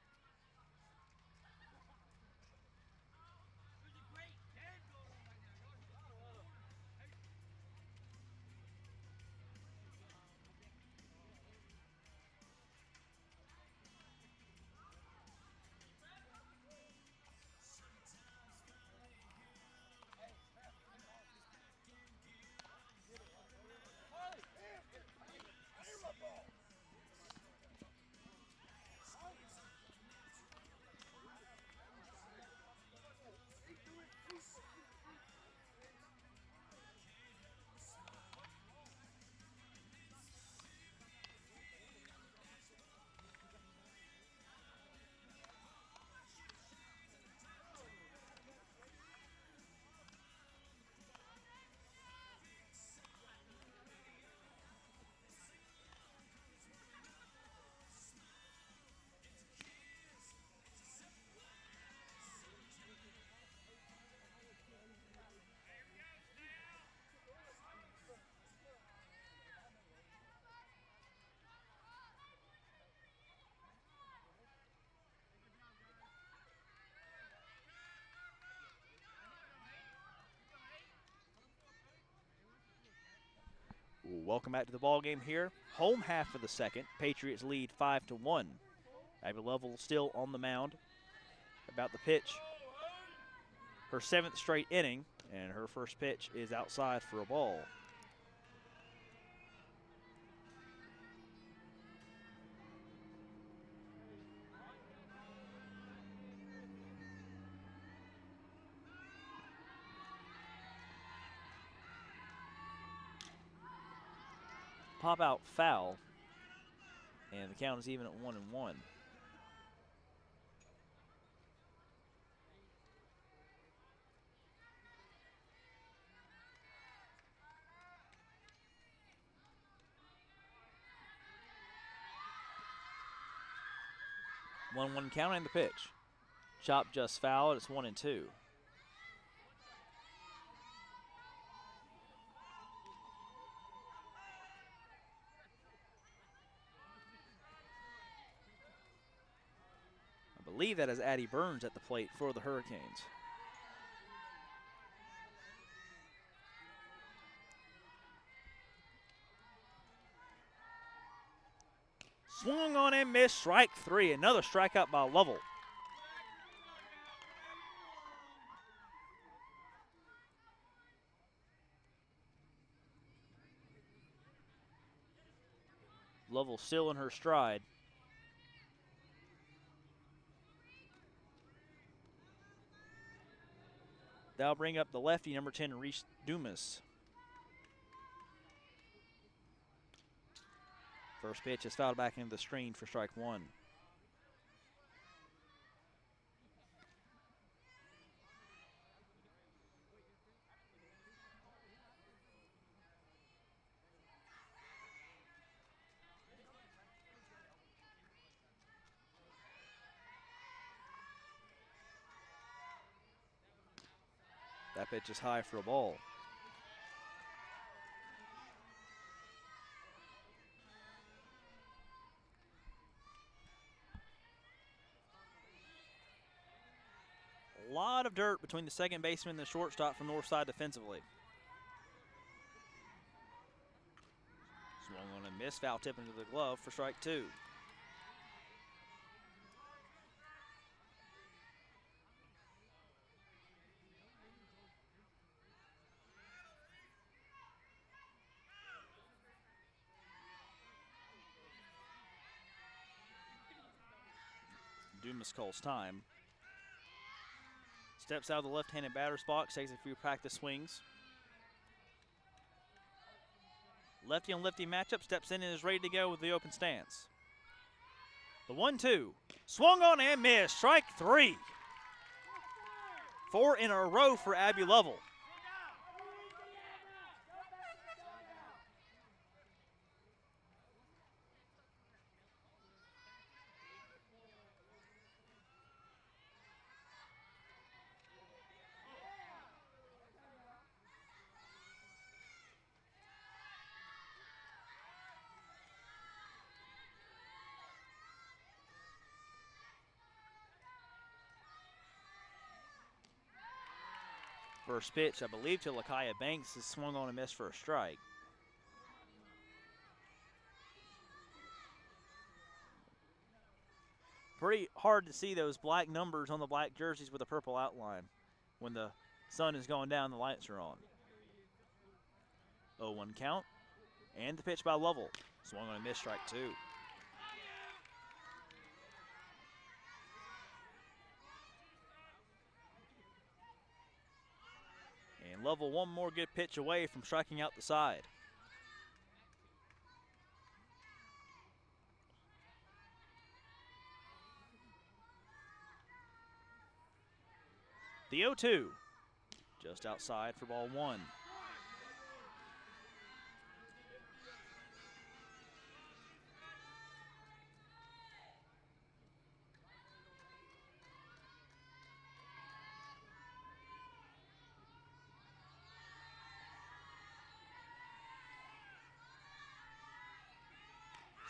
Welcome back to the ball game here. Home half of the second. Patriots lead 5-1. Abby Lovell still on the mound. About the pitch. Her 7th straight inning, and her first pitch is outside for a ball. Pop out foul, And the count is even at 1-1. One count and the pitch. Chop just fouled. It's 1-2. I believe that is Addie Burns at the plate for the Hurricanes. Swung on and missed, strike 3. Another strikeout by Lovell. Lovell still in her stride. That'll bring up the lefty, number 10, Reese Dumas. First pitch is fouled back into the screen for strike 1. That pitch is high for a ball. A lot of dirt between the second baseman and the shortstop from Northside defensively. Swung on and missed, foul tip into the glove for strike 2. Dumas calls time. Steps out of the left-handed batter's box, takes a few practice swings. Lefty on lefty matchup, steps in and is ready to go with the open stance. The 1-2, swung on and missed, strike 3. 4 in a row for Abby Lovell. First pitch, I believe, to Lakaya Banks is swung on and missed for a strike. Pretty hard to see those black numbers on the black jerseys with a purple outline. When the sun is going down, the lights are on. 0-1 count, and the pitch by Lovell. Swung on and missed, strike 2. And Lovell one more good pitch away from striking out the side. The 0-2, just outside for ball 1.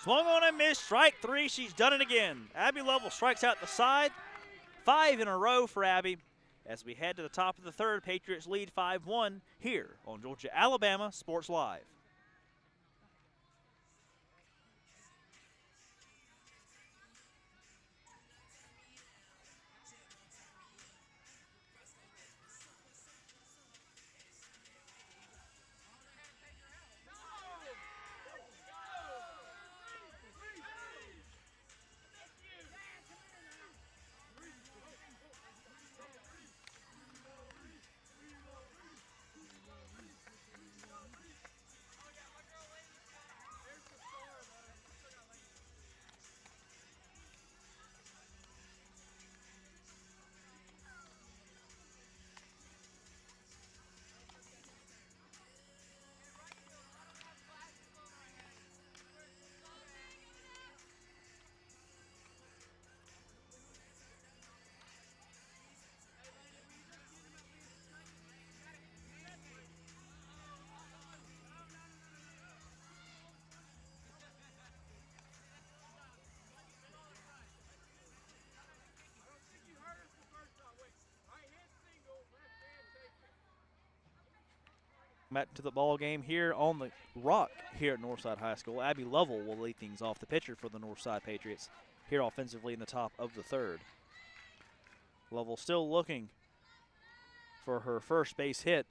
Swung on and missed, strike 3. She's done it again. Abby Lovell strikes out the side. 5 in a row for Abby. As we head to the top of the third, Patriots lead 5-1 here on Georgia-Alabama Sports Live. Back to the ball game here on the rock here at Northside High School. Abby Lovell will lead things off, the pitcher for the Northside Patriots here offensively in the top of the third. Lovell still looking for her first base hit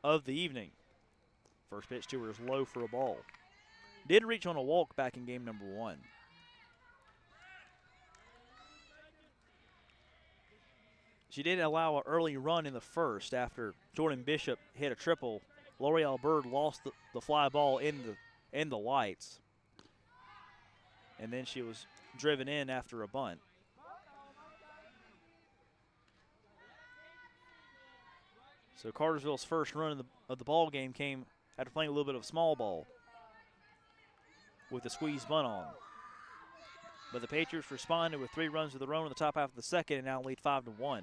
of the evening. First pitch to her is low for a ball. Did reach on a walk back in game number 1. She did allow an early run in the first after Jordan Bishop hit a triple. L'Oreal Bird lost the fly ball in the lights. And then she was driven in after a bunt. So Cartersville's first run of the ball game came after playing a little bit of small ball with a squeeze bunt on. But the Patriots responded with 3 runs of their own in the top half of the second and now lead 5-1.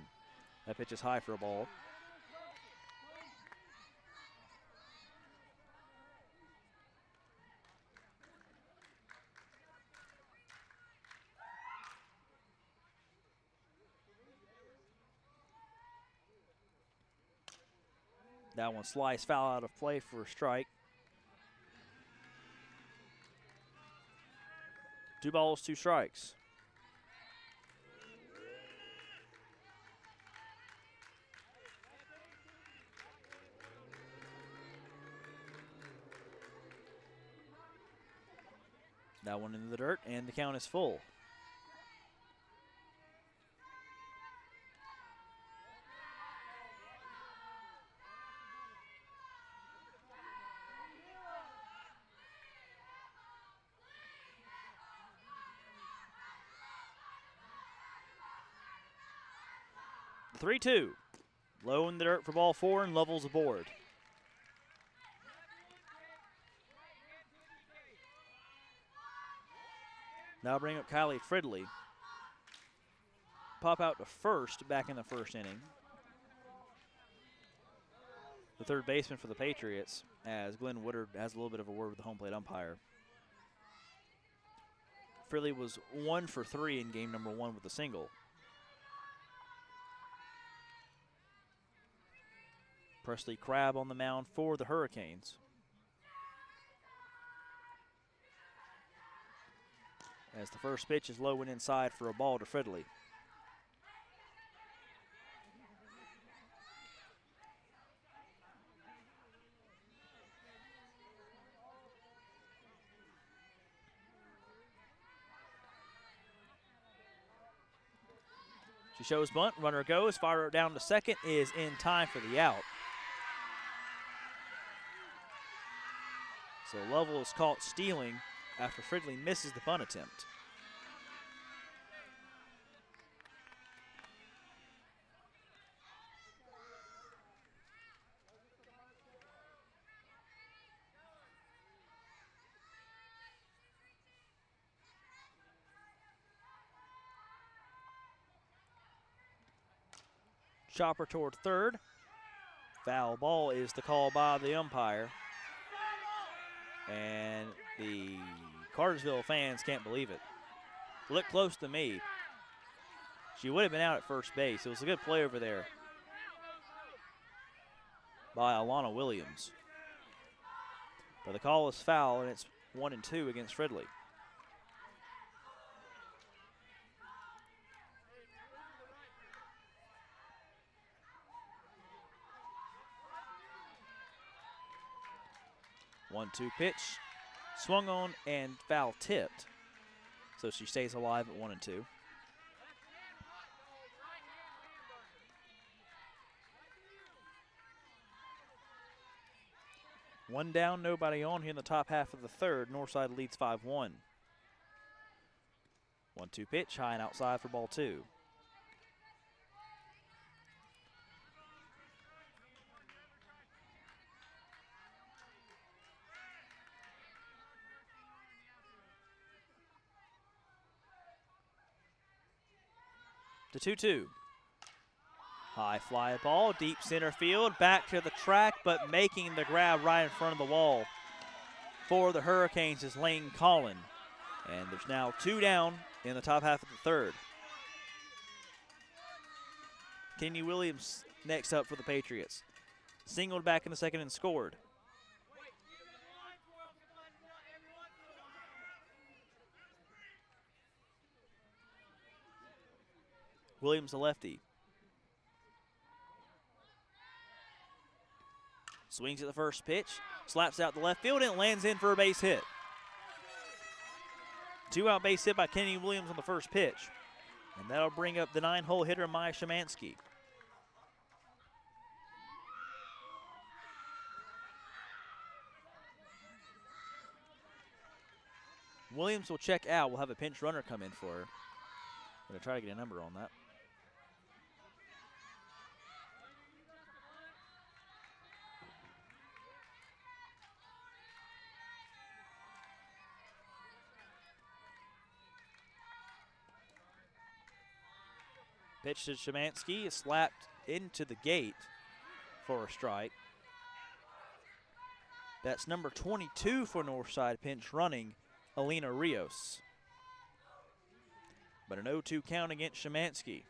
That pitch is high for a ball. That one sliced foul out of play for a strike. 2 balls, 2 strikes. That one into the dirt, and the count is full. The 3-2. Low in the dirt for ball 4, and Lovell's aboard. Now bring up Kylie Fridley. Pop out to first back in the first inning. The third baseman for the Patriots, as Glenn Woodard has a little bit of a word with the home plate umpire. Fridley was 1 for 3 in game number 1 with a single. Presley Crabb on the mound for the Hurricanes. As the first pitch is low and inside for a ball to Fridley. She shows bunt, runner goes, fire it down to second, is in time for the out. So Lovell is caught stealing after Fridley misses the bunt attempt. Chopper toward third. Foul ball is the call by the umpire. And the Cartersville fans can't believe it. Look close to me. She would have been out at first base. It was a good play over there by Alana Williams. But the call is foul, and it's 1-2 against Fridley. One-two pitch, swung on and foul tipped. So she stays alive at 1-2. One down, nobody on here in the top half of the third. Northside leads 5-1. 1-2 pitch, high and outside for ball 2. To 2-2. High fly ball, deep center field, back to the track, but making the grab right in front of the wall for the Hurricanes is Lane Collin. And there's now 2 down in the top half of the third. Kenny Williams next up for the Patriots. singled back in the second and scored. Williams, the lefty. Swings at the first pitch, slaps out the left field, and it lands in for a base hit. 2-out base hit by Kenny Williams on the first pitch. And that'll bring up the 9-hole hitter, Maya Szymanski. Williams will check out. We'll have a pinch runner come in for her. Going to try to get a number on that. Pitch to Szymanski is slapped into the gate for a strike. That's number 22 for Northside, pinch running, Alina Rios. But an 0-2 count against Szymanski.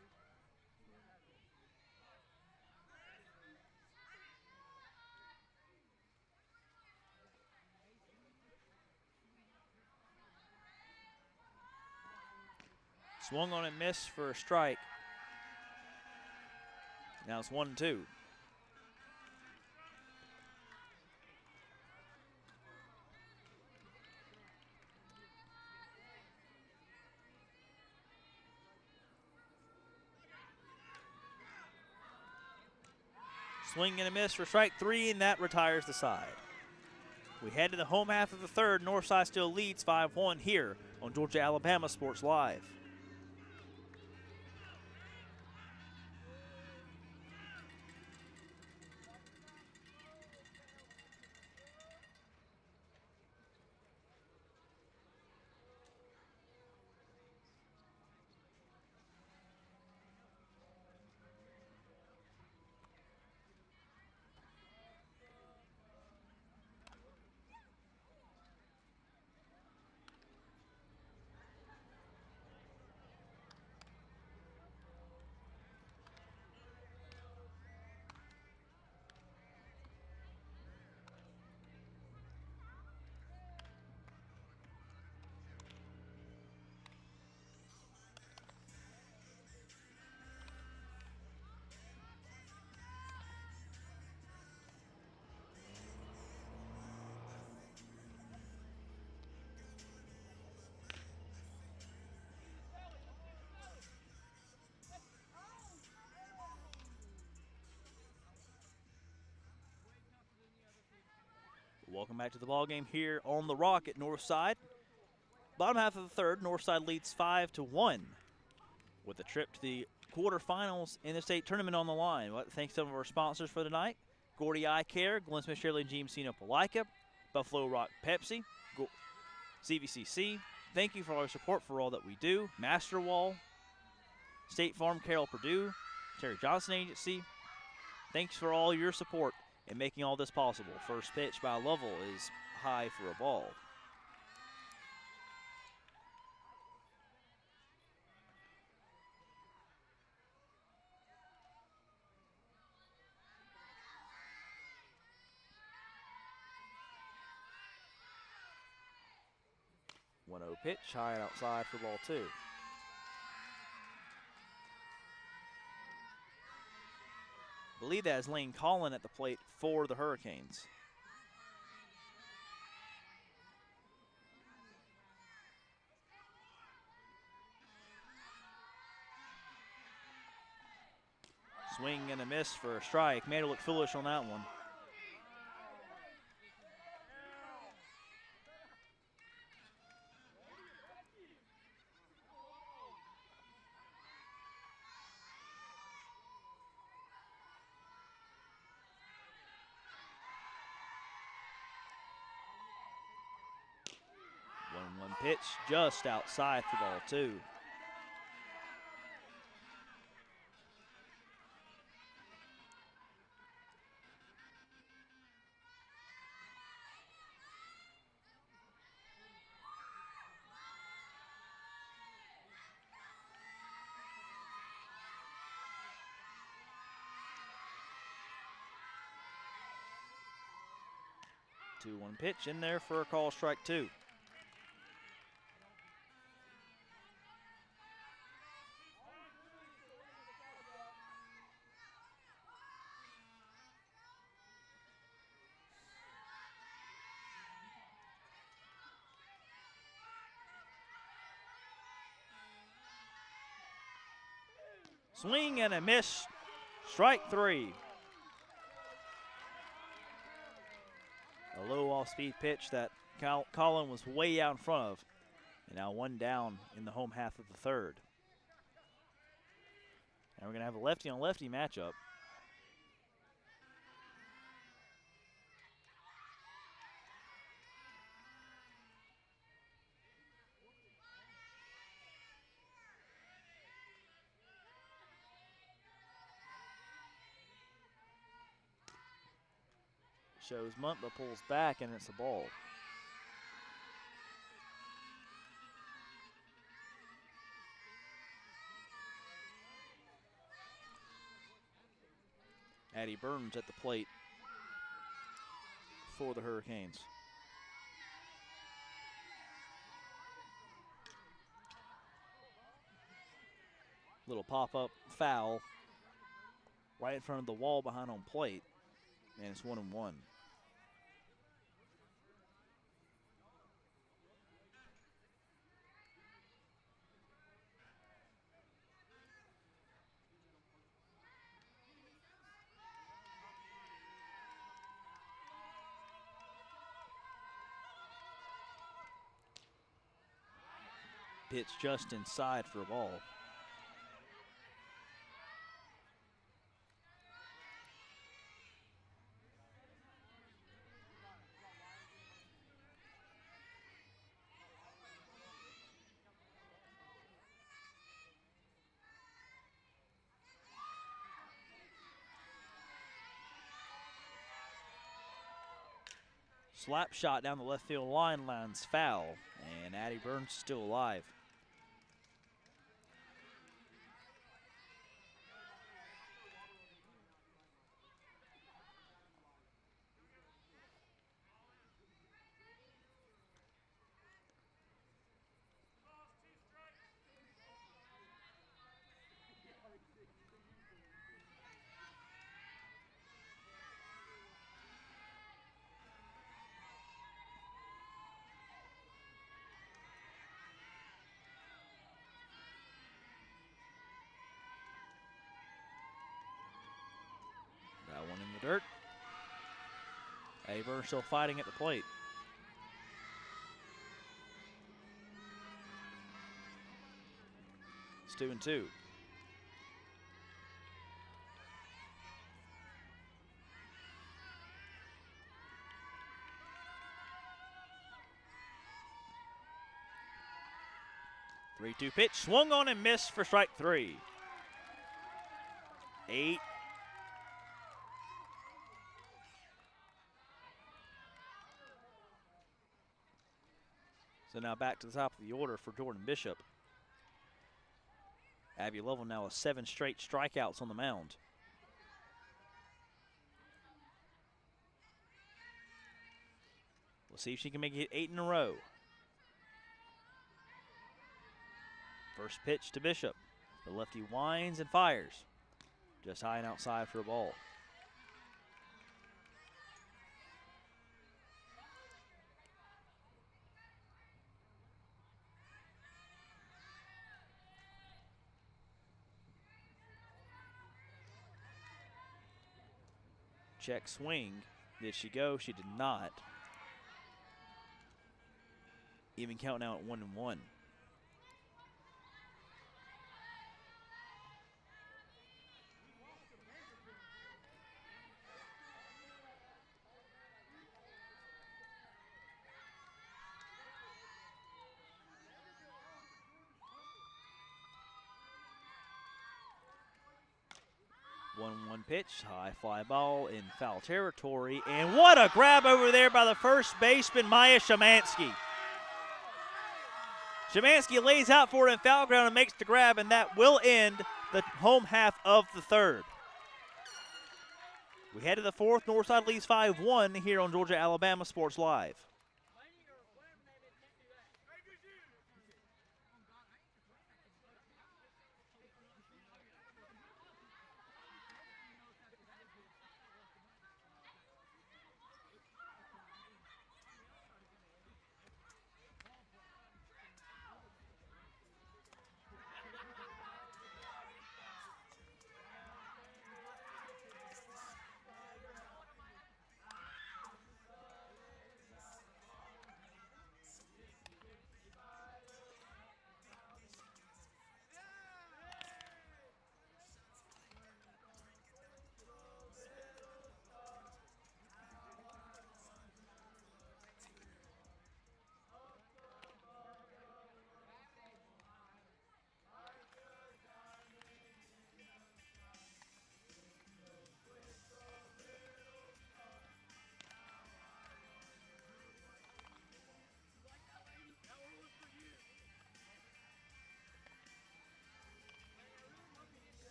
Swung on and missed for a strike. Now it's 1-2. Swing and a miss for strike 3, and that retires the side. We head to the home half of the third. Northside still leads 5-1 here on Georgia-Alabama Sports Live. Welcome back to the ballgame here on the Rock at Northside. Bottom half of the third, Northside leads 5-1 with a trip to the quarterfinals in the state tournament on the line. I'd like to thank some of our sponsors for tonight: Gordy Eye Care, Glenn Smith Shirley, GMC Opelika, Buffalo Rock Pepsi, CVCC. Thank you for all your support for all that we do. Master Wall, State Farm, Carroll Purdue, Terry Johnson Agency. Thanks for all your support in making all this possible. First pitch by Lovell is high for a ball. One 1-0 pitch, high and outside for ball 2. I believe that is Lane Collin at the plate for the Hurricanes. Swing and a miss for a strike. Made it look foolish on that one. One pitch just outside for ball 2. 2-1 pitch in there for a call, strike 2. Swing and a miss, strike 3. A low off-speed pitch that Colin was way out in front of. And now 1 down in the home half of the 3rd. And we're going to have a lefty-on-lefty matchup. Shows Muntla pulls back, and it's a ball. Addie Burns at the plate for the Hurricanes. Little pop-up foul right in front of the wall behind home plate, and it's 1-1. Pitch just inside for a ball. Slap shot down the left field line, lands foul, and Addie Burns still alive. That one in the dirt. Addie Burns still fighting at the plate. It's 2-2. Three-two pitch, swung on and missed for strike 3. 8. So now back to the top of the order for Jordan Bishop. Abby Lovell now with 7 straight strikeouts on the mound. We'll see if she can make it 8 in a row. First pitch to Bishop. The lefty winds and fires. Just high and outside for a ball. Check swing. Did she go? She did not. Even count now at 1-1. One pitch, high fly ball in foul territory, and what a grab over there by the first baseman, Maya Shemansky. Shemansky lays out for it in foul ground and makes the grab, and that will end the home half of the 3rd. We head to the fourth. Northside leads 5-1 here on Georgia Alabama Sports Live.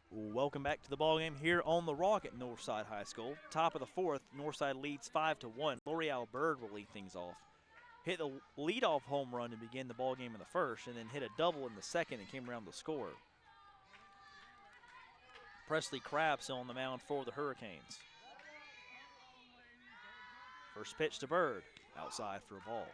Welcome back to the ballgame here on the Rock at Northside High School. Top of the fourth, Northside leads 5-1. L'Oreal Bird will lead things off. Hit the leadoff home run to begin the ballgame in the first, and then hit a double in the second and came around to score. Presley Crabb still on the mound for the Hurricanes. First pitch to Bird, outside for a ball.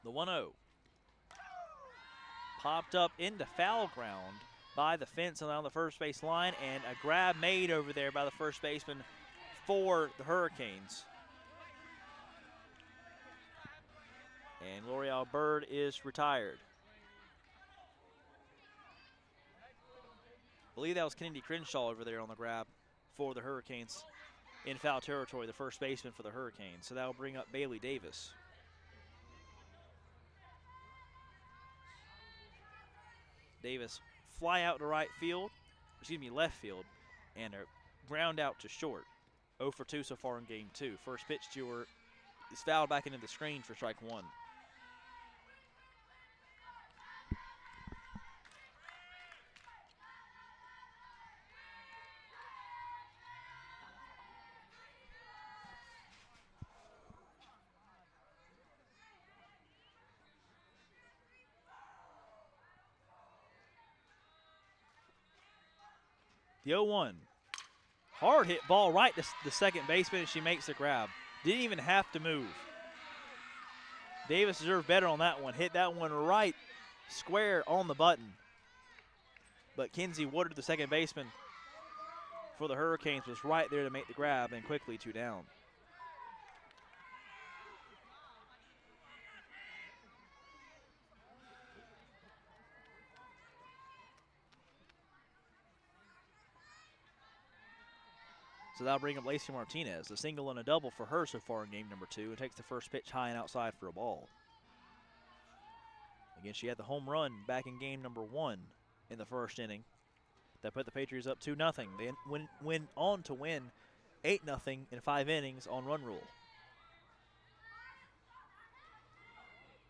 The 1-0. Popped up into foul ground by the fence along the first base line, and a grab made over there by the first baseman for the Hurricanes. And L'Oreal Bird is retired. I believe that was Kennedy Crenshaw over there on the grab for the Hurricanes in foul territory, the first baseman for the Hurricanes. So that will bring up Bailey Davis. Davis fly out to left field, and a ground out to short. 0 for 2 so far in game 2. First pitch to her is fouled back into the screen for strike 1. The 0-1. Hard hit ball right to the second baseman, and she makes the grab. Didn't even have to move. Davis deserved better on that one. Hit that one right square on the button. But Kenzie Woodard, the second baseman for the Hurricanes, was right there to make the grab, and quickly 2 down. So that'll bring up Lacey Martinez, a single and a double for her so far in game number 2, and takes the first pitch high and outside for a ball. Again, she had the home run back in game number 1 in the first inning that put the Patriots up 2-0. They went on to win 8-0 in 5 innings on run rule.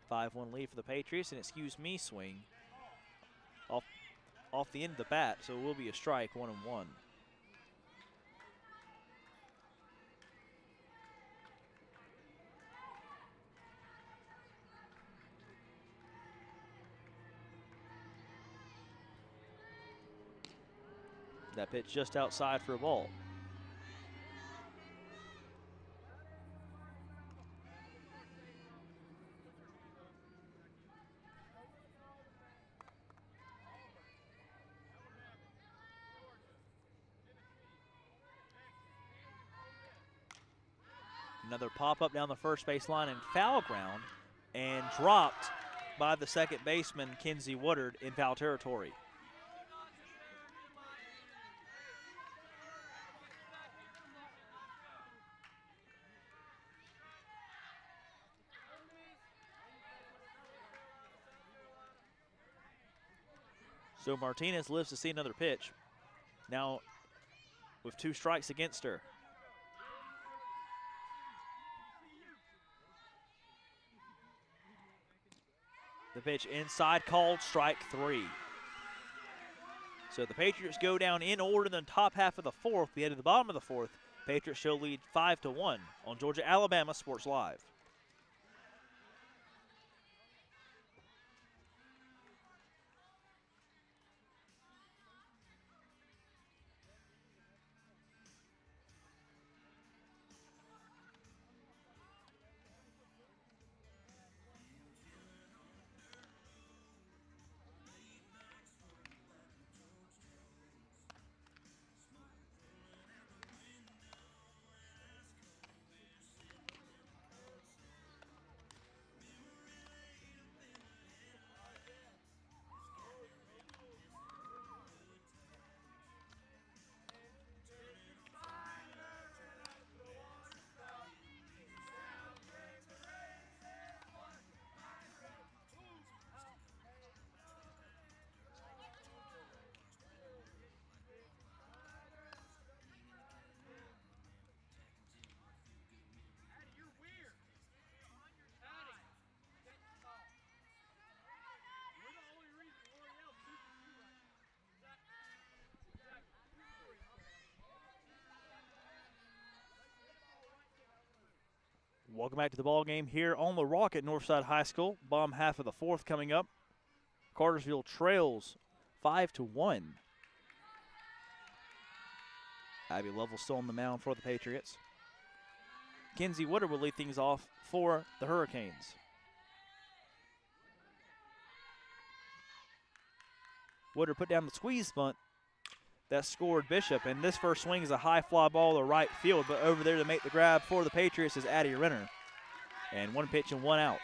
5-1 lead for the Patriots, and excuse me, swing off the end of the bat, so it will be a strike, 1-1. That pitch just outside for a ball. Another pop-up down the first base line and foul ground, and dropped by the second baseman, Kenzie Woodard, in foul territory. So Martinez lives to see another pitch. Now with 2 strikes against her. The pitch inside, called strike 3. So the Patriots go down in order in the top half of the 4th. We head to the bottom of the 4th. Patriots show lead 5-1 on Georgia-Alabama Sports Live. Welcome back to the ball game here on the Rock at Northside High School. Bottom half of the 4th coming up. Cartersville trails 5-1. Abby Lovell still on the mound for the Patriots. Kenzie Woodard will lead things off for the Hurricanes. Woodard put down the squeeze bunt that scored Bishop, and this first swing is a high fly ball to right field, but over there to make the grab for the Patriots is Addie Renner. And 1 pitch and 1 out.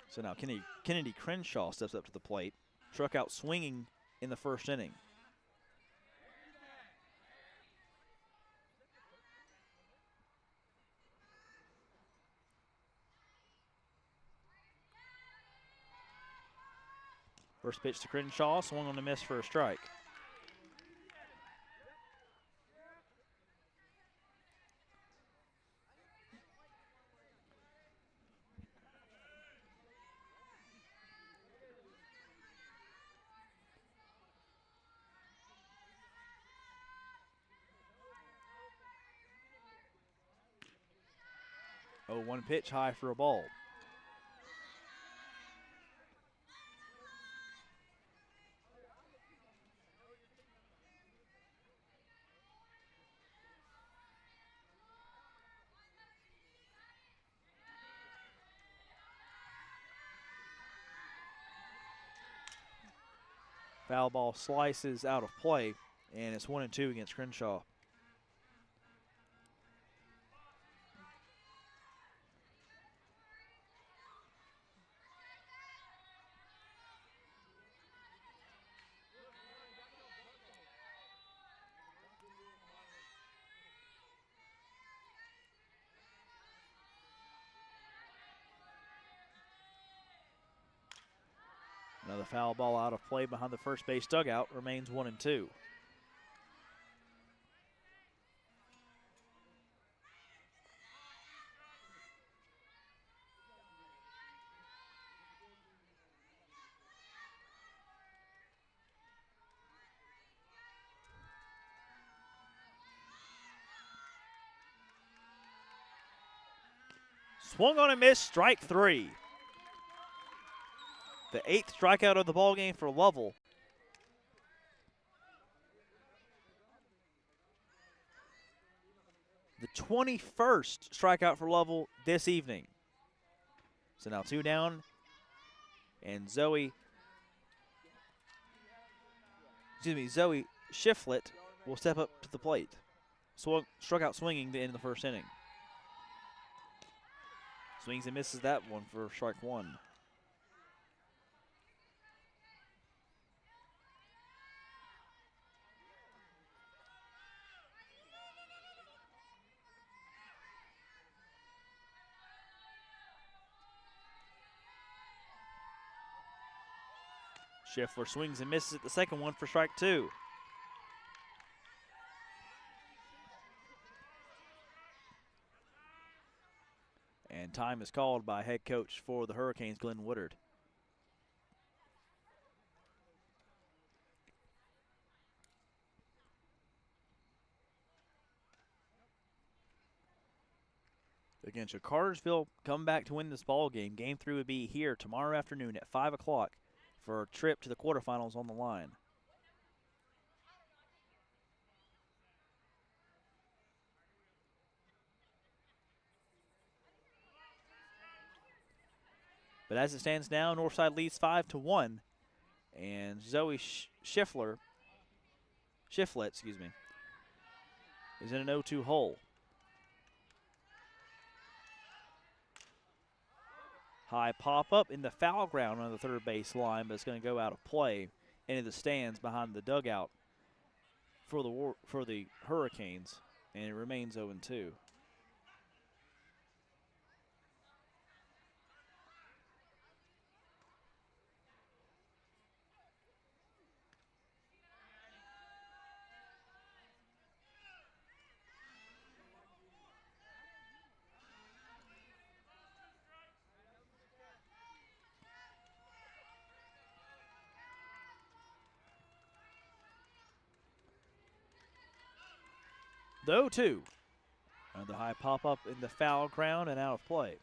So now Kennedy Crenshaw steps up to the plate. Struck out swinging in the first inning. First pitch to Crenshaw, swung on the miss for a strike. Oh, 1 pitch high for a ball. Foul ball slices out of play, and it's 1-2 against Crenshaw. Another foul ball out of play behind the first base dugout. Remains 1-2. Swung on and missed, strike 3. The 8th strikeout of the ballgame for Lovell. The 21st strikeout for Lovell this evening. So now 2 down And Zoe Shiflett will step up to the plate. Struck out swinging the end of the first inning. Swings and misses that one for strike one. Schiffler swings and misses at the second one for strike two. And time is called by head coach for the Hurricanes, Glenn Woodard. Again, should Cartersville come back to win this ball game, Game 3 would be here tomorrow afternoon at 5 o'clock for a trip to the quarterfinals on the line. But as it stands now, Northside leads 5-1, and Zoe Shiflett, is in an 0-2 hole. High pop-up in the foul ground on the third base line, but it's going to go out of play into the stands behind the dugout for the Hurricanes, and it remains 0-2. The 0-2. The high pop-up in the foul ground and out of play.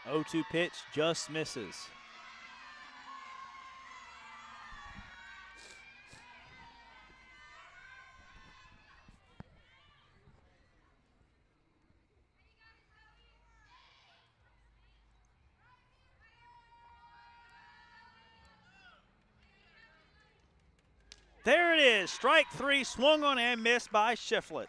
Oh, 0-2 pitch just misses. There it is, strike three, swung on and missed by Shiflett.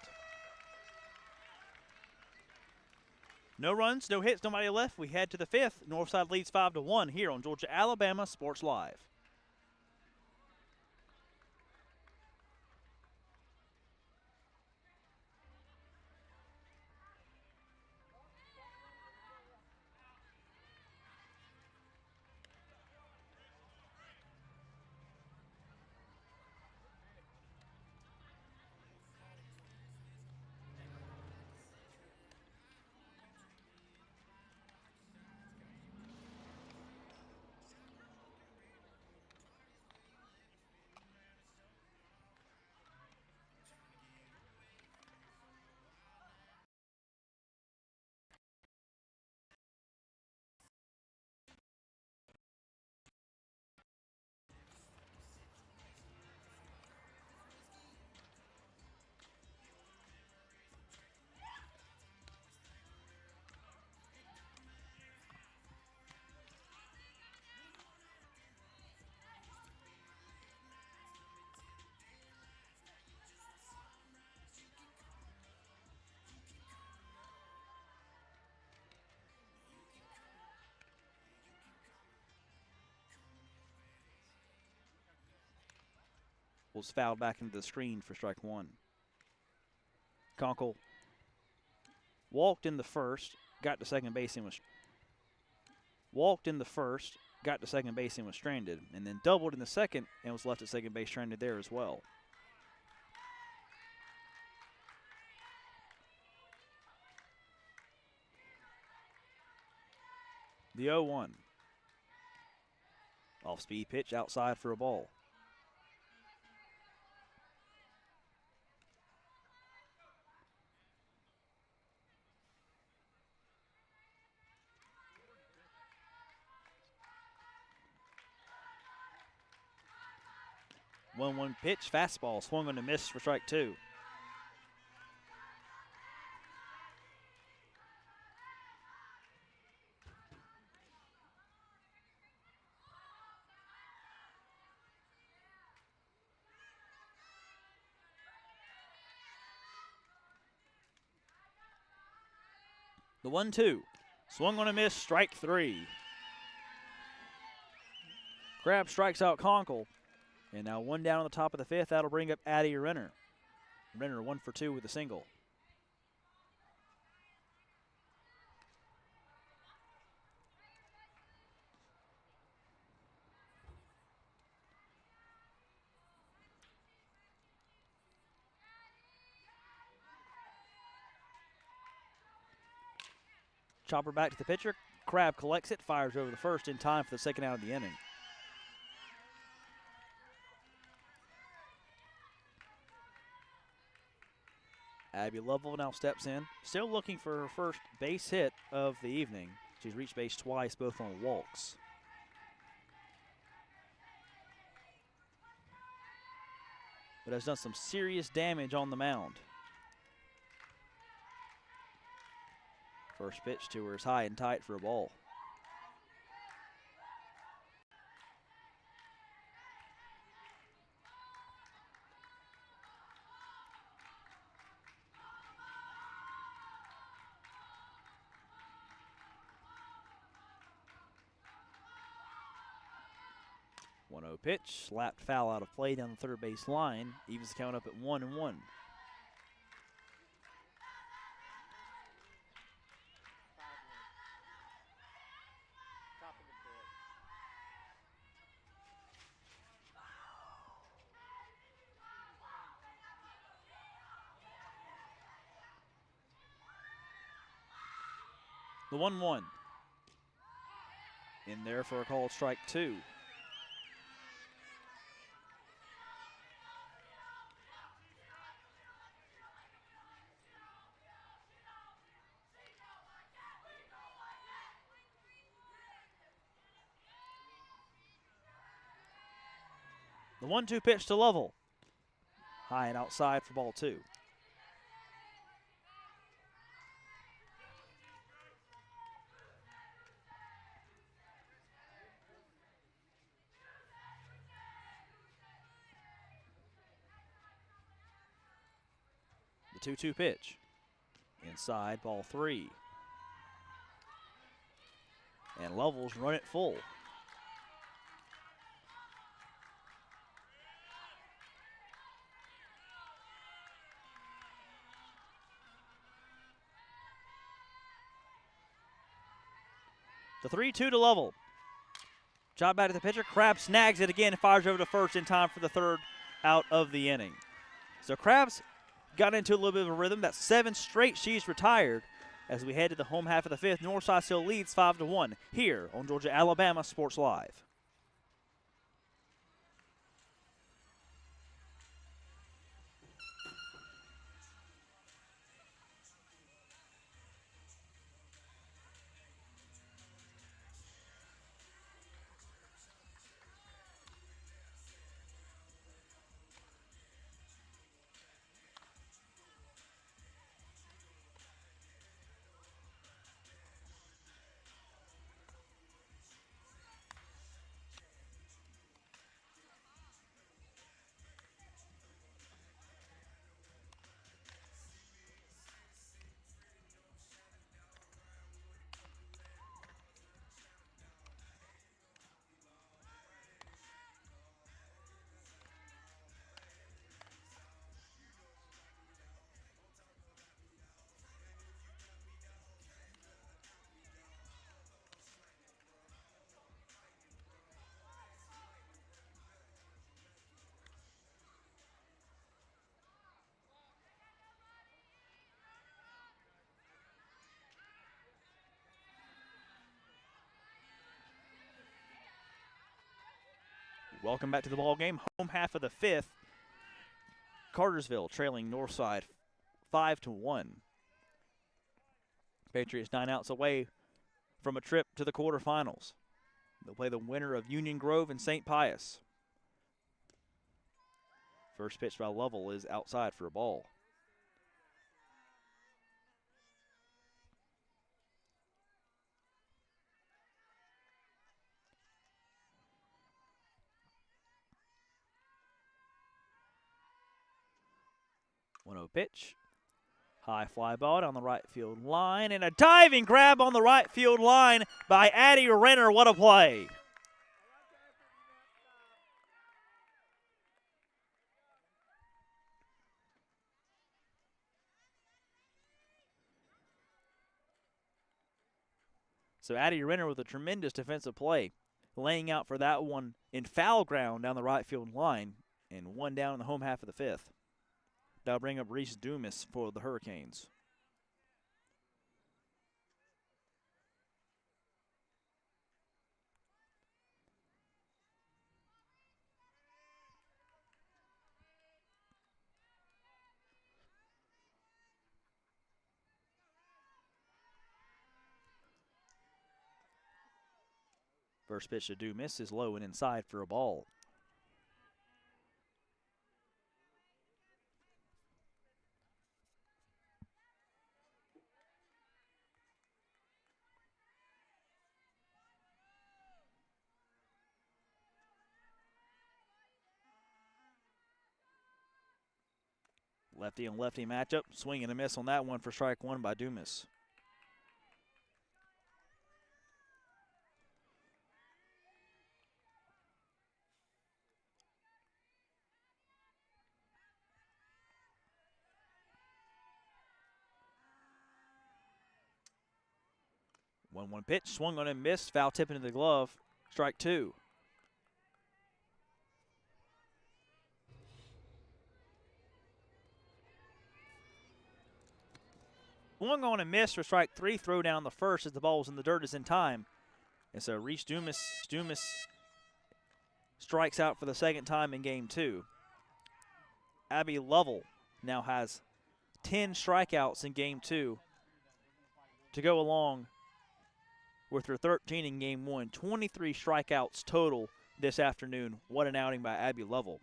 No runs, no hits, nobody left. We head to the fifth. Northside leads 5-1 here on Georgia Alabama Sports Live. Was fouled back into the screen for strike one. Conkle walked in the first, got to second base and was stranded, and then doubled in the second and was left at second base stranded there as well. The 0-1. Off-speed pitch outside for a ball. One pitch, fastball, swung on a miss for strike two. The 1-2, swung on a miss, strike three. Crab strikes out Conkle. And now one down on the top of the fifth. That'll bring up Addie Renner. Renner 1 for 2 with a single. Chopper back to the pitcher. Crab collects it, fires over the first in time for the second out of the inning. Abby Lovell now steps in, still looking for her first base hit of the evening. She's reached base twice, both on walks. But has done some serious damage on the mound. First pitch to her is high and tight for a ball. Pitch, slapped foul out of play down the third base line. Evens the count up at 1-1. The 1-1. In there for a called strike two. The 1-2 pitch to Lovell. High and outside for ball two. The 2-2 pitch. Inside, ball three. And Lovell's run it full. The 3-2 to Lovell. Job back to the pitcher. Crab snags it again and fires over to first in time for the third out of the inning. So Crab's got into a little bit of a rhythm. That's 7 straight she's retired as we head to the home half of the fifth. Northside still leads 5-1 here on Georgia-Alabama Sports Live. Welcome back to the ball game. Home half of the fifth. Cartersville trailing Northside 5-1. Patriots 9 outs away from a trip to the quarterfinals. They'll play the winner of Union Grove and St. Pius. First pitch by Lovell is outside for a ball. One-0 pitch. High fly ball down the right field line, and a diving grab on the right field line by Addie Renner. What a play. So Addie Renner with a tremendous defensive play, laying out for that one in foul ground down the right field line, and one down in the home half of the fifth. That'll bring up Reese Dumas for the Hurricanes. First pitch to Dumas is low and inside for a ball. Lefty and lefty matchup. Swing and a miss on that one for strike one by Dumas. One pitch, swung on and missed, foul tip into the glove, strike two. Swung on and missed for strike three, throw down the first as the ball was in the dirt is in time. And so Reese Dumas strikes out for the second time in game two. Abby Lovell now has 10 strikeouts in game two to go along with her 13 in game one. 23 strikeouts total this afternoon. What an outing by Abby Lovell.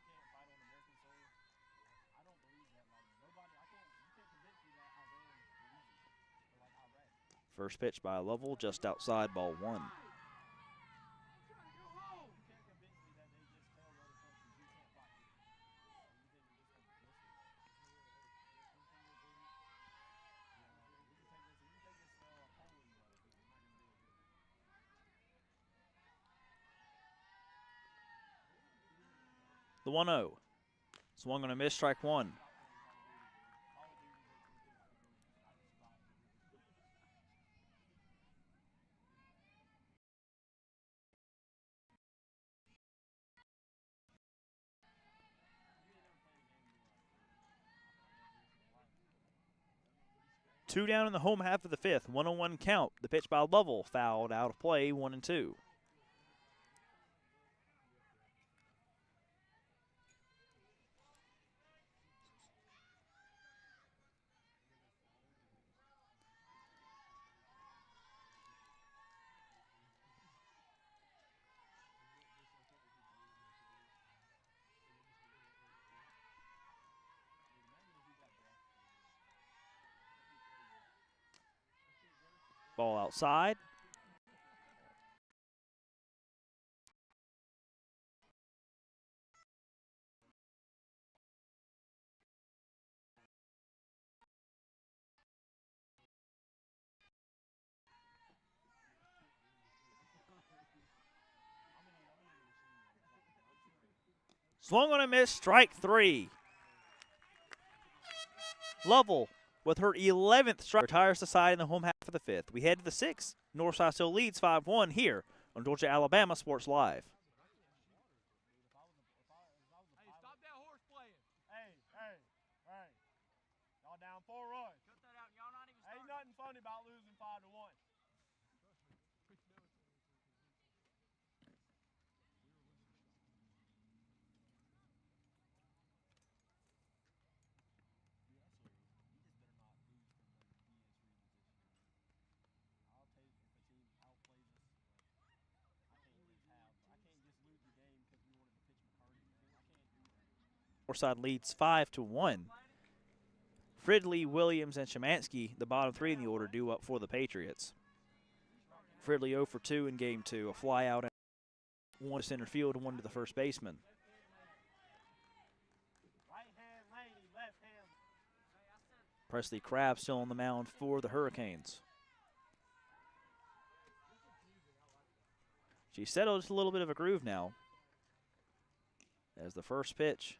First pitch by Lovell, just outside, ball one. The 1-0. Swung on a miss, strike one. Two down in the home half of the fifth. 1-1 count. The pitch by Lovell fouled out of play, 1-2. Ball outside. Swung on a miss, strike three. Lovell with her 11th strike retires the side in the home half of the fifth. We head to the sixth. Northside still leads 5-1 here on Georgia Alabama Sports Live. Hey, stop that horse playing. Hey. Y'all down 4 runs. Cut that out. Y'all not even starting. Ain't nothing funny about losing 5-1. Northside leads 5-1. Fridley, Williams, and Szymanski, the bottom three in the order, due up for the Patriots. Fridley 0 for 2 in game 2, a fly out, and 1 to center field and 1 to the first baseman. Presley Crabb still on the mound for the Hurricanes. She settled just a little bit of a groove now, as the first pitch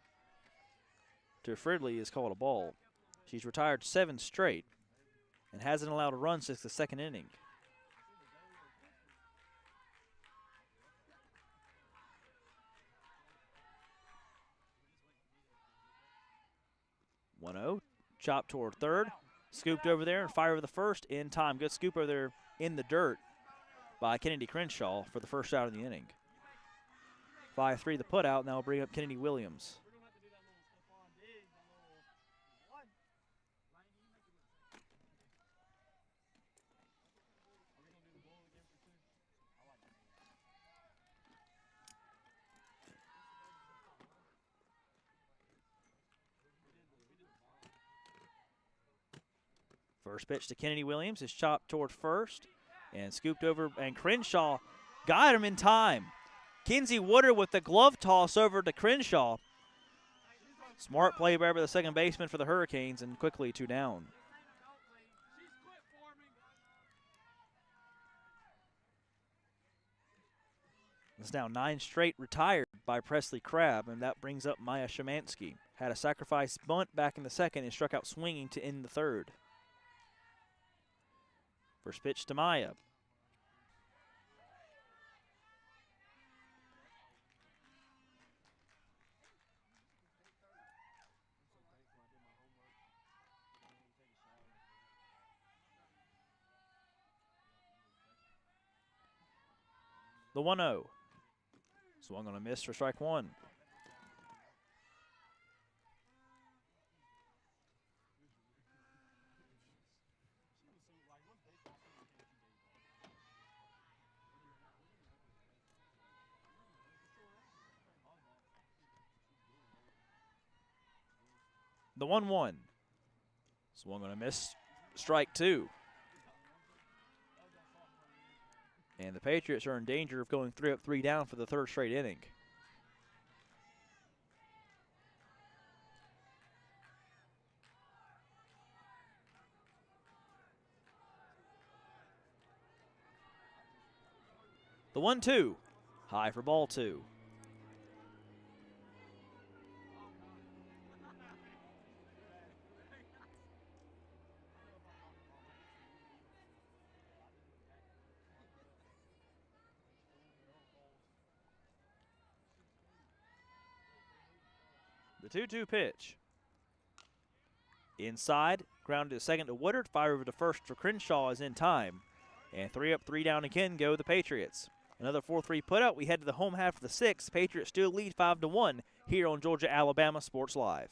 to Fridley is called a ball. She's retired 7 straight and hasn't allowed a run since the second inning. (1-0). Chop toward third, scooped over there and fire over the first in time. Good scoop over there in the dirt by Kennedy Crenshaw for the first out of the inning. 5-3 the put out. Now we'll bring up Kennedy Williams. First pitch to Kennedy Williams is chopped toward first and scooped over, and Crenshaw got him in time. Kinsey Woodard with the glove toss over to Crenshaw. Smart play by the second baseman for the Hurricanes, and quickly 2 down. It's now 9 straight retired by Presley Crabb, and that brings up Maya Szymanski. Had a sacrifice bunt back in the second and struck out swinging to end the third. First pitch to Maya. The 1-0. Swung on a miss for strike 1. The 1-1. Swung on a miss, strike 2. And the Patriots are in danger of going 3 up, 3 down for the third straight inning. The 1-2. High for ball 2. The 2-2 pitch. Inside, grounded to second to Woodard. Fire over to first for Crenshaw is in time. And 3 up, 3 down again go the Patriots. Another 4-3 putout. We head to the home half of the 6th. Patriots still lead 5-1 here on Georgia-Alabama Sports Live.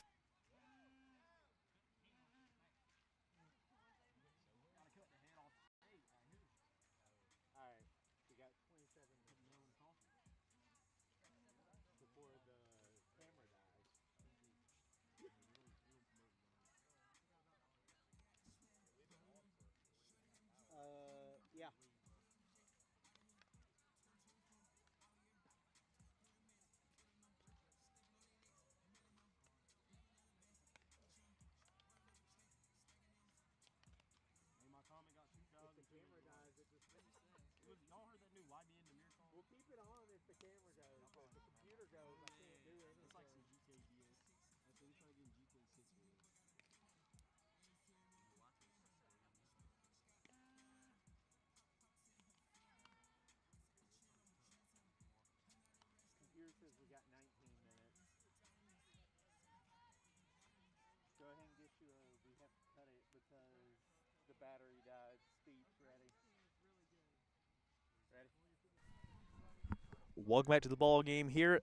Welcome back to the ball game here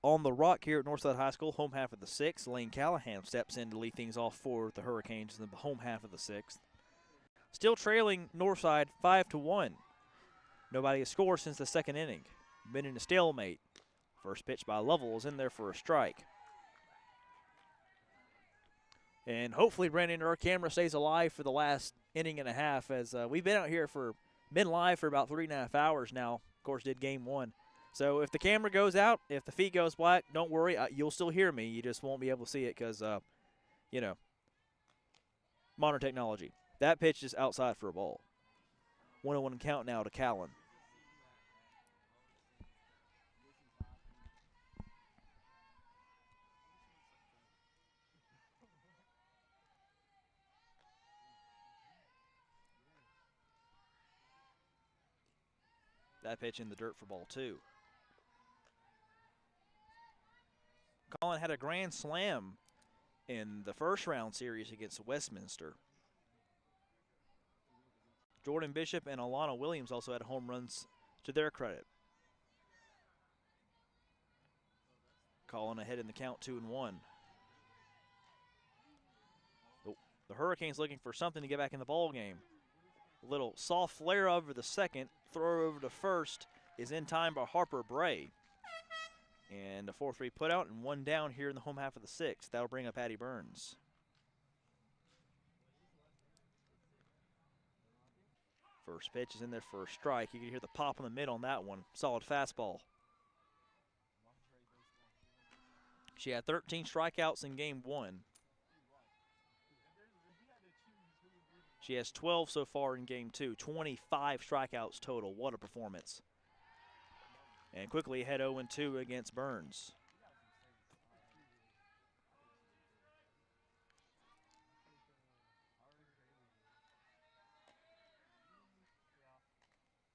on the Rock here at Northside High School, home half of the 6th. Lane Callahan steps in to lead things off for the Hurricanes in the home half of the 6th. Still trailing Northside 5-1. Nobody has scored since the second inning. Been in a stalemate. First pitch by Lovell is in there for a strike. And hopefully, Brandon, our camera stays alive for the last inning and a half, as we've been out here been live for about 3.5 hours now. Of course, did game 1. So if the camera goes out, if the feed goes black, don't worry. You'll still hear me. You just won't be able to see it because, you know, modern technology. That pitch is outside for a ball. 1-1 count now to Callan. That pitch in the dirt for ball 2. Colin had a grand slam in the first round series against Westminster. Jordan Bishop and Alana Williams also had home runs to their credit. Colin ahead in the count, 2-1. The Hurricanes looking for something to get back in the ball game. A little soft flare over the second, throw over to first is in time by Harper Bray. And a 4-3 putout and 1 down here in the home half of the 6th. That'll bring up Addie Burns. First pitch is in there for a strike. You can hear the pop in the mid on that one. Solid fastball. She had 13 strikeouts in game 1. She has 12 so far in game 2. 25 strikeouts total. What a performance. And quickly ahead 0-2 against Burns.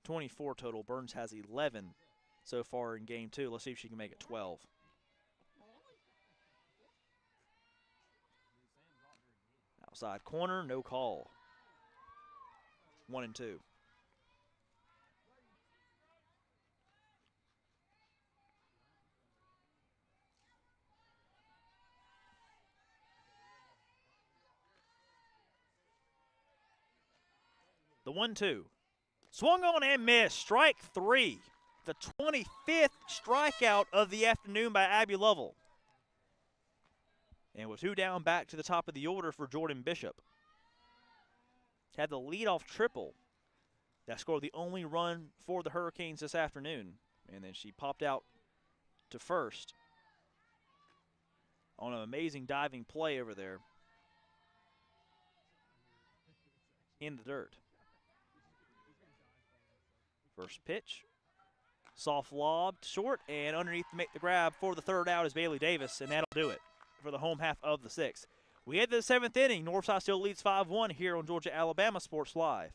.24 total. Burns has 11 so far in game 2. Let's see if she can make it 12. Outside corner, no call. 1-2. The 1-2. Swung on and missed. Strike 3. The 25th strikeout of the afternoon by Abby Lovell. And with 2 down, back to the top of the order for Jordan Bishop. Had the leadoff triple that scored the only run for the Hurricanes this afternoon. And then she popped out to first on an amazing diving play over there in the dirt. First pitch, soft lob, short, and underneath to make the grab for the 3rd out is Bailey Davis, and that'll do it for the home half of the 6th. We head to the 7th inning. Northside still leads 5-1 here on Georgia-Alabama Sports Live.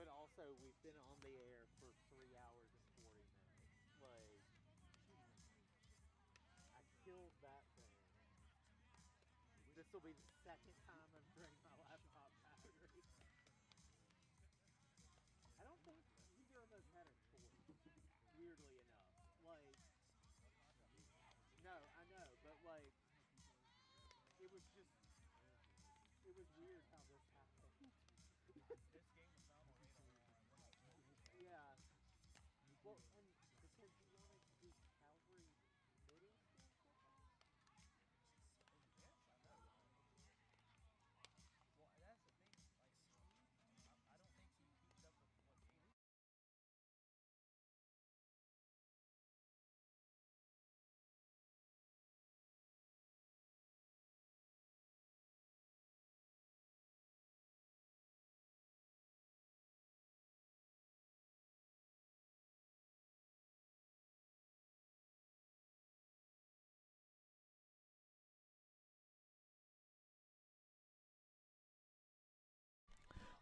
But also, we've been on the air for 3 hours and 40 minutes. Like, I killed that thing. This will be the 2nd time I've drained my laptop battery. I don't think either of us had a choice, weirdly enough. Like, no, I know, but like, it was weird how this happened. Yeah. Well, and because you wanted to do Calvary Middle School football? Well, that's the thing. Like, I don't think he keeps up with what games.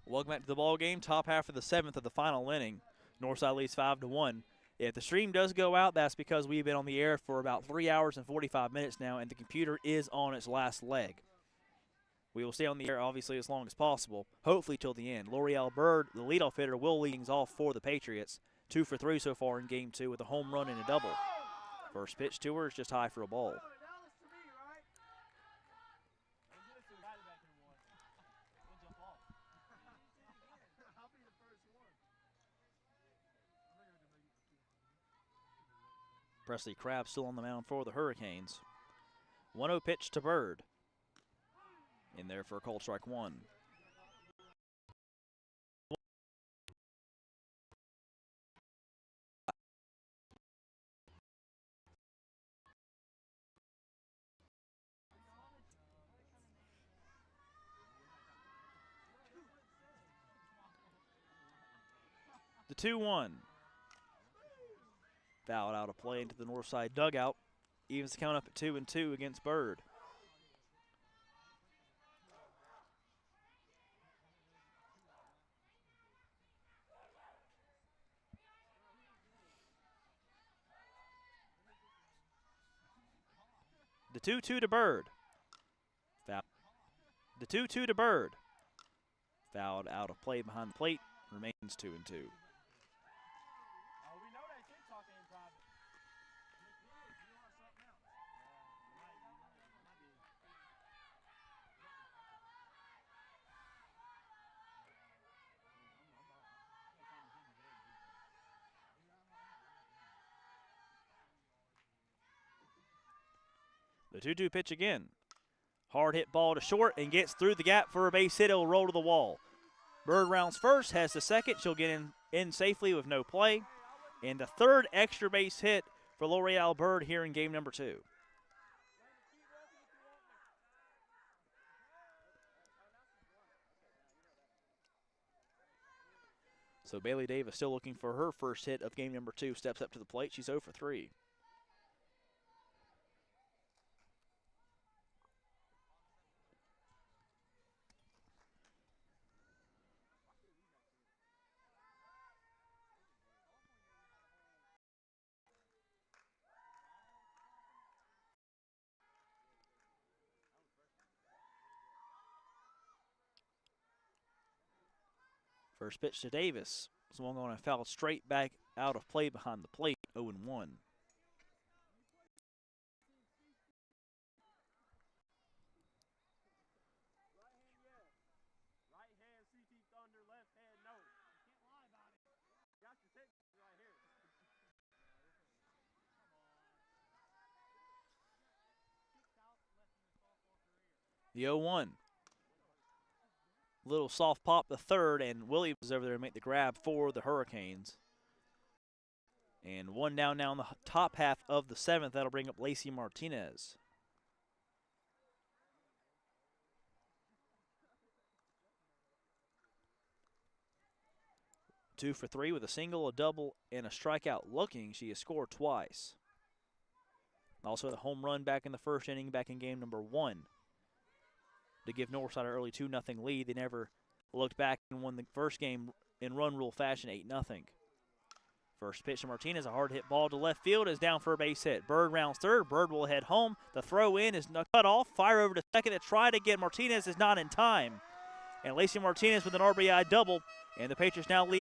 Welcome back to the ball game. Top half of the 7th of the final inning. Northside leads 5-1. If the stream does go out, that's because we've been on the air for about 3 hours and 45 minutes now, and the computer is on its last leg. We will stay on the air, obviously, as long as possible, hopefully till the end. L'Oreal Bird, the leadoff hitter, will lead things off for the Patriots. 2 for 3 so far in Game 2 with a home run and a double. First pitch to her is just high for a ball. Presley Crabb still on the mound for the Hurricanes. 1-0 pitch to Bird. In there for a called strike 1. The 2-1. Fouled out of play into the north side dugout. Evens the count up at 2-2 against Bird. The 2-2 to Bird. Foul. The 2-2 to Bird. Fouled out of play behind the plate. Remains 2-2. The 2-2 pitch again. Hard hit ball to short and gets through the gap for a base hit. It'll roll to the wall. Bird rounds first, has the second. She'll get in safely with no play. And the third extra base hit for L'Oreal Bird here in game number 2. So Bailey Davis still looking for her first hit of game number 2. Steps up to the plate. She's 0 for 3. First pitch to Davis. Swung on and fouled straight back out of play behind the plate. 0-1. The 0-1. Little soft pop the third, and Williams is over there to make the grab for the Hurricanes. And one down now in the top half of the 7th. That'll bring up Lacey Martinez. Two for 3 with a single, a double, and a strikeout looking. She has scored twice. Also a home run back in the first inning, back in game number 1. To give Northside an early 2-0 lead. They never looked back and won the first game in run rule fashion 8-0. First pitch to Martinez, a hard hit ball to left field is down for a base hit. Bird rounds third. Bird will head home. The throw in is cut off. Fire over to second to try to get Martinez is not in time. And Lacey Martinez with an RBI double. And the Patriots now lead